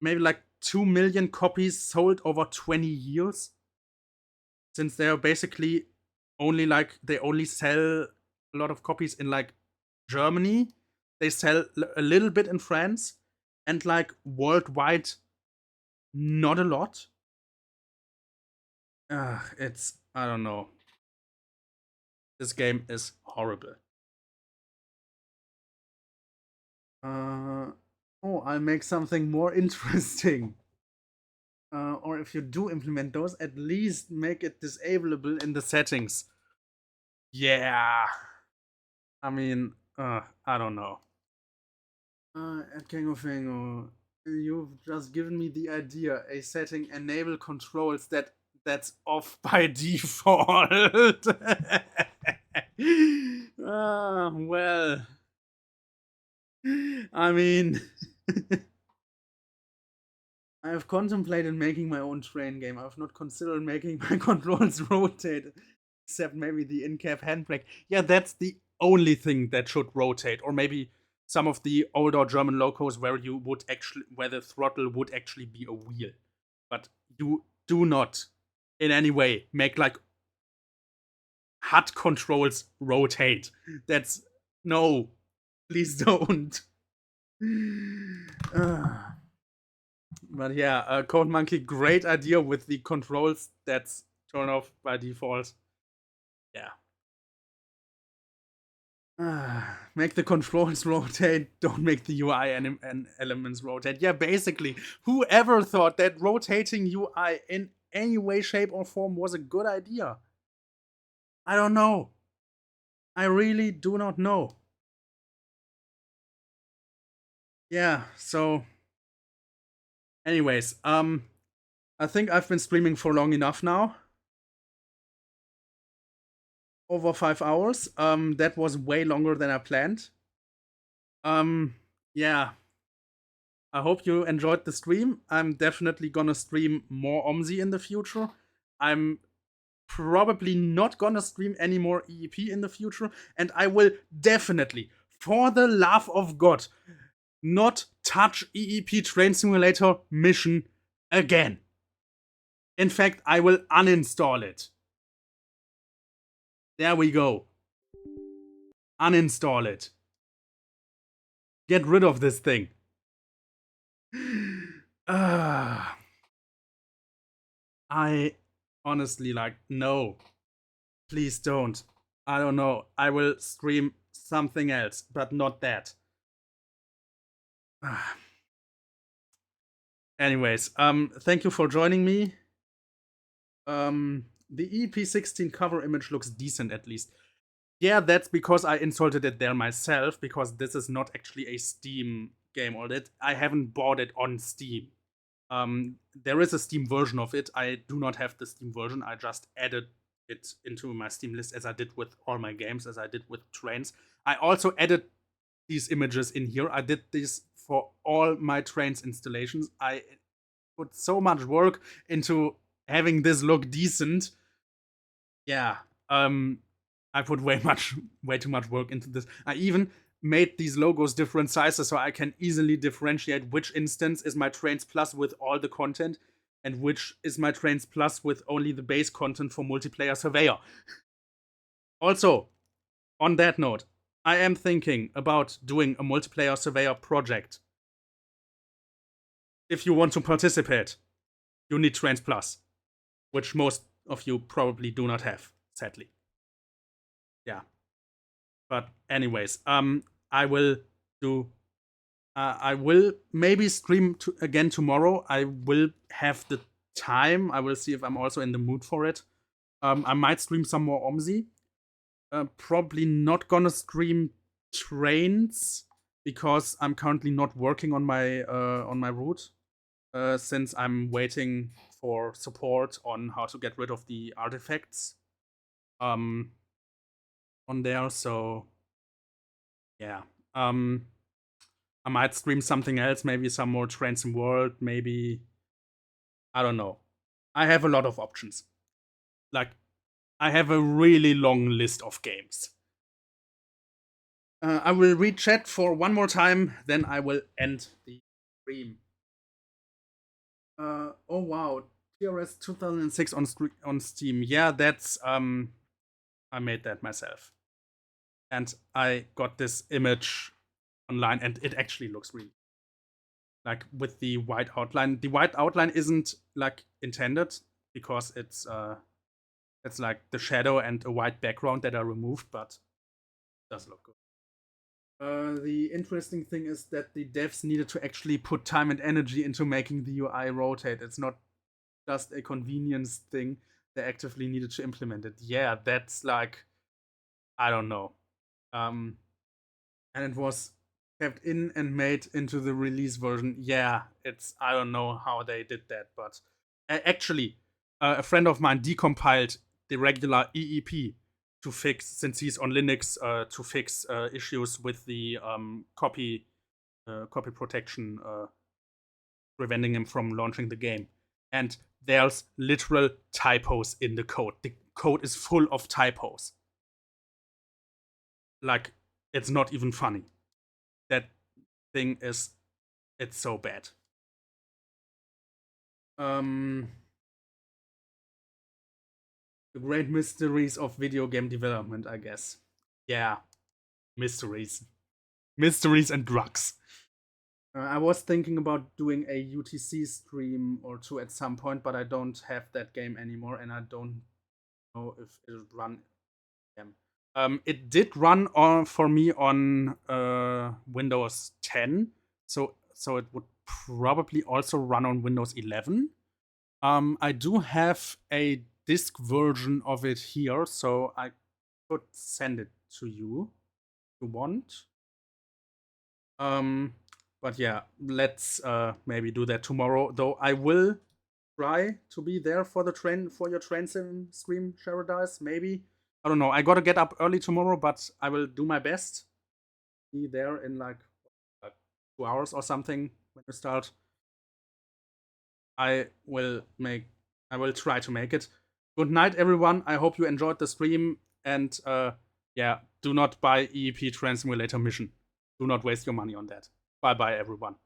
maybe like 2 million copies sold over 20 years. Since they are basically only, like, they only sell a lot of copies in, like, Germany. They sell a little bit in France. And, like, worldwide, not a lot. It's, I don't know. This game is horrible. Oh, I'll make something more interesting. Or if you do implement those, at least make it disableable in the settings. Yeah. I mean, I don't know. At Kangofango, you've just given me the idea. A setting enable controls that's off by default. Well, I mean, I have contemplated making my own train game. I've not considered making my controls rotate, except maybe the in-cab handbrake. Yeah, that's the only thing that should rotate. Or maybe some of the older German locos where the throttle would actually be a wheel. But you do not in any way make, like, HUD controls rotate. That's no. Please don't. But yeah, Code Monkey, great idea with the controls that's turn off by default. Yeah. Make the controls rotate, don't make the UI and elements rotate. Yeah, basically, whoever thought that rotating UI in any way, shape, or form was a good idea? I don't know. I really do not know. Yeah, so anyways, I think I've been streaming for long enough now. Over 5 hours. That was way longer than I planned. Yeah. I hope you enjoyed the stream. I'm definitely gonna stream more OMSI in the future. I'm probably not gonna stream any more EEP in the future, and I will definitely, for the love of God, not touch EEP Train Simulator mission again. In fact, I will uninstall it. There we go. Uninstall it. Get rid of this thing. I honestly, like, no. Please don't. I don't know. I will stream something else, but not that. Anyways, thank you for joining me. The EEP16 cover image looks decent, at least. Yeah, that's because I inserted it there myself, because this is not actually a Steam game, or that I haven't bought it on Steam. There is a Steam version of it. I do not have the Steam version. I just added it into my Steam list, as I did with all my games, as I did with Trains. I also added these images in here. I did this for all my Trains installations. I put so much work into having this look decent. Yeah, I put way too much work into this. I even made these logos different sizes so I can easily differentiate which instance is my Trains Plus with all the content and which is my Trains Plus with only the base content for Multiplayer Surveyor. Also, on that note, I am thinking about doing a Multiplayer Surveyor project. If you want to participate, you need Trains Plus, which most of you probably do not have, sadly. Yeah. But anyways, I will maybe stream again tomorrow. I will have the time. I will see if I'm also in the mood for it. I might stream some more OMSI. Probably not gonna stream Trains because I'm currently not working on my route. Since I'm waiting for support on how to get rid of the artifacts on there, so yeah. I might stream something else, maybe some more Trains in World, maybe, I don't know. I have a lot of options. Like, I have a really long list of games. I will read chat for one more time, then I will end the stream. Oh wow, TRS 2006 on Steam. Yeah, that's I made that myself, and I got this image online, and it actually looks really like with the white outline. The white outline isn't like intended because it's like the shadow and a white background that are removed, but it does look good. The interesting thing is that the devs needed to actually put time and energy into making the UI rotate. It's not just a convenience thing. They actively needed to implement it. Yeah, that's like, I don't know. And it was kept in and made into the release version. Yeah, it's, I don't know how they did that, but actually, a friend of mine decompiled the regular EEP to fix, since he's on Linux, to fix issues with the copy protection, preventing him from launching the game. And there's literal typos in the code. The code is full of typos. Like, it's not even funny. That thing is, it's so bad. The great mysteries of video game development, I guess. Yeah, mysteries. Mysteries and drugs. I was thinking about doing a UTC stream or two at some point, but I don't have that game anymore, and I don't know if it'll run again. It did run for me on Windows 10, so it would probably also run on Windows 11. I do have a disk version of it here, so I could send it to you if you want. But yeah, let's maybe do that tomorrow. Though I will try to be there for your train sim stream, Sheradice. Maybe, I don't know. I gotta get up early tomorrow, but I will do my best. Be there in like 2 hours or something when you start. I will try to make it. Good night, everyone. I hope you enjoyed the stream, and yeah, do not buy EEP Train Simulator Mission. Do not waste your money on that. Bye-bye, everyone.